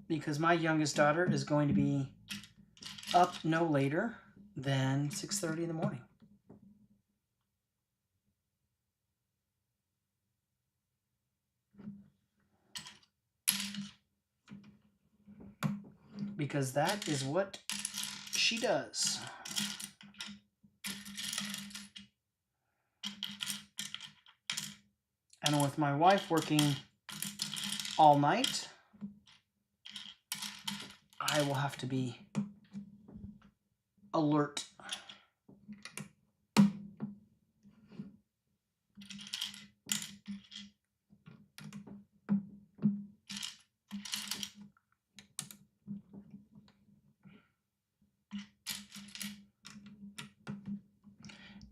Because my youngest daughter is going to be up no later than 6:30 in the morning. Because that is what she does. And with my wife working all night, I will have to be alert.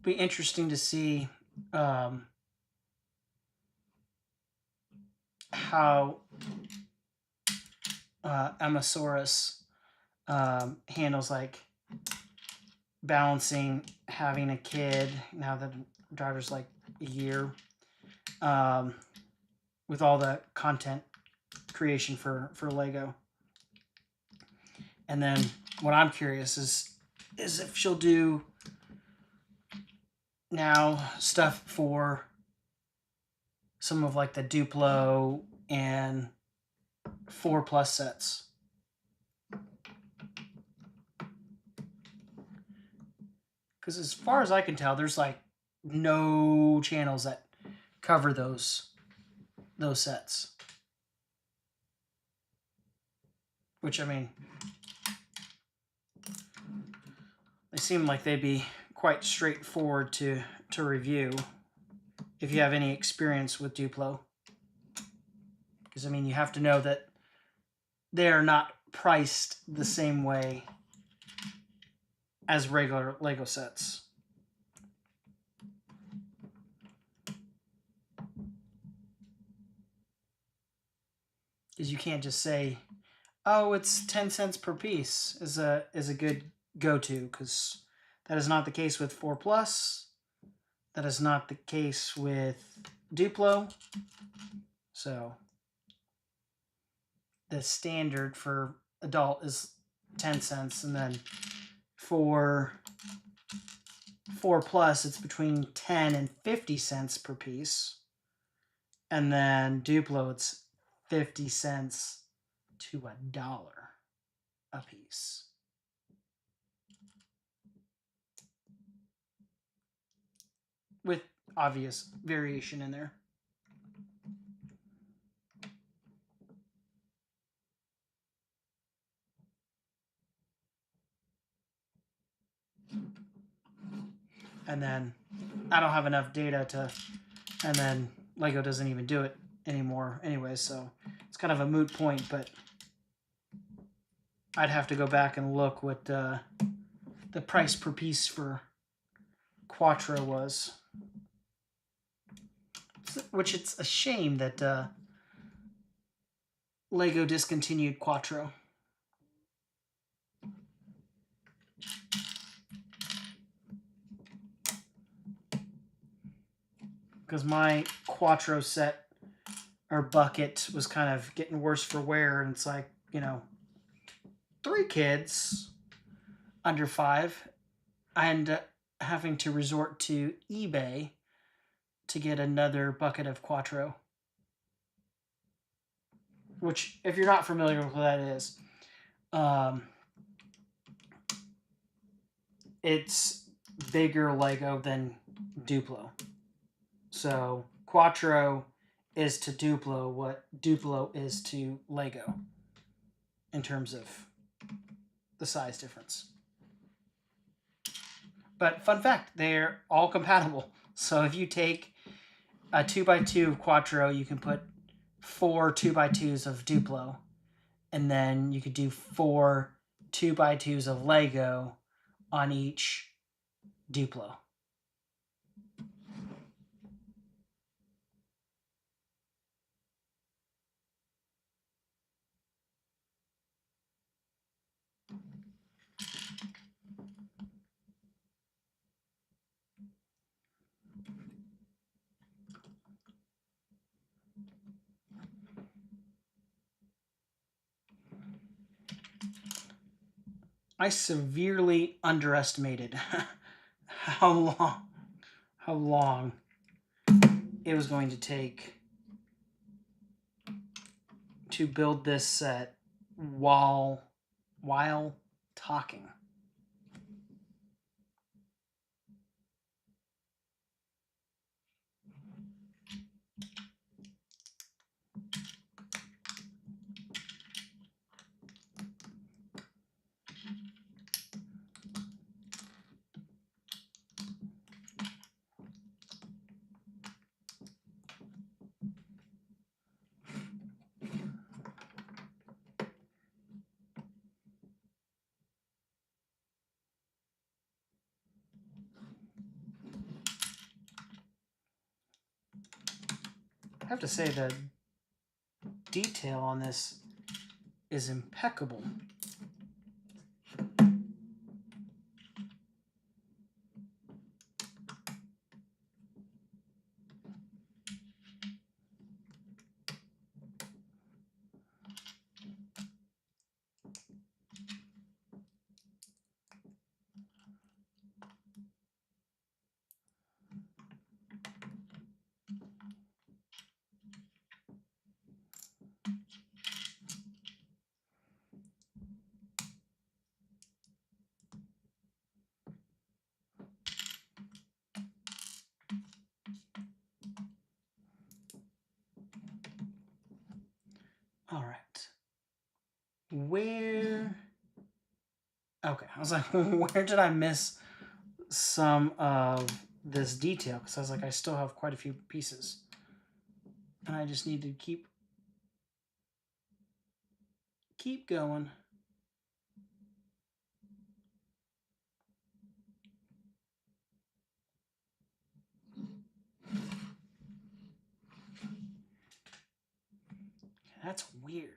Be interesting to see how Amasaurus handles like balancing having a kid now that daughter's like a year, with all the content creation for Lego. And then what I'm curious is if she'll do now stuff for some of like the Duplo and 4+ sets. Because as far as I can tell, there's like no channels that cover those sets. Which, I mean, they seem like they'd be quite straightforward to review if you have any experience with Duplo. Because, I mean, you have to know that they're not priced the same way as regular Lego sets. Because you can't just say, oh, it's 10 cents per piece is a good go-to, because that is not the case with 4+. That is not the case with Duplo. So the standard for adult is 10 cents, and then for 4+, it's between 10 and 50 cents per piece. And then Duplo, it's 50 cents to $1 a piece. With obvious variation in there. And then I don't have enough data to, and then Lego doesn't even do it anymore anyway, so it's kind of a moot point, but I'd have to go back and look what the price per piece for Quattro was. Which it's a shame that Lego discontinued Quattro. Because my Quattro set or bucket was kind of getting worse for wear, and it's like, 3 kids under 5, and having to resort to eBay to get another bucket of Quattro. Which, if you're not familiar with what that is, it's bigger Lego than Duplo. So Quattro is to Duplo what Duplo is to Lego in terms of the size difference. But fun fact, they're all compatible. So if you take a 2x2 of Quattro, you can put 4 2x2s of Duplo, and then you could do 4 2x2s of Lego on each Duplo. I severely underestimated how long it was going to take to build this set while talking. I have to say the detail on this is impeccable. All right. Where? Okay, I was like, where did I miss some of this detail? Because I was like, I still have quite a few pieces. And I just need to keep going. That's weird.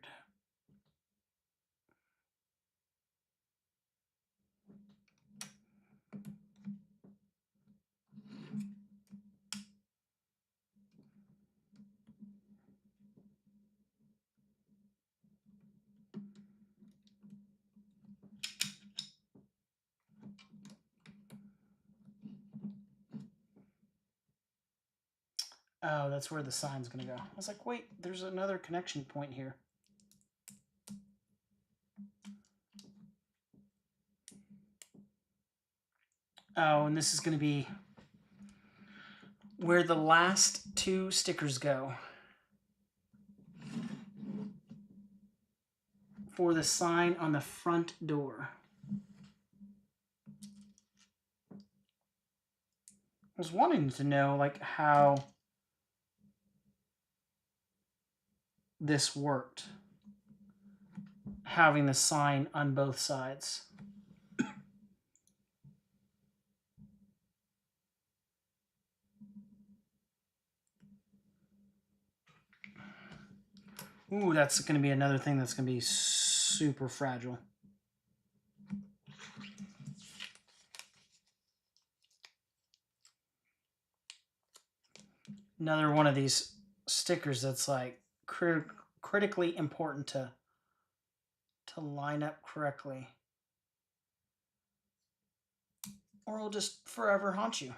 Oh, that's where the sign's going to go. I was like, wait, there's another connection point here. Oh, and this is going to be where the last two stickers go for the sign on the front door. I was wanting to know, like, how this worked, having the sign on both sides. Ooh, that's going to be another thing that's going to be super fragile. Another one of these stickers that's like critically important to line up correctly, or it'll just forever haunt you.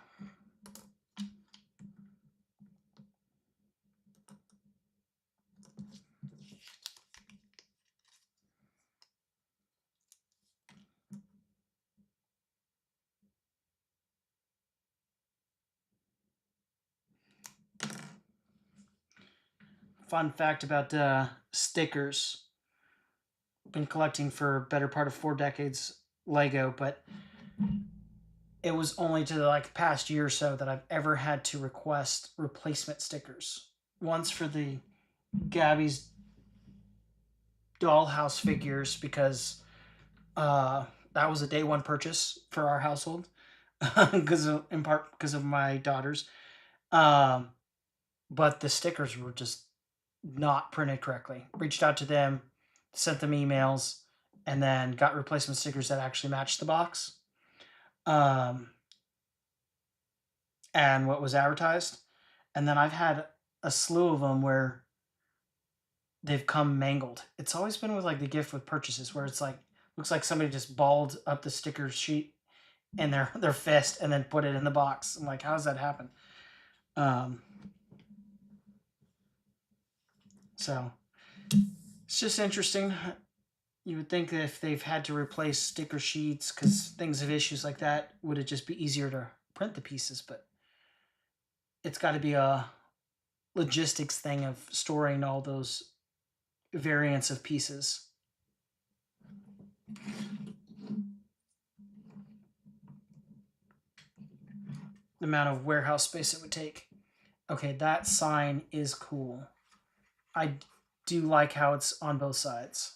Fun fact about stickers. Been collecting for a better part of 4 decades Lego, but it was only to like the past year or so that I've ever had to request replacement stickers. Once for the Gabby's dollhouse figures, because that was a day one purchase for our household, in part because of my daughters. But the stickers were just not printed correctly. Reached out to them, sent them emails, and then got replacement stickers that actually matched the box. And what was advertised. And then I've had a slew of them where they've come mangled. It's always been with like the gift with purchases where it's like Looks like somebody just balled up the sticker sheet in their fist and then put it in the box. I'm like, how does that happen? So it's just interesting. You would think that if they've had to replace sticker sheets because things have issues like that, would it just be easier to print the pieces? But it's got to be a logistics thing of storing all those variants of pieces. The amount of warehouse space it would take. Okay, that sign is cool. I do like how it's on both sides.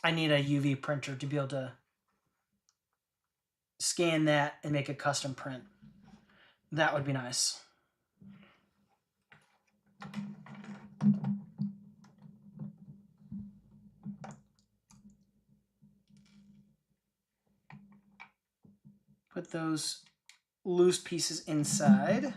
I need a UV printer to be able to scan that and make a custom print. That would be nice. Put those loose pieces inside.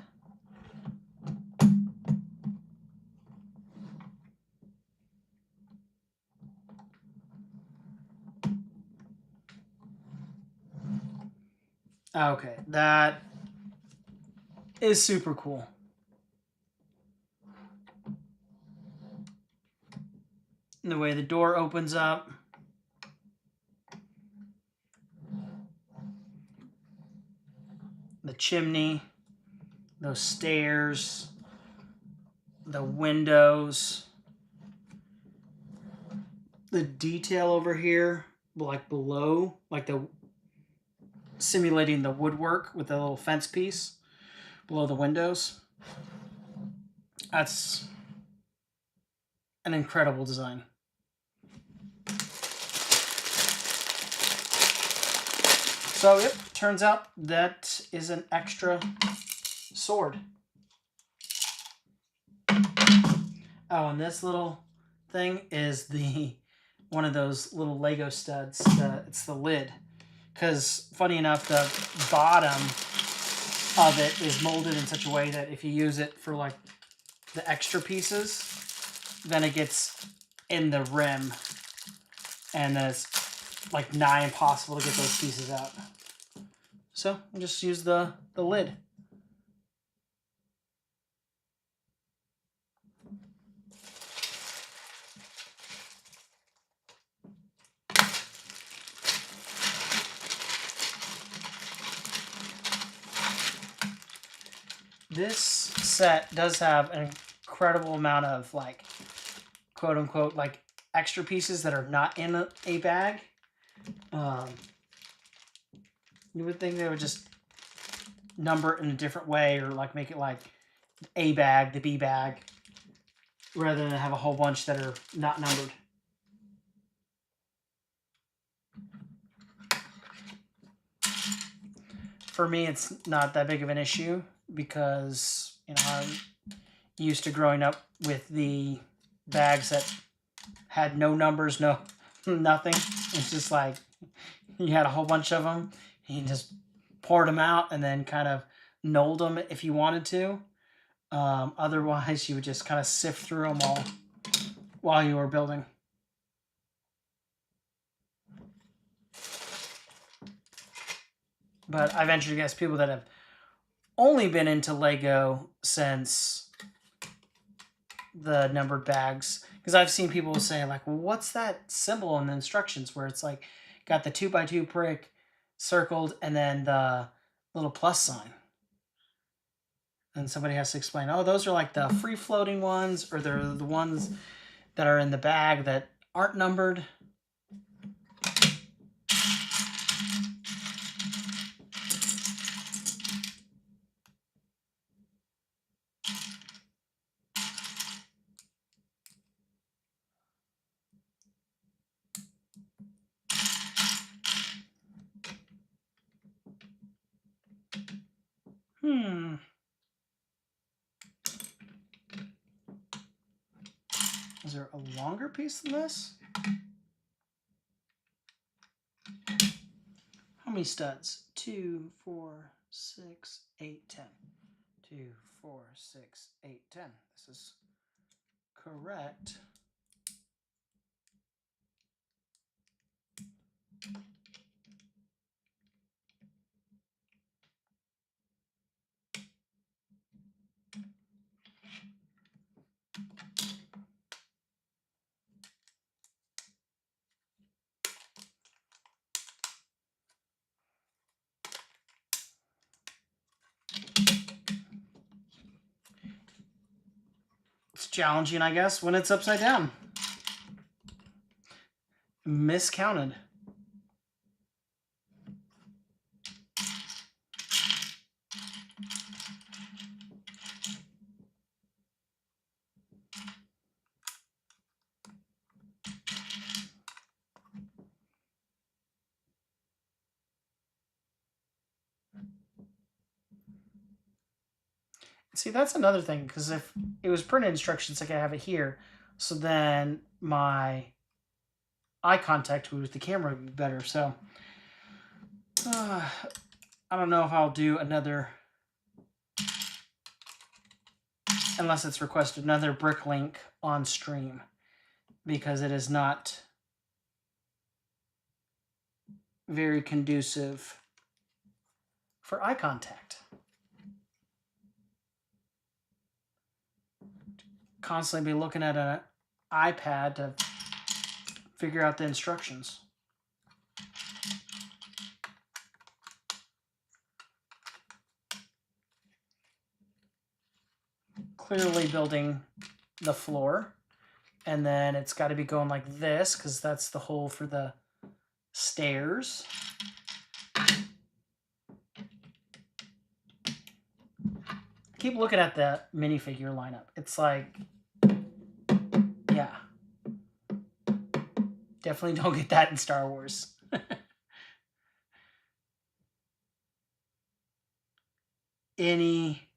Okay, that is super cool. And the way the door opens up. The chimney, those stairs, the windows, the detail over here, like below, like the simulating the woodwork with the little fence piece below the windows. That's an incredible design. So, yep, turns out that is an extra sword. Oh, and this little thing is one of those little Lego studs. It's the lid. Because, funny enough, the bottom of it is molded in such a way that if you use it for, like, the extra pieces, then it gets in the rim. And it's, like, nigh impossible to get those pieces out. So, I just use the lid. This set does have an incredible amount of, like, quote unquote, like, extra pieces that are not in a bag. You would think they would just number it in a different way, or like make it like A bag, the B bag, rather than have a whole bunch that are not numbered. For me, it's not that big of an issue because, you know, I'm used to growing up with the bags that had no numbers, no nothing. It's just like you had a whole bunch of them. And you just poured them out and then kind of knolled them if you wanted to. Otherwise, you would just kind of sift through them all while you were building. But I venture to guess people that have only been into Lego since the numbered bags, because I've seen people say, like, well, what's that symbol in the instructions where it's like got the 2x2 brick circled and then the little plus sign? And somebody has to explain, oh, those are like the free floating ones, or they're the ones that are in the bag that aren't numbered. Is there a longer piece than this? How many studs? 2, 4, 6, 8, 10. 2, 4, 6, 8, 10. This is correct. It's challenging, I guess, when it's upside down. Miscounted. See, that's another thing, because if it was printed instructions like I have it here, so then my eye contact with the camera would be better. So I don't know if I'll do another, unless it's requested, another brick link on stream, because it is not very conducive for eye contact. Constantly be looking at an iPad to figure out the instructions. Clearly building the floor, and then it's got to be going like this because that's the hole for the stairs. Keep looking at the minifigure lineup. It's like, yeah, definitely don't get that in Star Wars. Any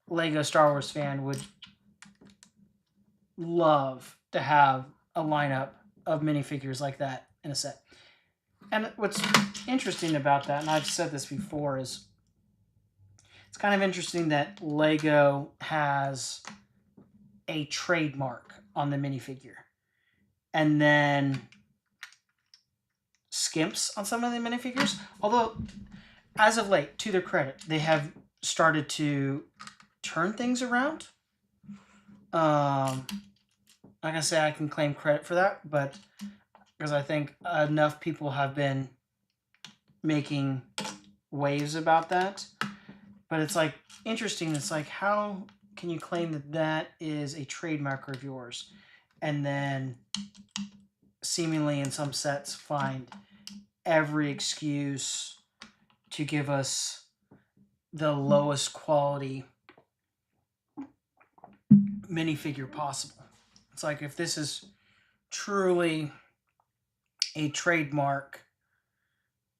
Lego Star Wars fan would love to have a lineup of minifigures like that in a set. And what's interesting about that, and I've said this before, is it's kind of interesting that Lego has a trademark on the minifigure and then skimps on some of the minifigures. Although, as of late, to their credit, they have started to turn things around. I'm not going to say I can claim credit for that, but because I think enough people have been making waves about that. But it's like interesting. It's like, how can you claim that that is a trademark of yours, and then seemingly in some sets find every excuse to give us the lowest quality minifigure possible? It's like, if this is truly a trademark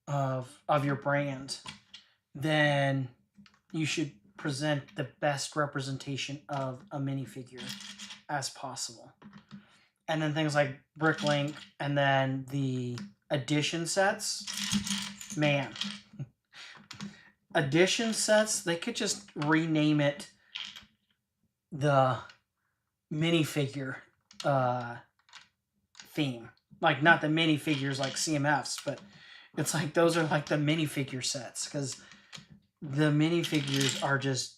of your brand, then you should present the best representation of a minifigure as possible. And then things like Bricklink and then the edition sets, man. Edition sets, they could just rename it the minifigure theme. Like, not the minifigures like CMFs, but it's like those are like the minifigure sets, because the minifigures are just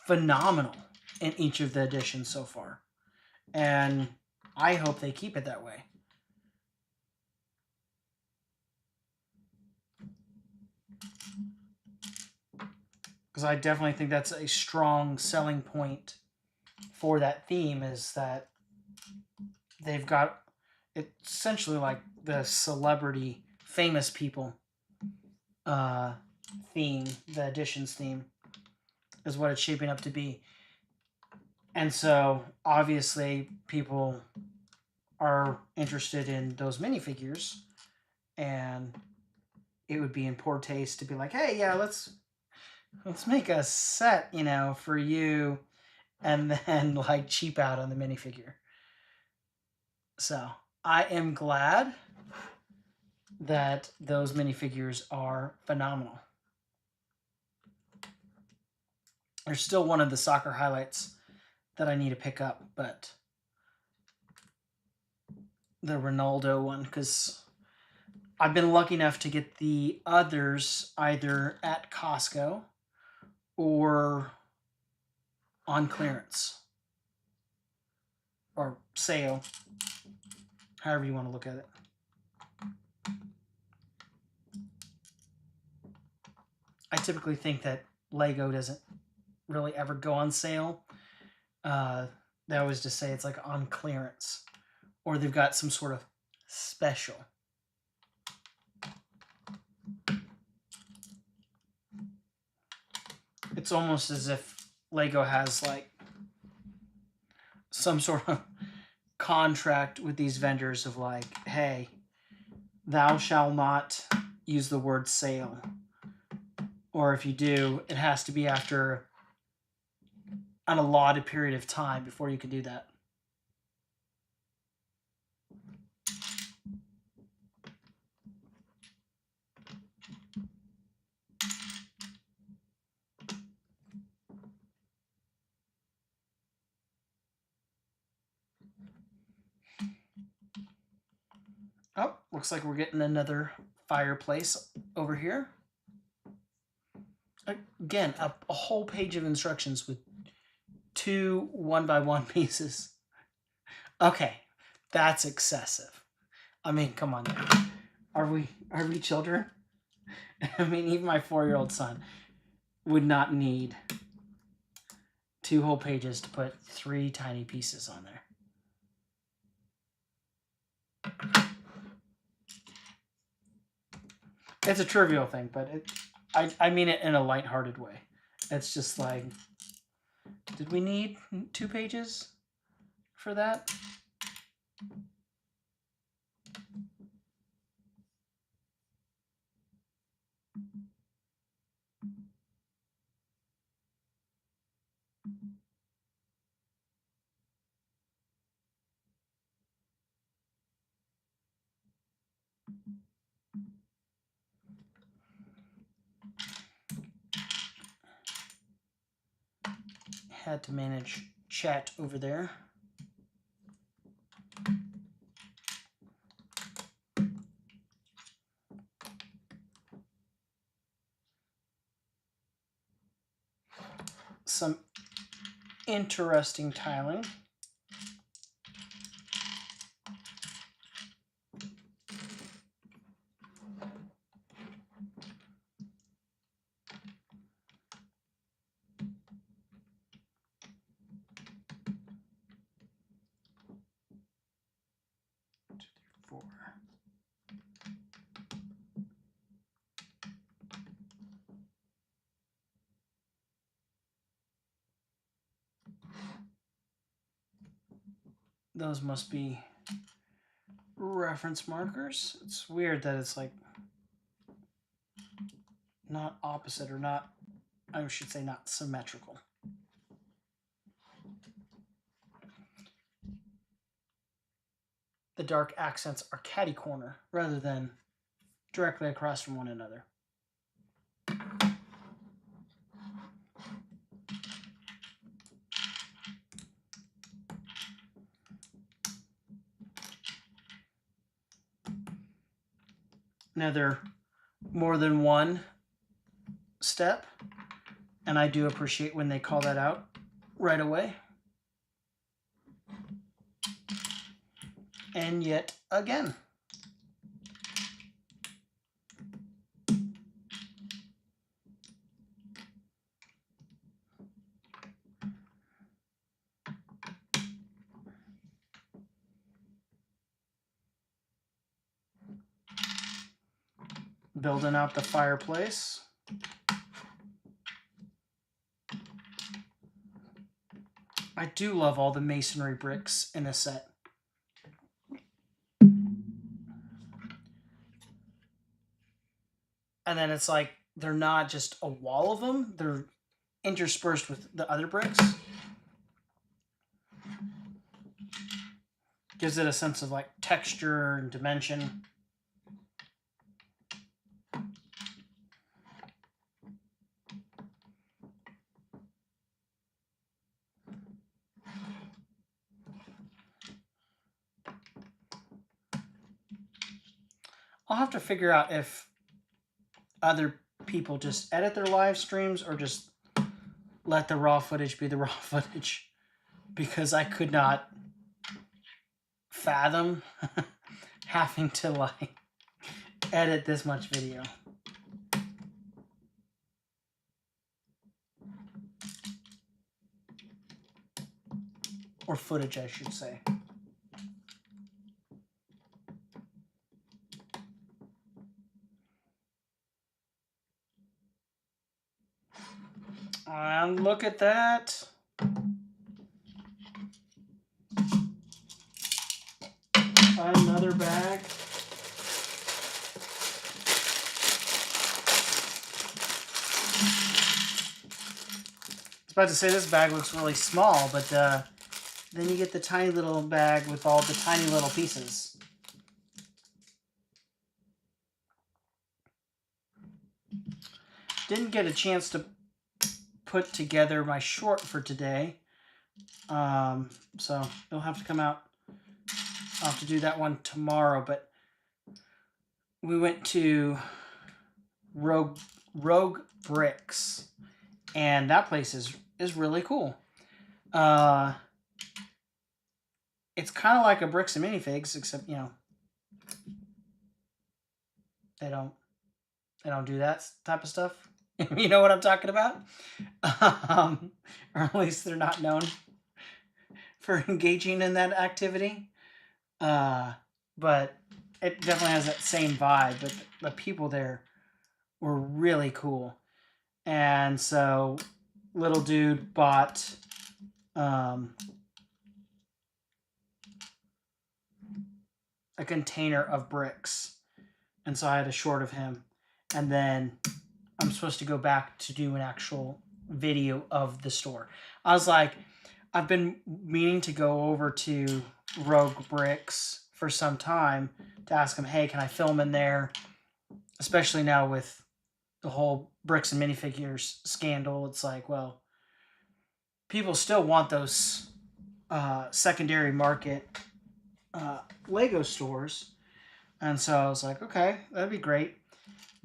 phenomenal in each of the editions so far. And I hope they keep it that way. Because I definitely think that's a strong selling point for that theme, is that they've got essentially like the celebrity, famous people theme, the editions theme, is what it's shaping up to be. And so obviously people are interested in those minifigures, and it would be in poor taste to be like, hey, yeah, let's make a set, you know, for you, and then like cheap out on the minifigure. So I am glad that those minifigures are phenomenal. There's still one of the soccer highlights that I need to pick up, but the Ronaldo one because I've been lucky enough to get the others either at Costco or on clearance or sale, however you want to look at it. I typically think that Lego doesn't really ever go on sale. They always just say it's like on clearance or they've got some sort of special. It's almost as if Lego has like some sort of contract with these vendors of like, hey, thou shall not use the word sale. Or if you do, it has to be after an allotted period of time before you can do that. Oh, looks like we're getting another fireplace over here. Again, a whole page of instructions with 2 1x1 pieces. Okay, that's excessive. I mean, come on. Are we children? I mean, even my 4-year-old son would not need 2 whole pages to put 3 tiny pieces on there. It's a trivial thing, but I mean it in a lighthearted way. It's just like, did we need 2 pages for that? Had to manage chat over there. Some interesting tiling. Those must be reference markers. It's weird that it's like not opposite or not, I should say not symmetrical. The dark accents are catty corner rather than directly across from one another. Another more than one step, and I do appreciate when they call that out right away. And yet again. Building out the fireplace. I do love all the masonry bricks in this set. And then it's like, they're not just a wall of them, they're interspersed with the other bricks. Gives it a sense of like texture and dimension. I'll have to figure out if other people just edit their live streams or just let the raw footage be the raw footage, because I could not fathom having to like edit this much video. Or footage, I should say. And look at that. Another bag. I was about to say this bag looks really small, but then you get the tiny little bag with all the tiny little pieces. Didn't get a chance to put together my short for today. So it'll have to come out. I'll have to do that one tomorrow, but we went to Rogue Brix, and that place is really cool. It's kind of like a Brix and minifigs, except, you know, they don't do that type of stuff. You know what I'm talking about? Or at least they're not known for engaging in that activity. But it definitely has that same vibe. But the people there were really cool. And so little dude bought a container of bricks. And so I had a short of him. And then I'm supposed to go back to do an actual video of the store. I was like, I've been meaning to go over to Rogue Brix for some time to ask him, hey, can I film in there? Especially now with the whole Brix and minifigures scandal. It's like, well, people still want those secondary market Lego stores. And so I was like, okay, that'd be great.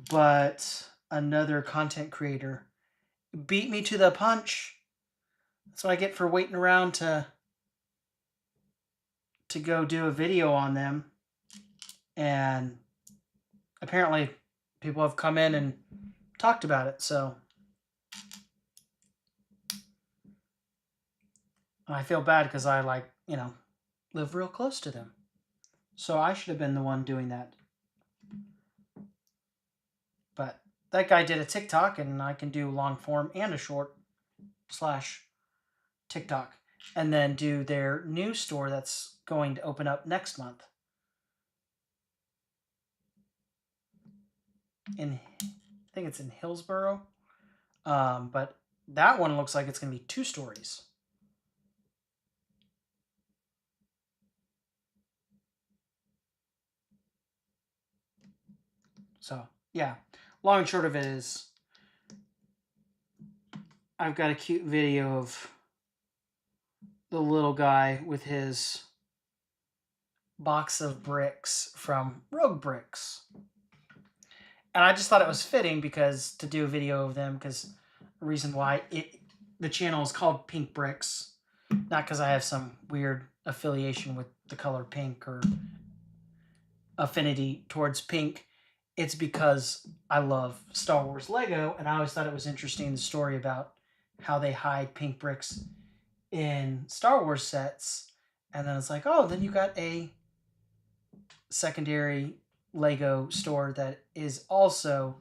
But another content creator beat me to the punch. That's what I get for waiting around to go do a video on them. And apparently people have come in and talked about it. So I feel bad because I, like, you know, live real close to them. So I should have been the one doing that. But that guy did a TikTok, and I can do long form and a short / TikTok. And then do their new store that's going to open up next month. I think it's in Hillsboro. But that one looks like it's going to be 2 stories. So, yeah. Long and short of it is, I've got a cute video of the little guy with his box of bricks from Rogue Brix. And I just thought it was fitting because to do a video of them, because the reason why the channel is called PinkBrix, not because I have some weird affiliation with the color pink or affinity towards pink. It's because I love Star Wars Lego, and I always thought it was interesting, the story about how they hide pink bricks in Star Wars sets. And then it's like, oh, then you got a secondary Lego store that is also,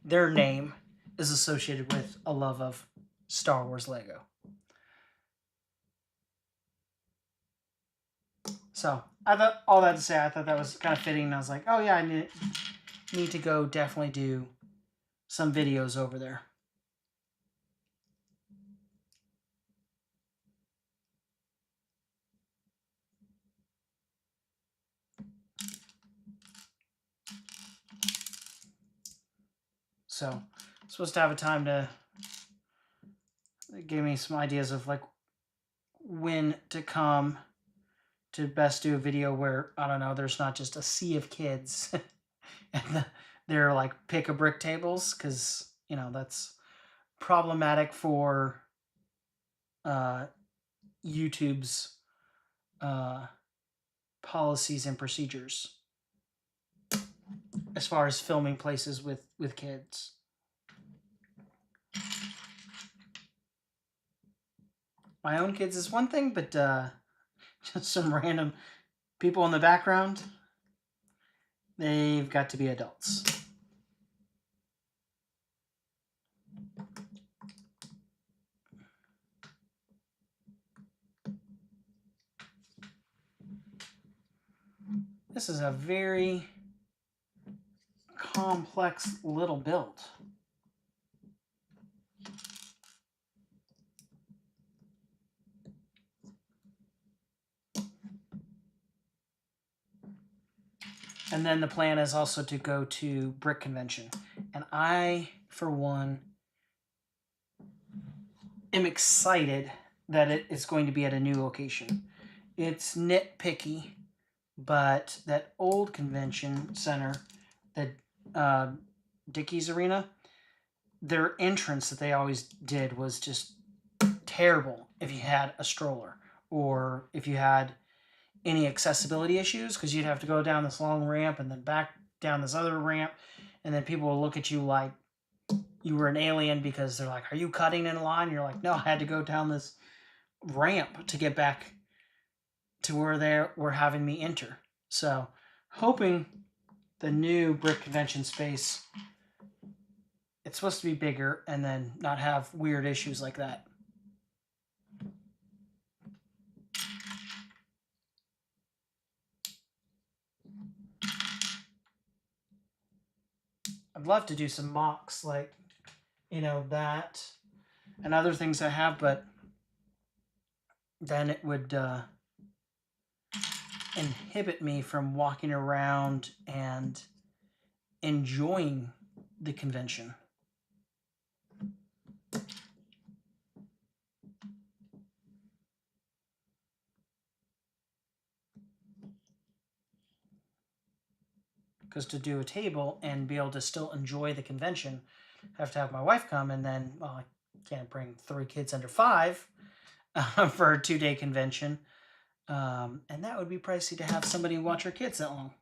their name is associated with a love of Star Wars Lego. So I thought all that to say, I thought that was kind of fitting. And I was like, oh yeah, I need to go definitely do some videos over there. So I'm supposed to have a time to give me some ideas of like when to come to best do a video where, I don't know, there's not just a sea of kids and they're like pick-a-brick tables because, you know, that's problematic for YouTube's policies and procedures as far as filming places with kids. My own kids is one thing, but just some random people in the background, they've got to be adults. This is a very complex little build. And then the plan is also to go to Brick Convention. And I, for one, am excited that it is going to be at a new location. It's nitpicky, but that old convention center, the Dickies Arena, their entrance that they always did was just terrible if you had a stroller or if you had any accessibility issues, because you'd have to go down this long ramp and then back down this other ramp, and then people will look at you like you were an alien because they're like, are you cutting in line? And you're like, no, I had to go down this ramp to get back to where they were having me enter. So hoping the new Brick Convention space, it's supposed to be bigger and then not have weird issues like that. I'd love to do some mocks like, you know, that and other things I have, but then it would inhibit me from walking around and enjoying the convention. Because to do a table and be able to still enjoy the convention, I have to have my wife come, and then, well, I can't bring 3 kids under 5 for a 2-day convention. And that would be pricey to have somebody watch our kids that long.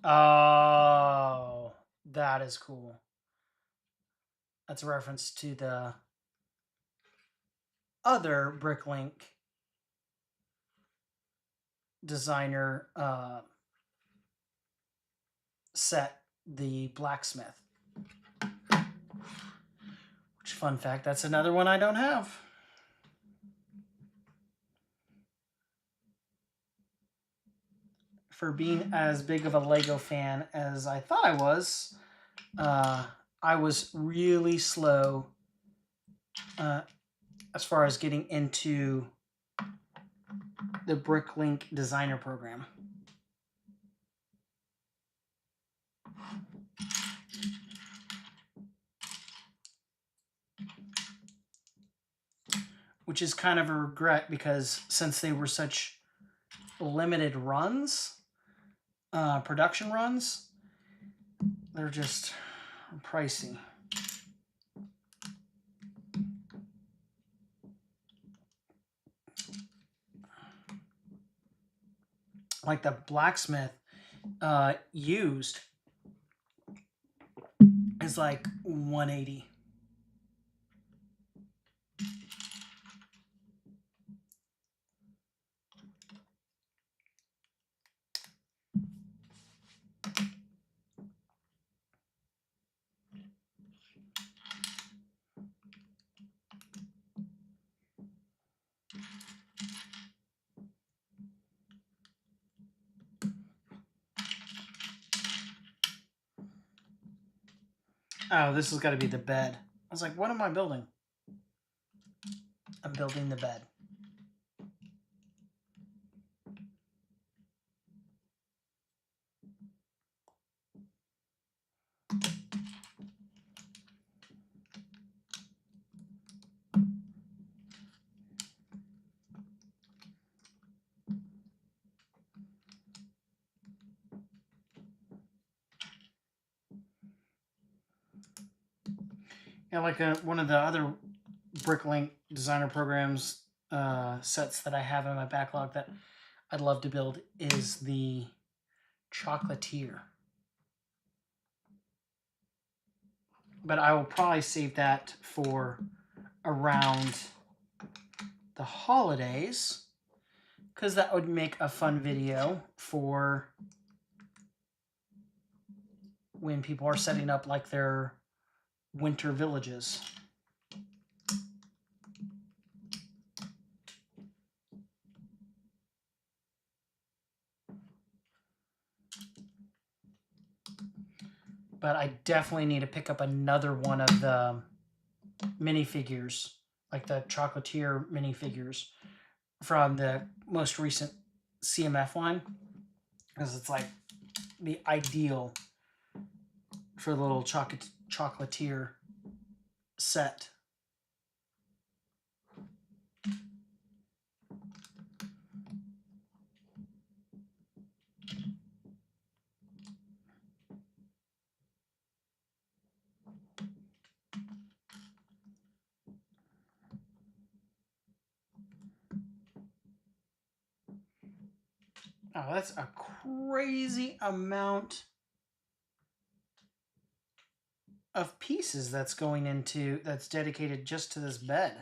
Oh, that is cool. That's a reference to the other Bricklink designer set, the blacksmith. Which, fun fact, that's another one I don't have. For being as big of a Lego fan as I thought I was really slow as far as getting into the Bricklink designer program. Which is kind of a regret, because since they were such limited runs, production runs, they're just pricey. Like the blacksmith used is like $180. Oh, this has got to be the bed. I was like, what am I building? I'm building the bed. Yeah, like one of the other Bricklink designer programs sets that I have in my backlog that I'd love to build is the Chocolatier. But I will probably save that for around the holidays, because that would make a fun video for when people are setting up like their winter villages. But I definitely need to pick up another one of the minifigures, like the Chocolatier minifigures from the most recent CMF line, because it's like the ideal for the little Chocolatier set. Oh, that's a crazy amount of pieces that's going into, that's dedicated just to this bed.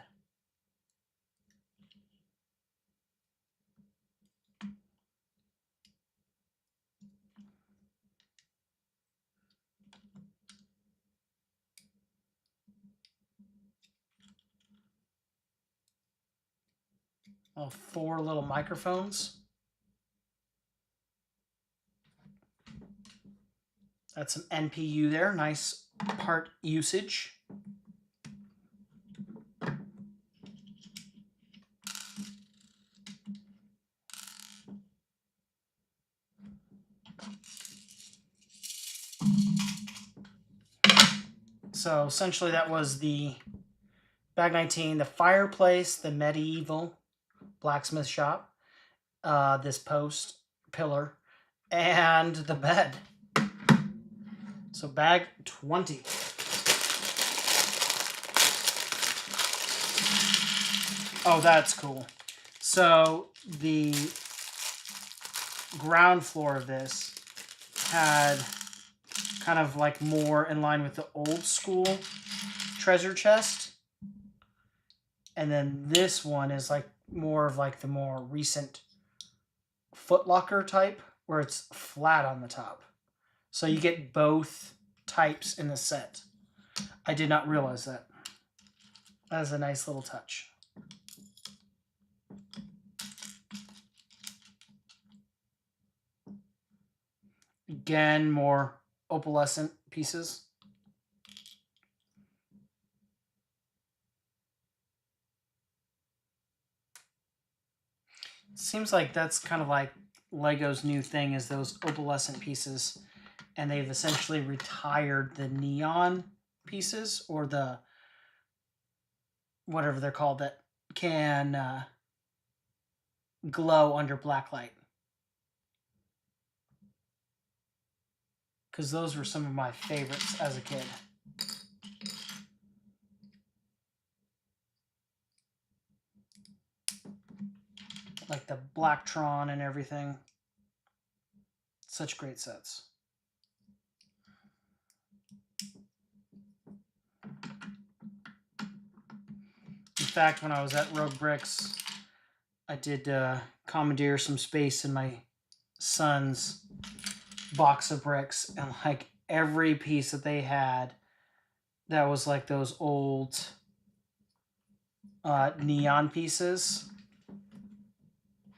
Oh, 4 little microphones. That's some NPU there. Nice part usage. So essentially that was the Bag 19, the fireplace, the medieval blacksmith shop, this post, pillar, and the bed. So bag 20. Oh, that's cool. So the ground floor of this had kind of like more in line with the old school treasure chest. And then this one is like more of like the more recent footlocker type where it's flat on the top. So you get both types in the set. I did not realize that. That is a nice little touch. Again, more opalescent pieces. Seems like that's kind of like Lego's new thing, is those opalescent pieces. And they've essentially retired the neon pieces, or the whatever they're called, that can glow under black light. Because those were some of my favorites as a kid. Like the Blacktron and everything. Such great sets. In fact, when I was at Rogue Brix, I did commandeer some space in my son's box of bricks, and like every piece that they had that was like those old neon pieces,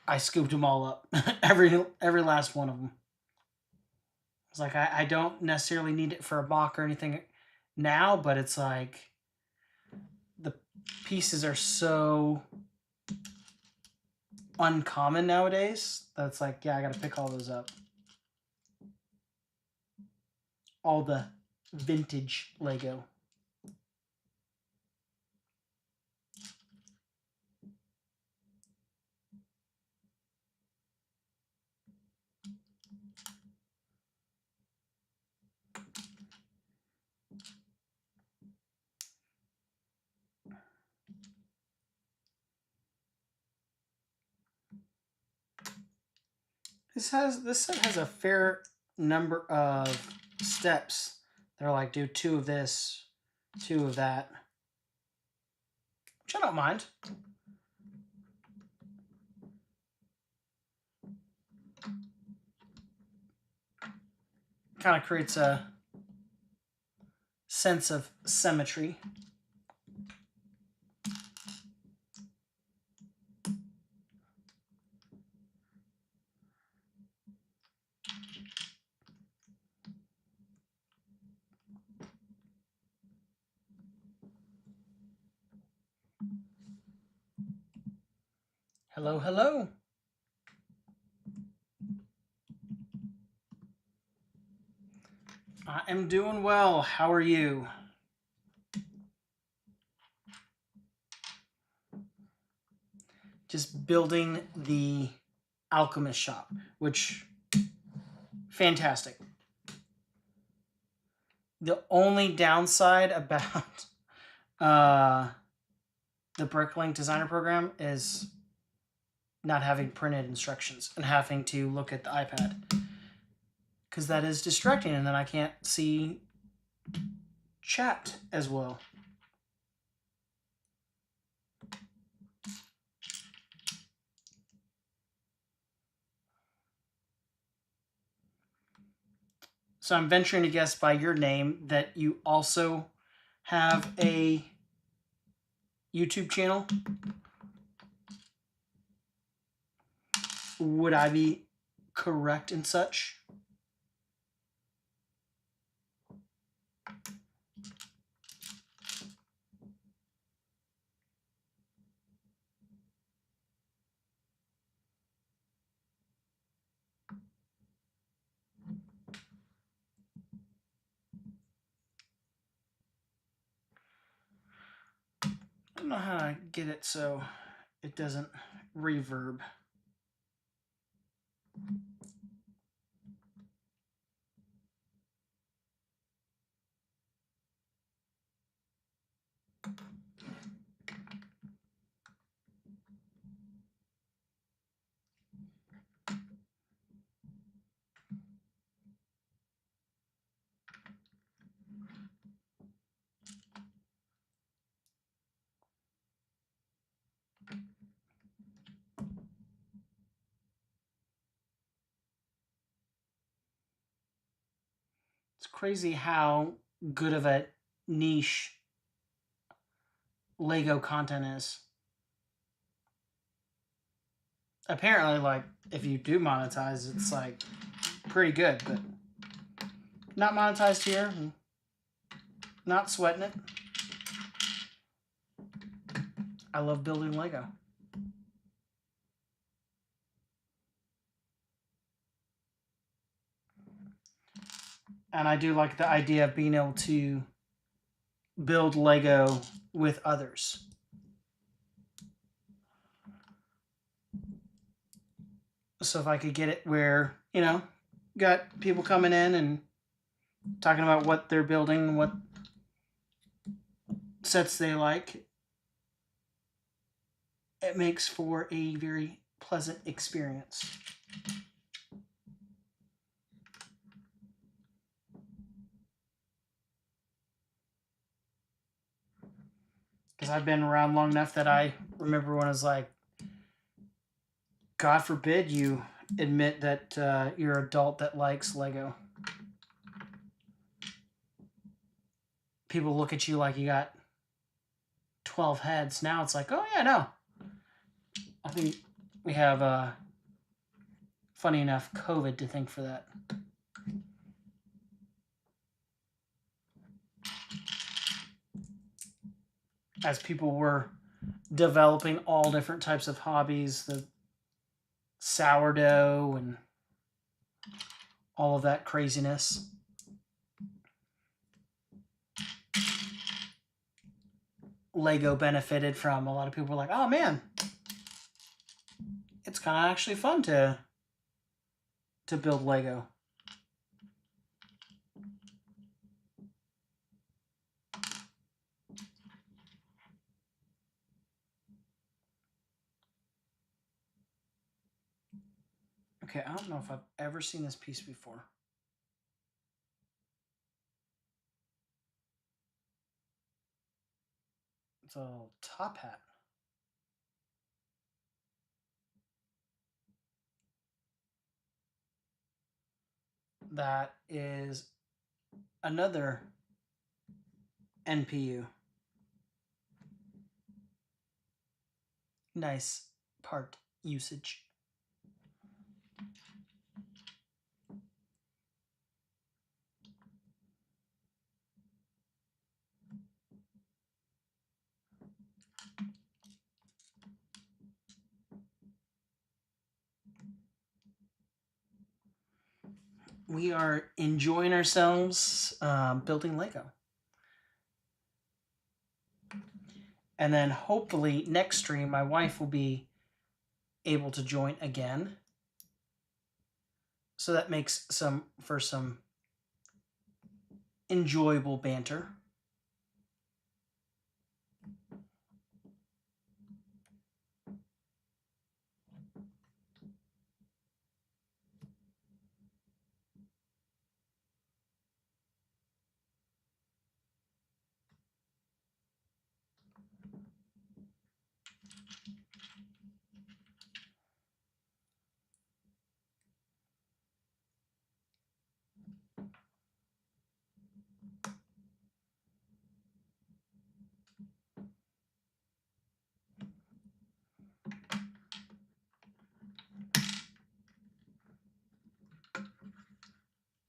I scooped them all up. every last one of them. It's like I don't necessarily need it for a box or anything now, but it's like the pieces are so uncommon nowadays that it's like, yeah, I gotta pick all those up. All the vintage Lego. This set has a fair number of steps. They're like, do 2 of this, 2 of that, which I don't mind. Kind of creates a sense of symmetry. Hello, hello. I am doing well. How are you? Just building the Alchemist shop, which, fantastic. The only downside about the Bricklink designer program is not having printed instructions and having to look at the iPad, because that is distracting, and then I can't see chat as well. So I'm venturing to guess by your name that you also have a YouTube channel. Would I be correct in such? I don't know how to get it so it doesn't reverb. It's crazy how good of a niche Lego content is. Apparently, like, if you do monetize, it's like pretty good, but not monetized here. Not sweating it. I love building Lego. And I do like the idea of being able to build Lego with others. So if I could get it where, you know, got people coming in and talking about what they're building, what sets they like, it makes for a very pleasant experience. Because I've been around long enough that I remember when I was like, God forbid you admit that you're an adult that likes Lego. People look at you like you got 12 heads. Now it's like, oh yeah, no. I think we have, funny enough, COVID to thank for that. As people were developing all different types of hobbies, the sourdough and all of that craziness. Lego benefited from. A lot of people were like, oh man, it's kind of actually fun to build Lego. Okay, I don't know if I've ever seen this piece before. It's a little top hat. That is another NPU. Nice part usage. We are enjoying ourselves building Lego. And then hopefully next stream, my wife will be able to join again. So that makes for some enjoyable banter.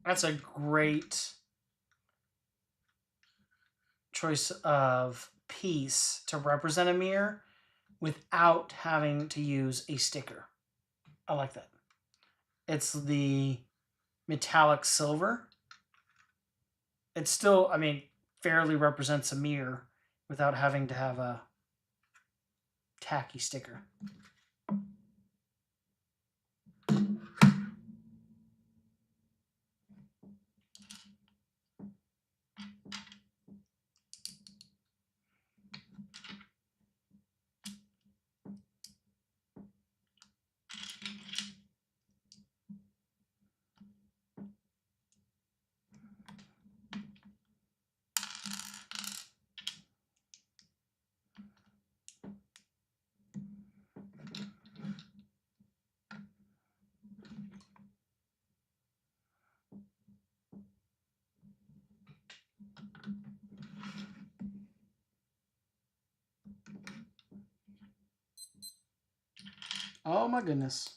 That's a great choice of piece to represent a mirror without having to use a sticker. I like that. It's the metallic silver. It still, I mean, fairly represents a mirror without having to have a tacky sticker. Oh my goodness.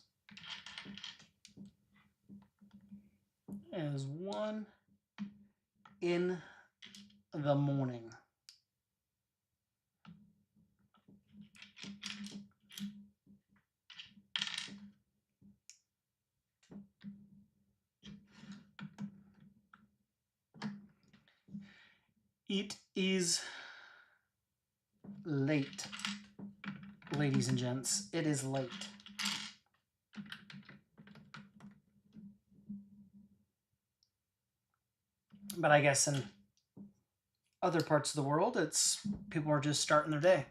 It is 1 in the morning. It is late, ladies and gents. It is late. But I guess in other parts of the world, it's people are just starting their day.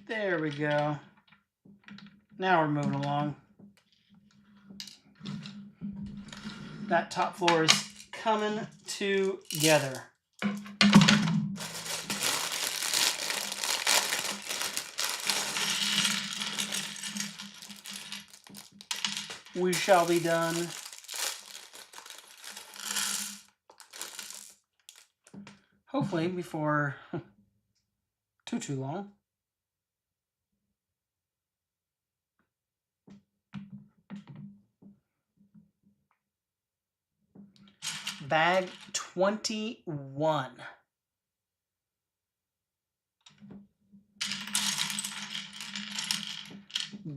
There we go. Now we're moving along. That top floor is coming together. We shall be done. Hopefully before too long. Bag 21.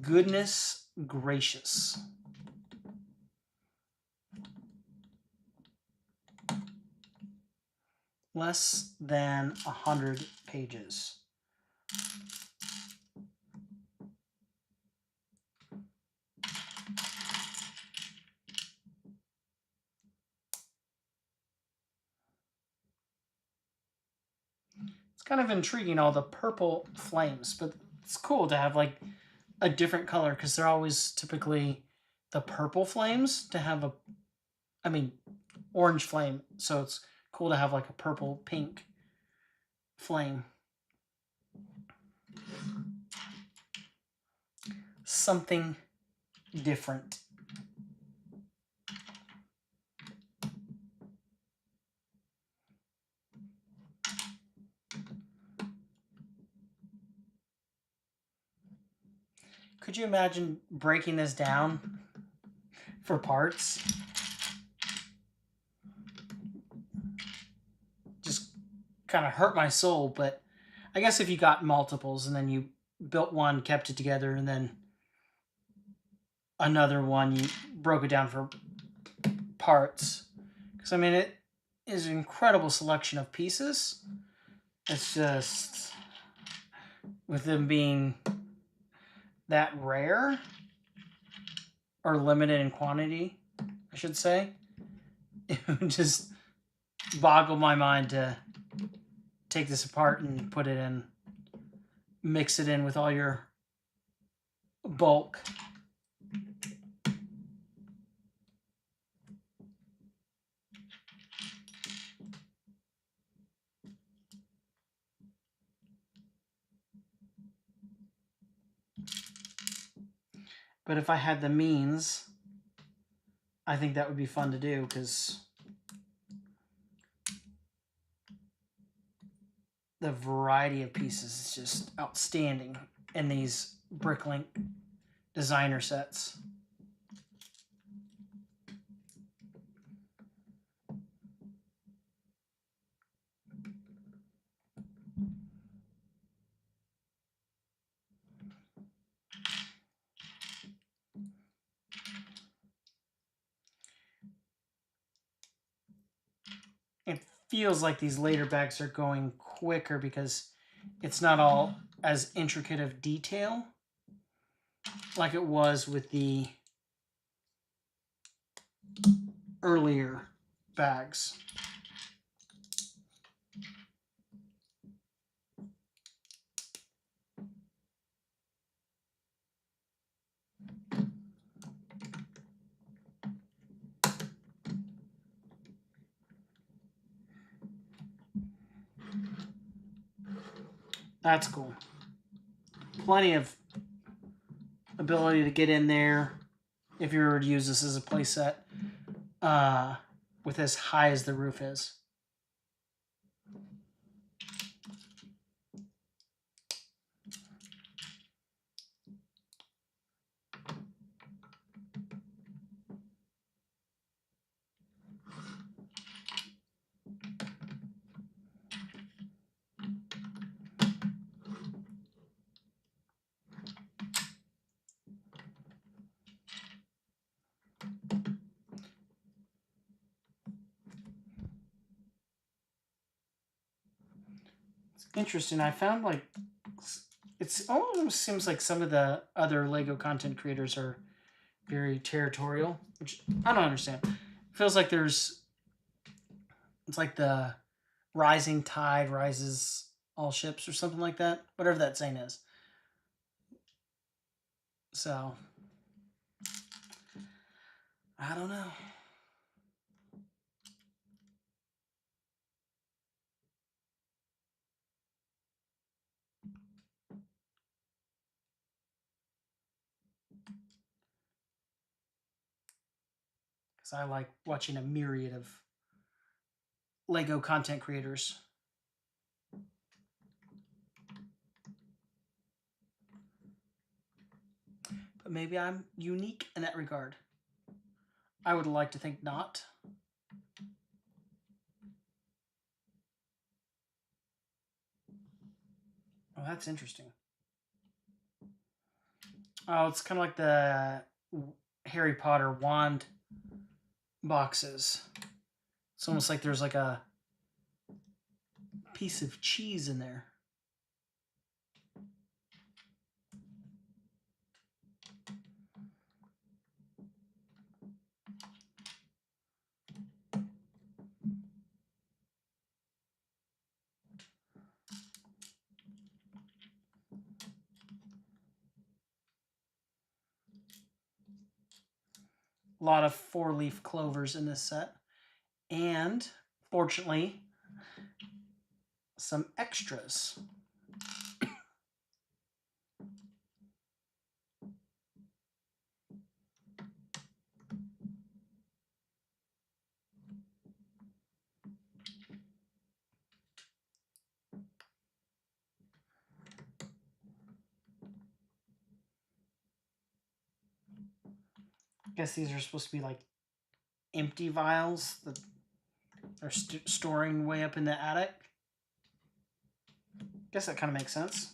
Goodness gracious. Less than 100 pages. It's kind of intriguing, all the purple flames, but it's cool to have like a different color because they're always typically the purple flames to have orange flame. So it's cool to have like a purple pink flame. Something different. Could you imagine breaking this down for parts? Just kind of hurt my soul, but I guess if you got multiples and then you built one, kept it together, and then another one, you broke it down for parts. Because, I mean, it is an incredible selection of pieces. It's just, with them being that rare, or limited in quantity, I should say, it would just boggle my mind to take this apart and put it in, mix it in with all your bulk. But if I had the means, I think that would be fun to do, because the variety of pieces is just outstanding in these Bricklink designer sets. It feels like these later bags are going quicker because it's not all as intricate of detail like it was with the earlier bags. That's cool. Plenty of ability to get in there if you were to use this as a playset with as high as the roof is. Interesting. I found like it almost seems like some of the other Lego content creators are very territorial, which I don't understand. It feels like it's like the rising tide rises all ships or something like that, whatever that saying is. So I don't know. Because I like watching a myriad of Lego content creators. But maybe I'm unique in that regard. I would like to think not. Oh, that's interesting. Oh, it's kind of like the Harry Potter wand boxes. It's almost like there's like a piece of cheese in there. A lot of 4-leaf clovers in this set. And, fortunately, some extras. I guess these are supposed to be like empty vials that are storing way up in the attic. Guess that kind of makes sense.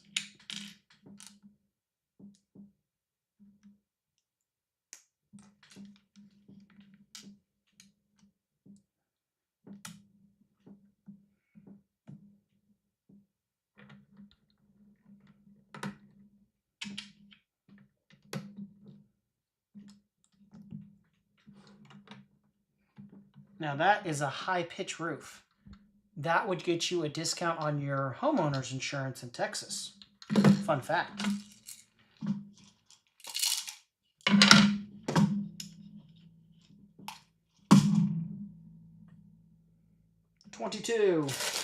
Now that is a high pitch roof. That would get you a discount on your homeowner's insurance in Texas. Fun fact. $22.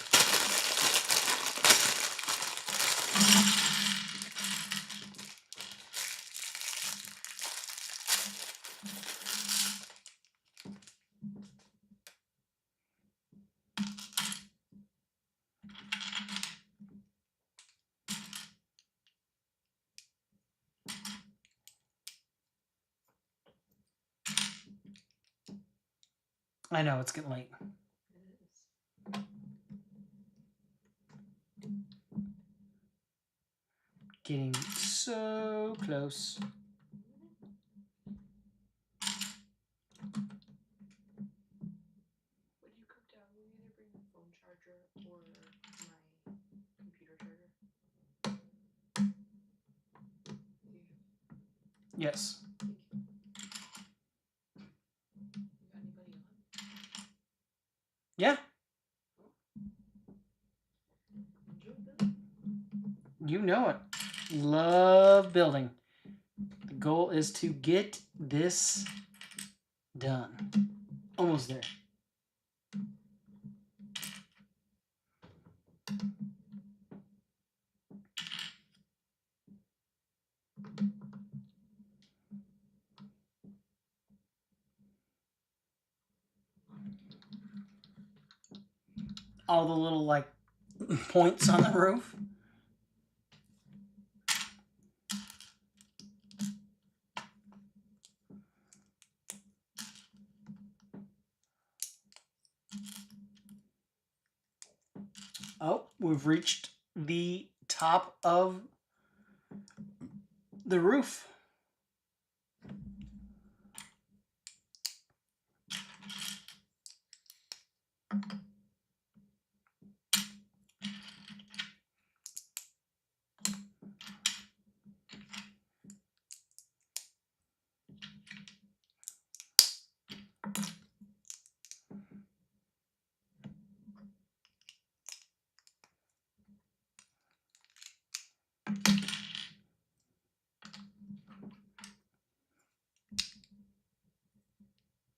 I know, it's getting late. Getting so close. Would you cook down? Will you either bring the phone charger or my computer charger? Yes. Thank you. You got anybody on? Yeah. Enjoy building. You know it. Love building. The goal is to get this done. Almost there. All the little like points on the roof. Oh, we've reached the top of the roof.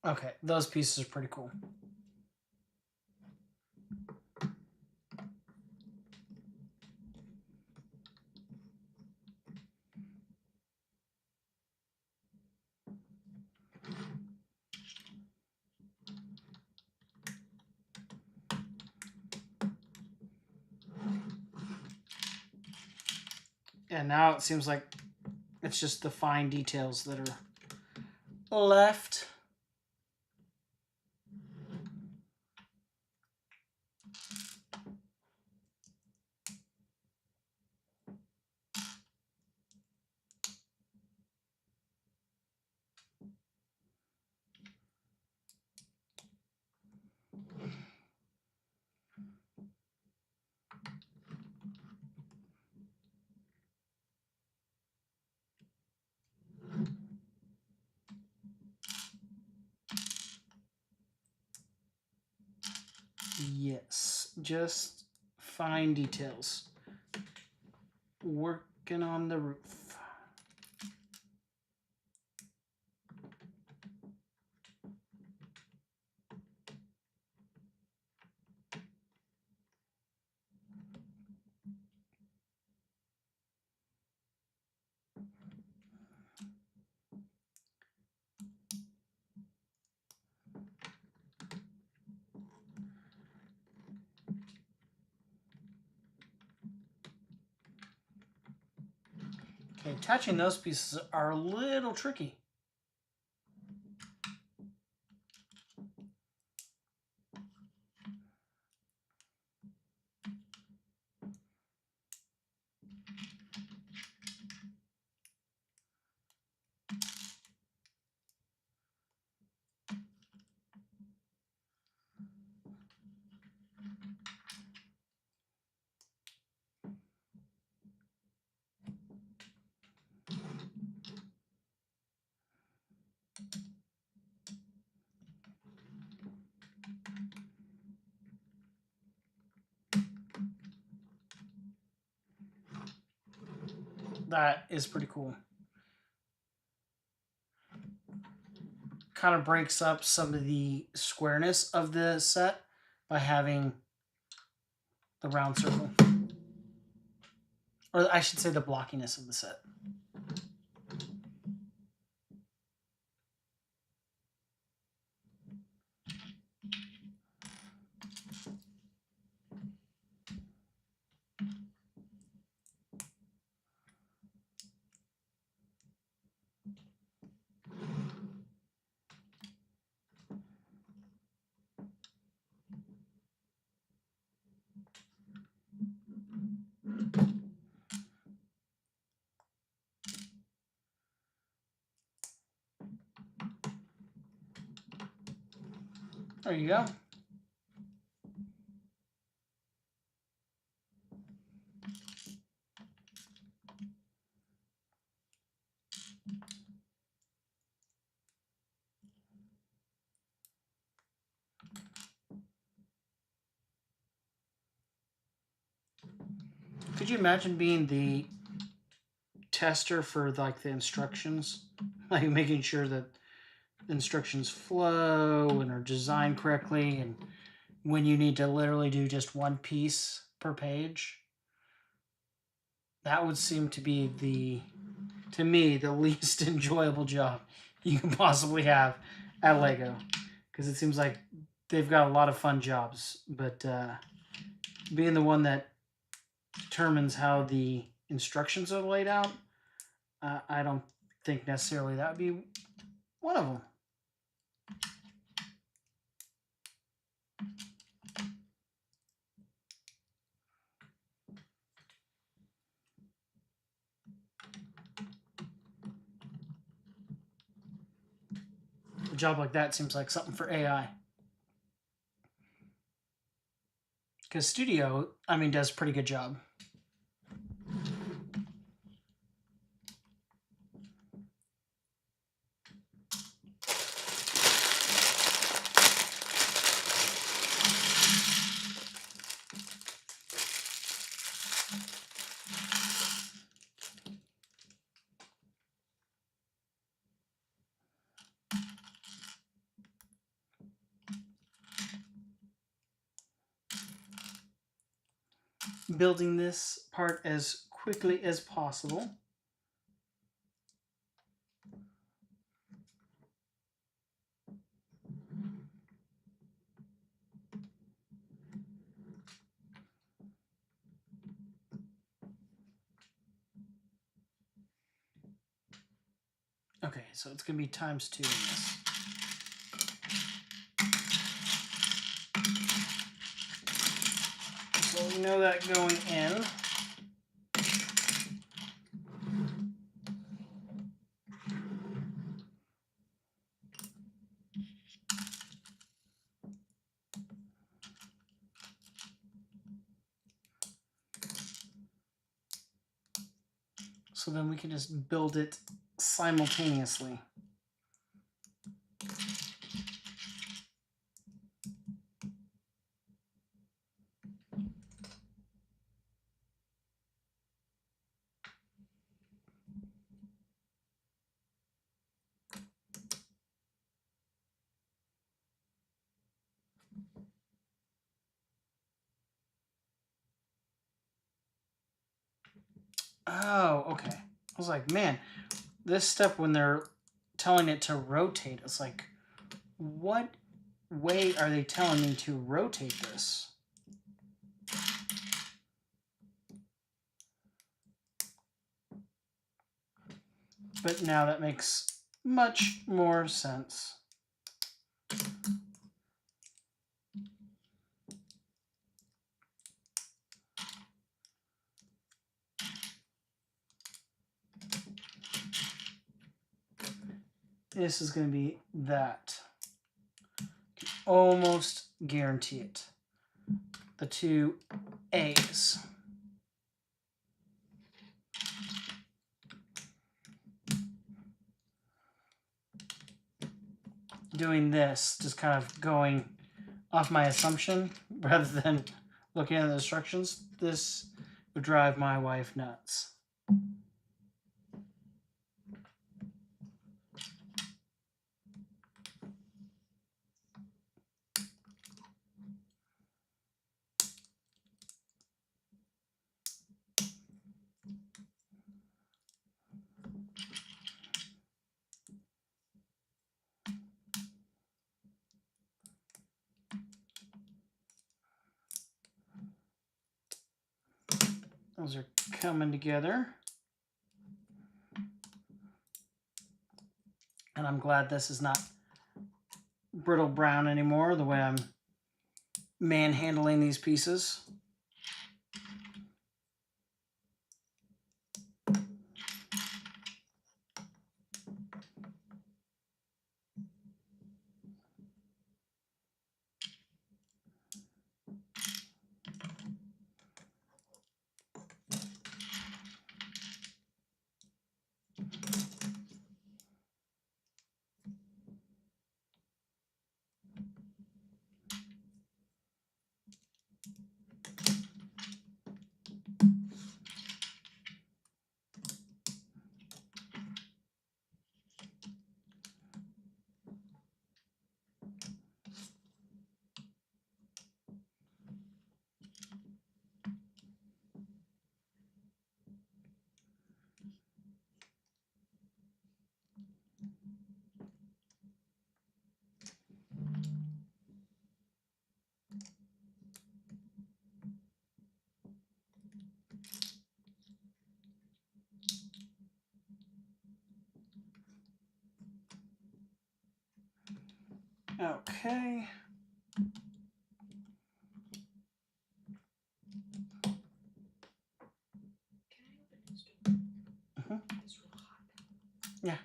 Okay, those pieces are pretty cool. And now it seems like it's just the fine details that are left. Yes, just fine details. Working on the roof. Okay, attaching those pieces are a little tricky. That is pretty cool. Kind of breaks up some of the squareness of the set by having the round circle. Or I should say the blockiness of the set. There you go. Could you imagine being the tester for like the instructions? Like making sure that the instructions flow and are designed correctly, and when you need to literally do just one piece per page. That would seem to be to me, the least enjoyable job you can possibly have at LEGO. Because it seems like they've got a lot of fun jobs, but being the one that determines how the instructions are laid out, I don't think necessarily that would be one of them. A job like that seems like something for AI. Because Studio, I mean, does a pretty good job. Building this part as quickly as possible. Okay, so it's going to be times 2 in this. So we know that going in. So then we can just build it simultaneously. Oh, okay. I was like, man, this step when they're telling it to rotate, it's like, what way are they telling me to rotate this? But now that makes much more sense. This is going to be that. Almost guarantee it. The two A's. Doing this, just kind of going off my assumption rather than looking at the instructions, this would drive my wife nuts. Those are coming together. And I'm glad this is not brittle brown anymore, the way I'm manhandling these pieces. Okay. Can I open this door? It's real hot. Yeah.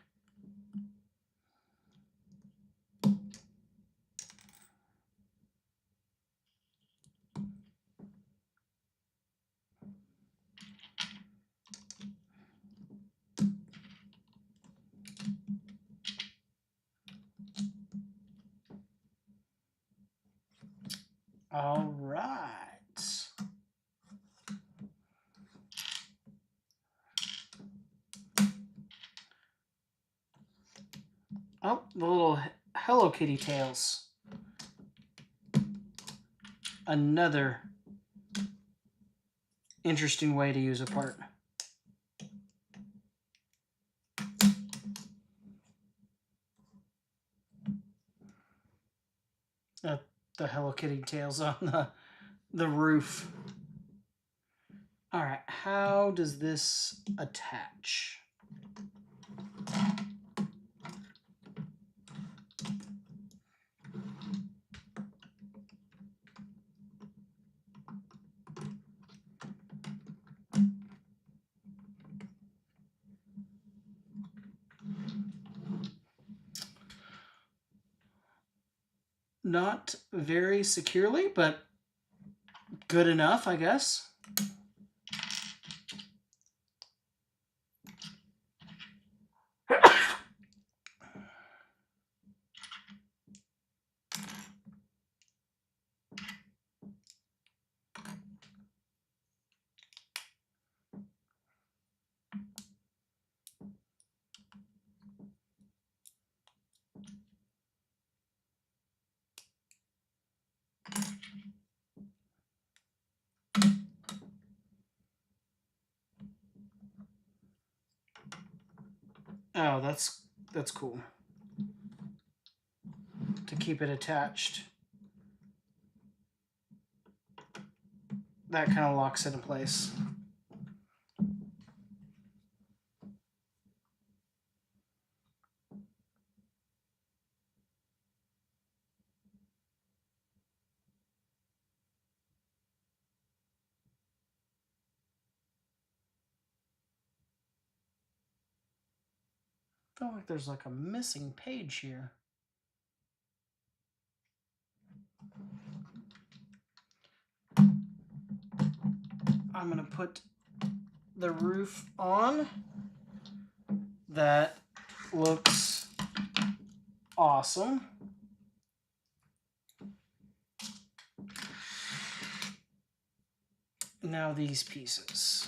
All right. Oh, the little Hello Kitty tails. Another interesting way to use a part. The Hello Kitty tails on the roof. All right, how does this attach? Not very securely, but good enough, I guess. Oh, that's cool. To keep it attached. That kind of locks it in place. I feel like there's like a missing page here. I'm gonna put the roof on. That looks awesome. Now these pieces.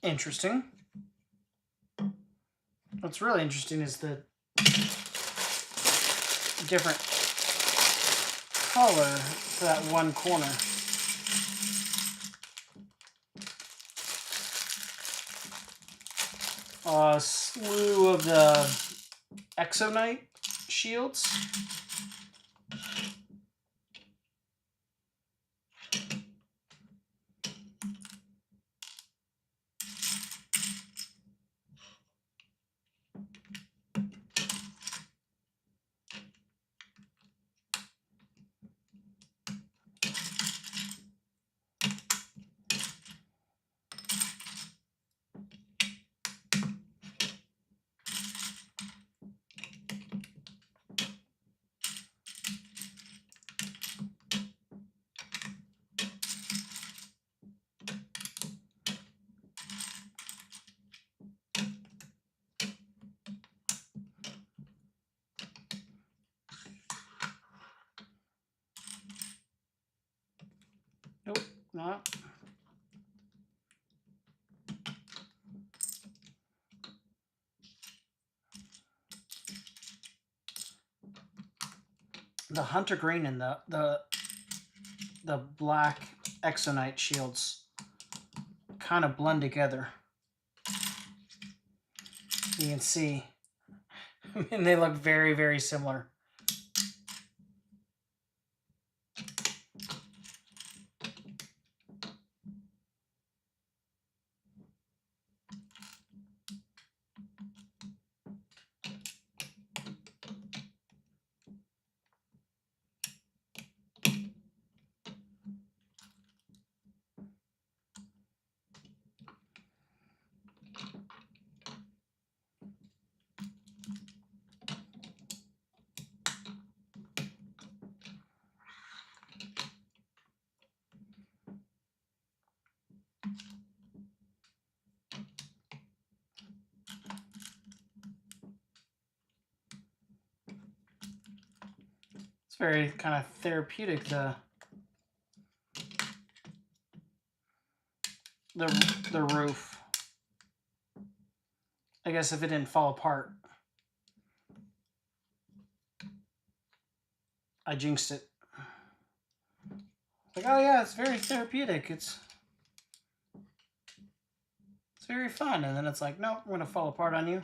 Interesting. What's really interesting is the different color for that one corner. A slew of the Exonite shields. Nope, not. The hunter green and the black Exonite shields kind of blend together. You can see, and they look very, very similar. It's very kind of therapeutic, the roof. I guess if it didn't fall apart. I jinxed it. Like, oh yeah, it's very therapeutic. It's very fun. And then it's like, no, I'm gonna fall apart on you.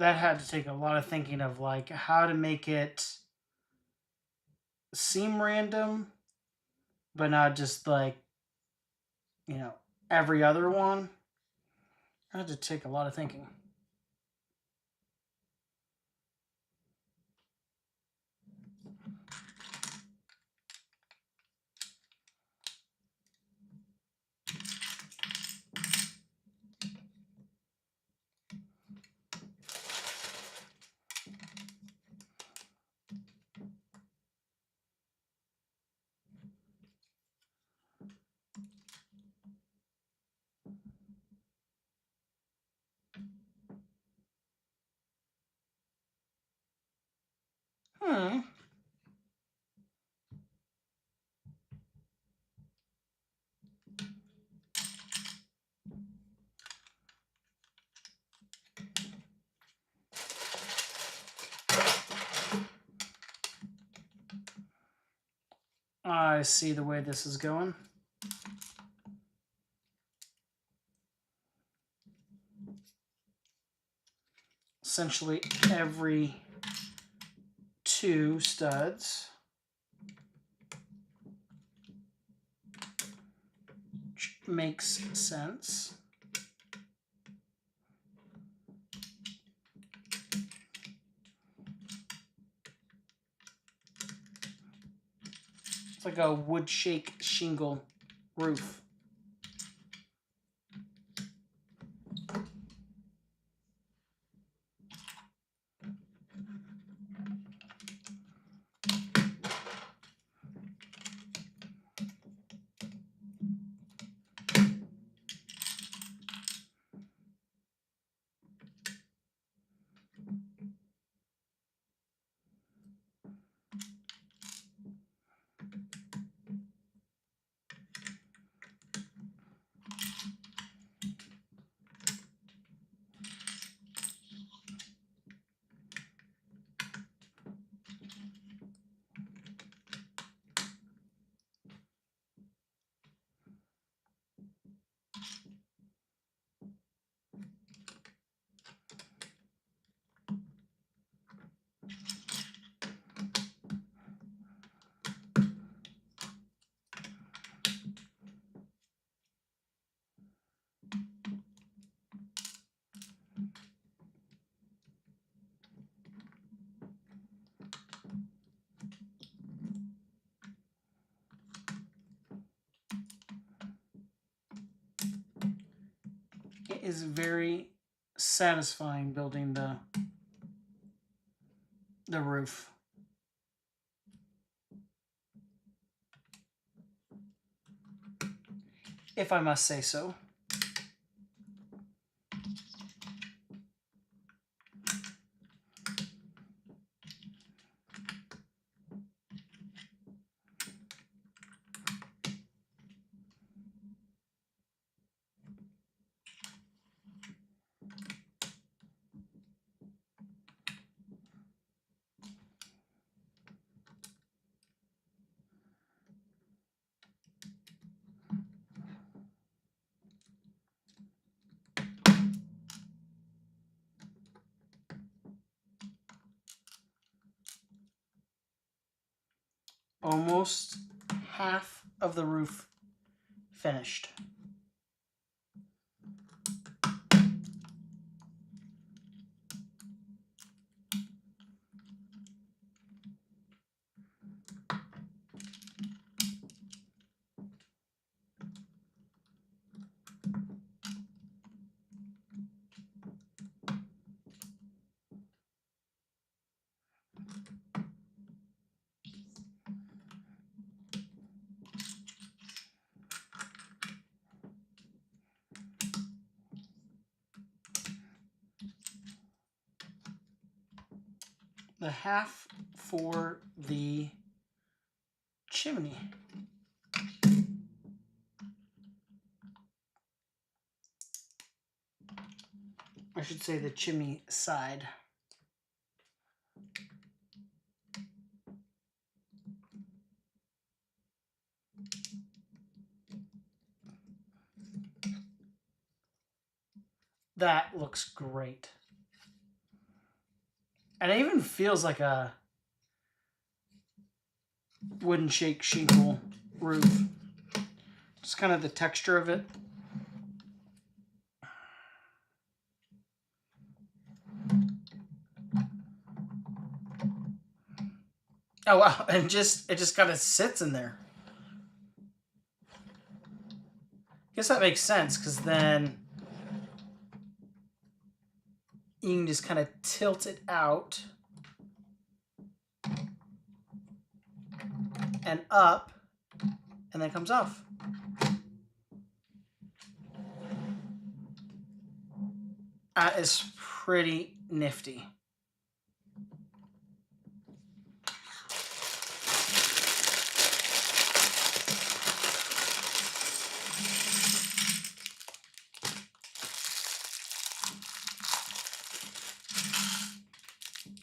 that had to take a lot of thinking of like how to make it seem random, but not just like, you know, every other one. I had to take a lot of thinking. Hmm. I see the way this is going. Essentially every 2 studs, which makes sense. It's like a wood shake shingle roof. It is very satisfying building the roof. If I must say so. Almost half of the roof finished. The half for the chimney. I should say the chimney side. That looks great. And it even feels like a wooden shake shingle roof. Just kind of the texture of it. Oh wow, and it just kind of sits in there. I guess that makes sense, because then you can just kind of tilt it out and up, and then it comes off. That is pretty nifty.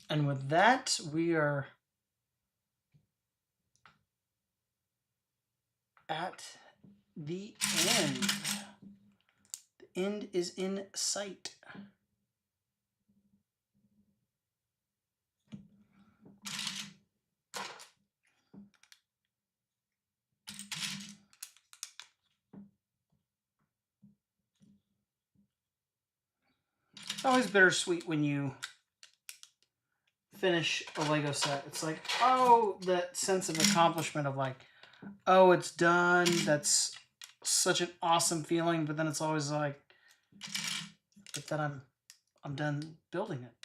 And with that, we are at the end. The end is in sight. It's always bittersweet when you finish a Lego set. It's like, oh, that sense of accomplishment of like, oh, it's done. That's such an awesome feeling. But then it's always like, but then I'm done building it.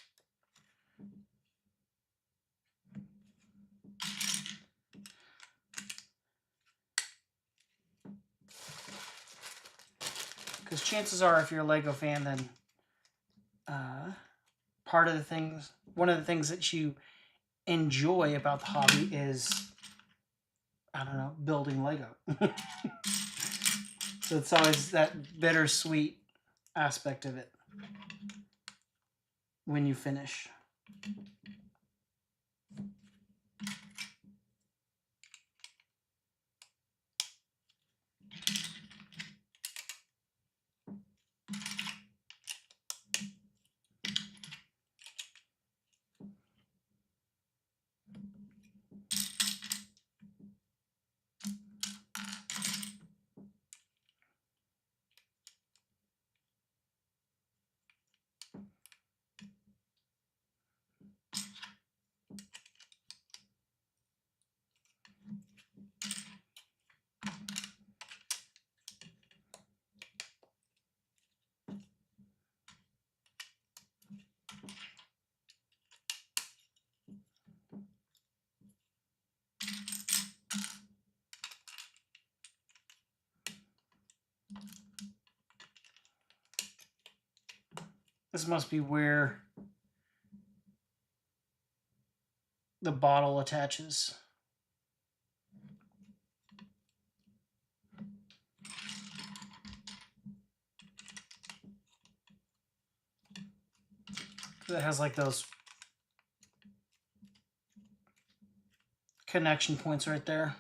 Because chances are, if you're a Lego fan, then one of the things that you enjoy about the hobby is, I don't know, building Lego. So it's always that bittersweet aspect of it when you finish. This must be where the bottle attaches. It has like those connection points right there.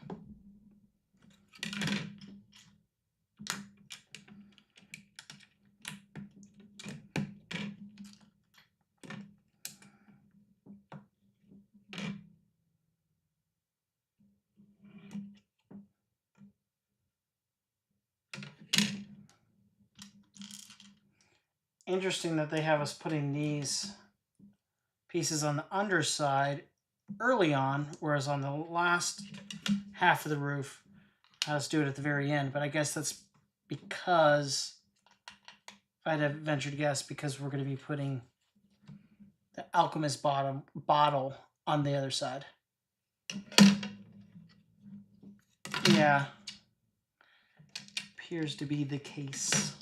Interesting that they have us putting these pieces on the underside early on, whereas on the last half of the roof, I us do it at the very end. But I guess that's because, if I had to venture to guess, because we're going to be putting the Alchemist bottle on the other side. Yeah, appears to be the case.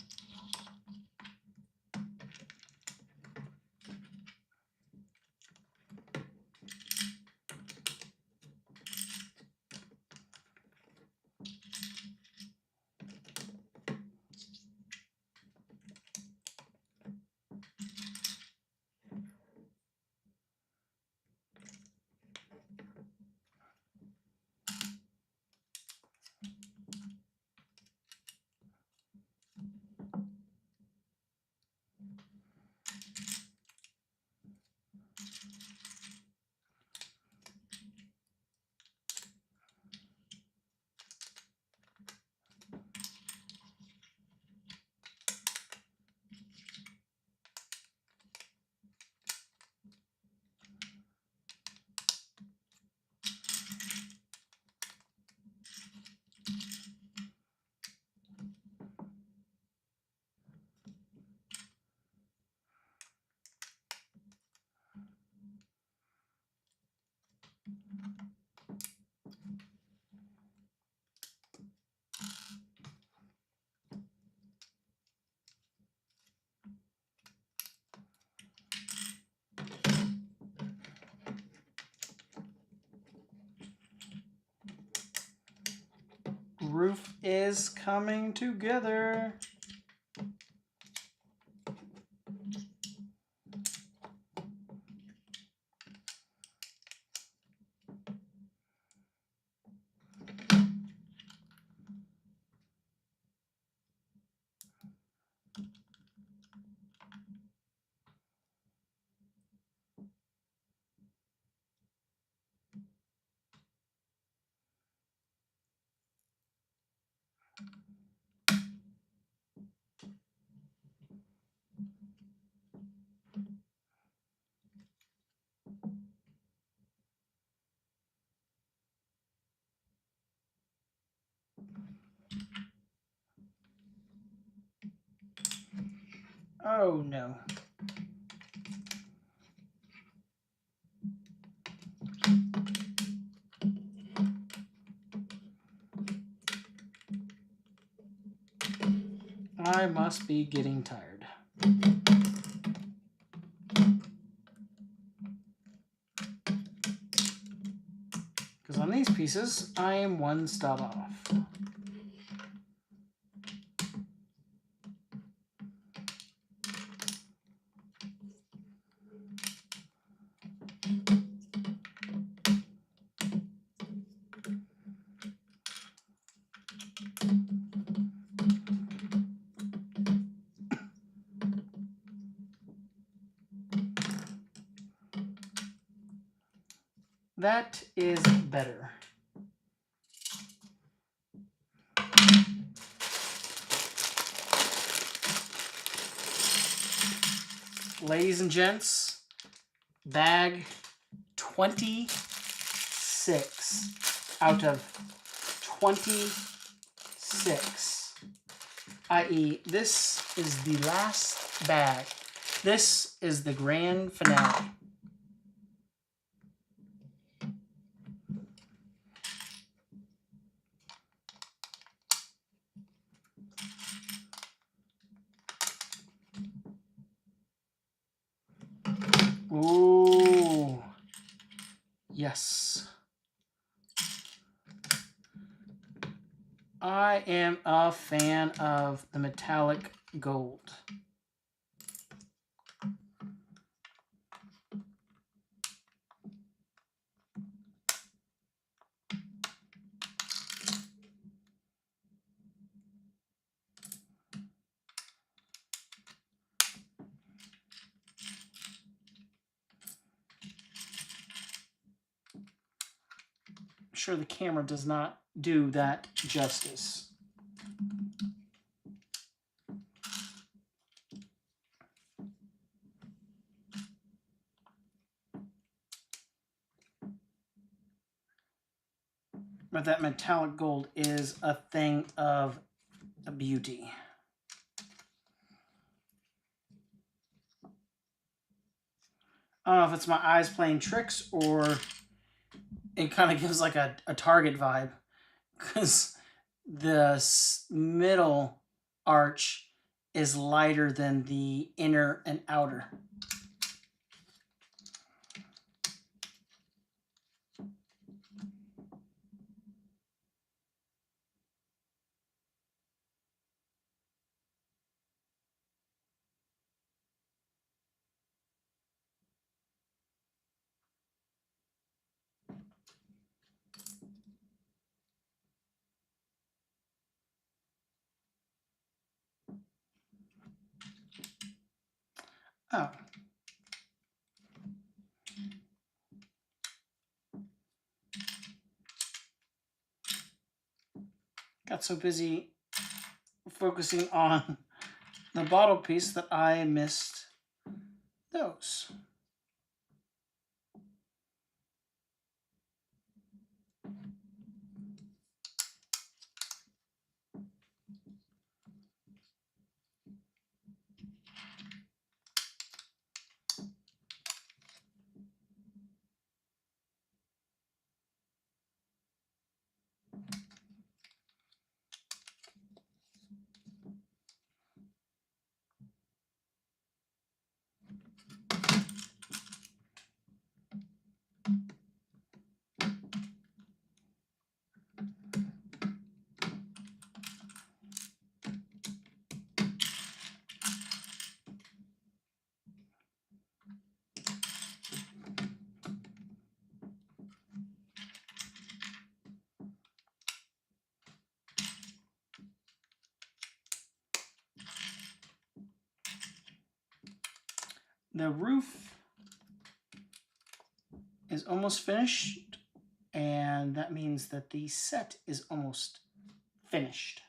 Roof is coming together. Oh no. I must be getting tired. Because on these pieces, I am one stop off. That is better. Ladies and gents, bag 26 out of 26. I.e., this is the last bag. This is the grand finale. Ooh. Yes. I am a fan of the metallic gold. I'm sure the camera does not do that justice. But that metallic gold is a thing of beauty. I don't know if it's my eyes playing tricks or it kind of gives like a Target vibe. Because the middle arch is lighter than the inner and outer. Oh. Got so busy focusing on the bottle piece that I missed those. the roof is almost finished, and that means that the set is almost finished.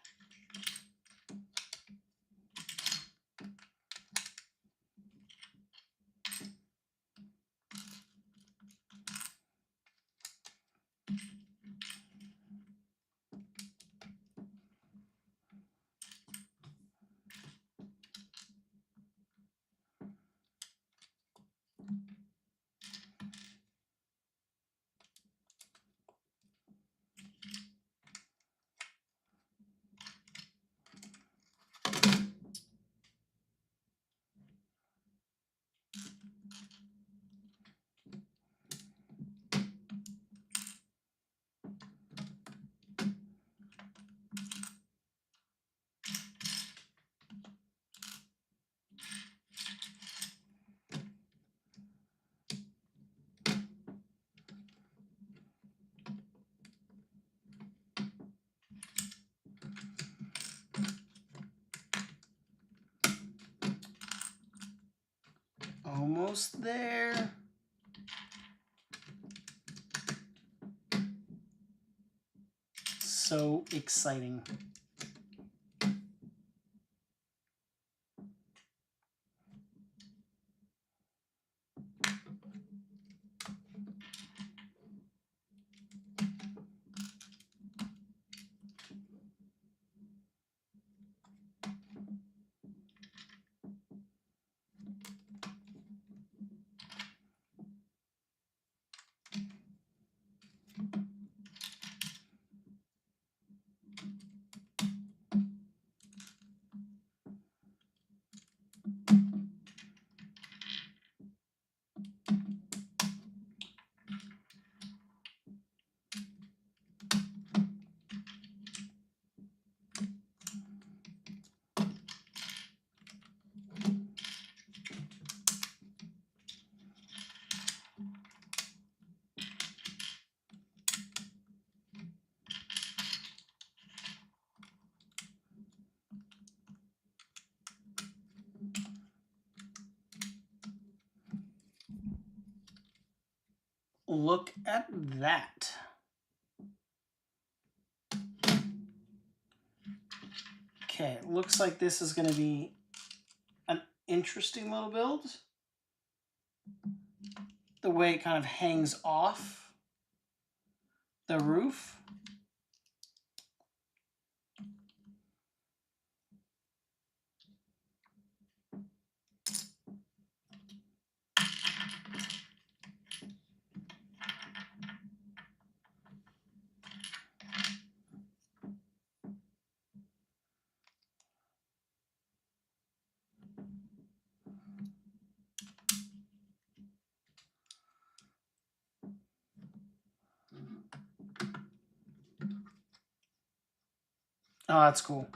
Almost there. So exciting. Look at that. Okay, looks like this is going to be an interesting little build. The way it kind of hangs off the roof. Oh, that's cool.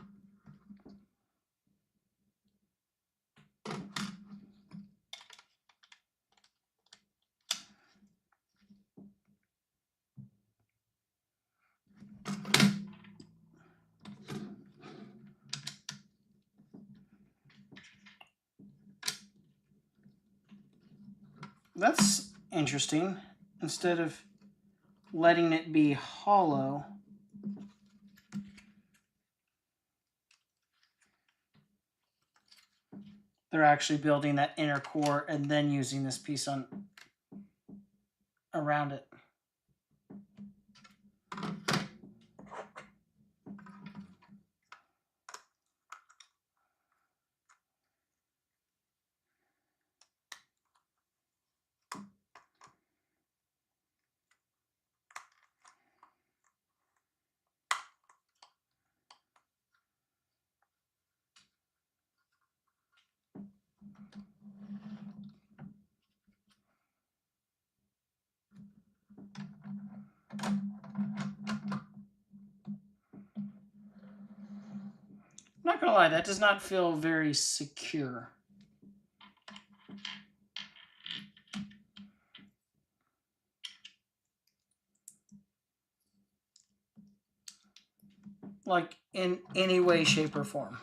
That's interesting. Instead of letting it be hollow, they're actually building that inner core and then using this piece on around it. I'm not gonna lie, that does not feel very secure. Like in any way, shape, or form.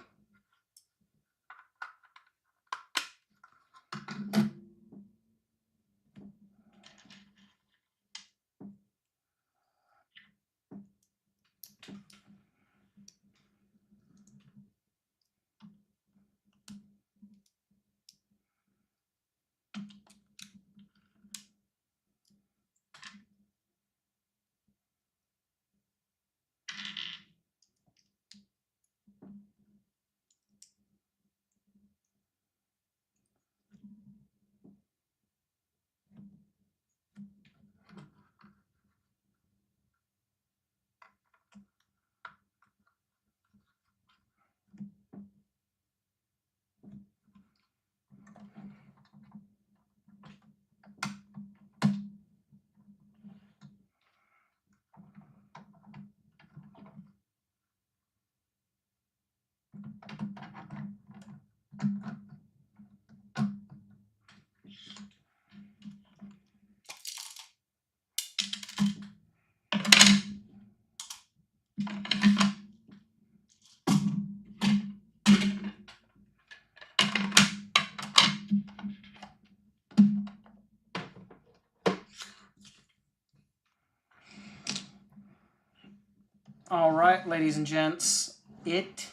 All right, ladies and gents, it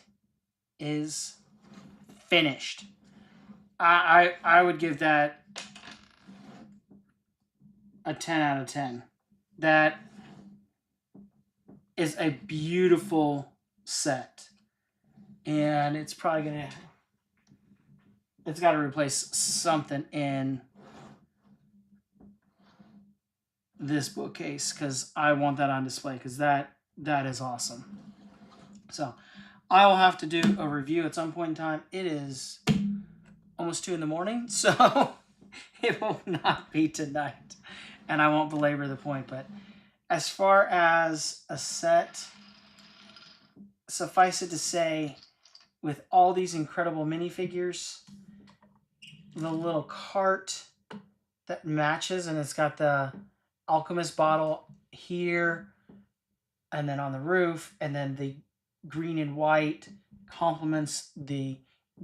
is finished. I would give that a 10 out of 10. That is a beautiful set. And it's probably gonna, it's got to replace something in this bookcase because I want that on display because that is awesome. So I will have to do a review at some point in time. It is almost 2 in the morning, so it will not be tonight, and I won't belabor the point. But as far as a set, suffice it to say, with all these incredible minifigures, the little cart that matches, and it's got the Alchemist bottle here, and then on the roof, and then the green and white complements the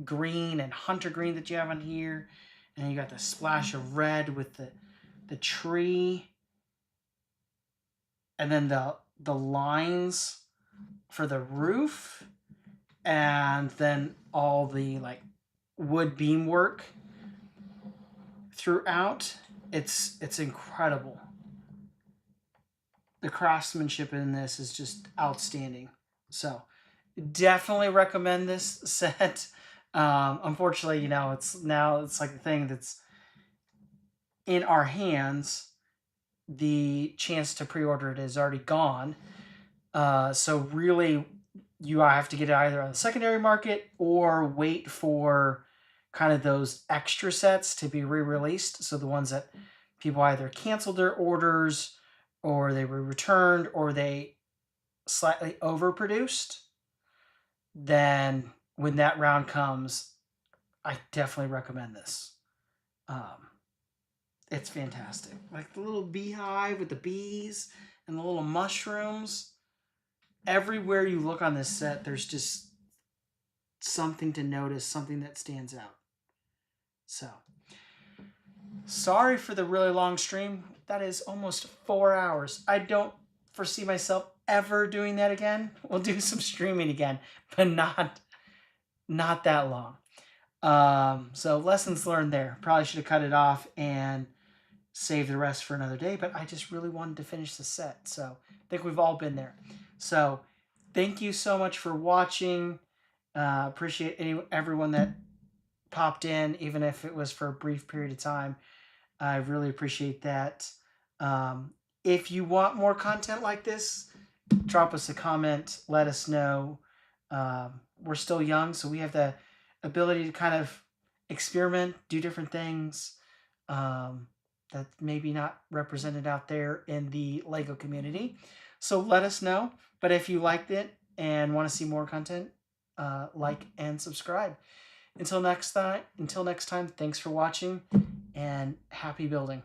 green and hunter green that you have on here, and you got the splash of red with the tree, and then the lines for the roof, and then all the like wood beam work throughout. It's incredible. The craftsmanship in this is just outstanding. So definitely recommend this set. Unfortunately, you know, it's like the thing that's in our hands. The chance to pre-order it is already gone. So really, you have to get it either on the secondary market or wait for kind of those extra sets to be re-released. So the ones that people either canceled their orders or they were returned or they slightly overproduced. Then when that round comes, I definitely recommend this. It's fantastic. Like the little beehive with the bees and the little mushrooms. Everywhere you look on this set, there's just something to notice, something that stands out. So, sorry for the really long stream. That is almost 4 hours. I don't foresee myself ever doing that again. We'll do some streaming again, but not that long. So lessons learned there. Probably should have cut it off and save the rest for another day, but I just really wanted to finish the set. So I think we've all been there. So thank you so much for watching. Appreciate everyone that popped in, even if it was for a brief period of time. I really appreciate that. If you want more content like this, drop us a comment. Let us know. We're still young, so we have the ability to kind of experiment, do different things that maybe not represented out there in the LEGO community. So let us know. But if you liked it and want to see more content, like and subscribe. Until next time, thanks for watching and happy building.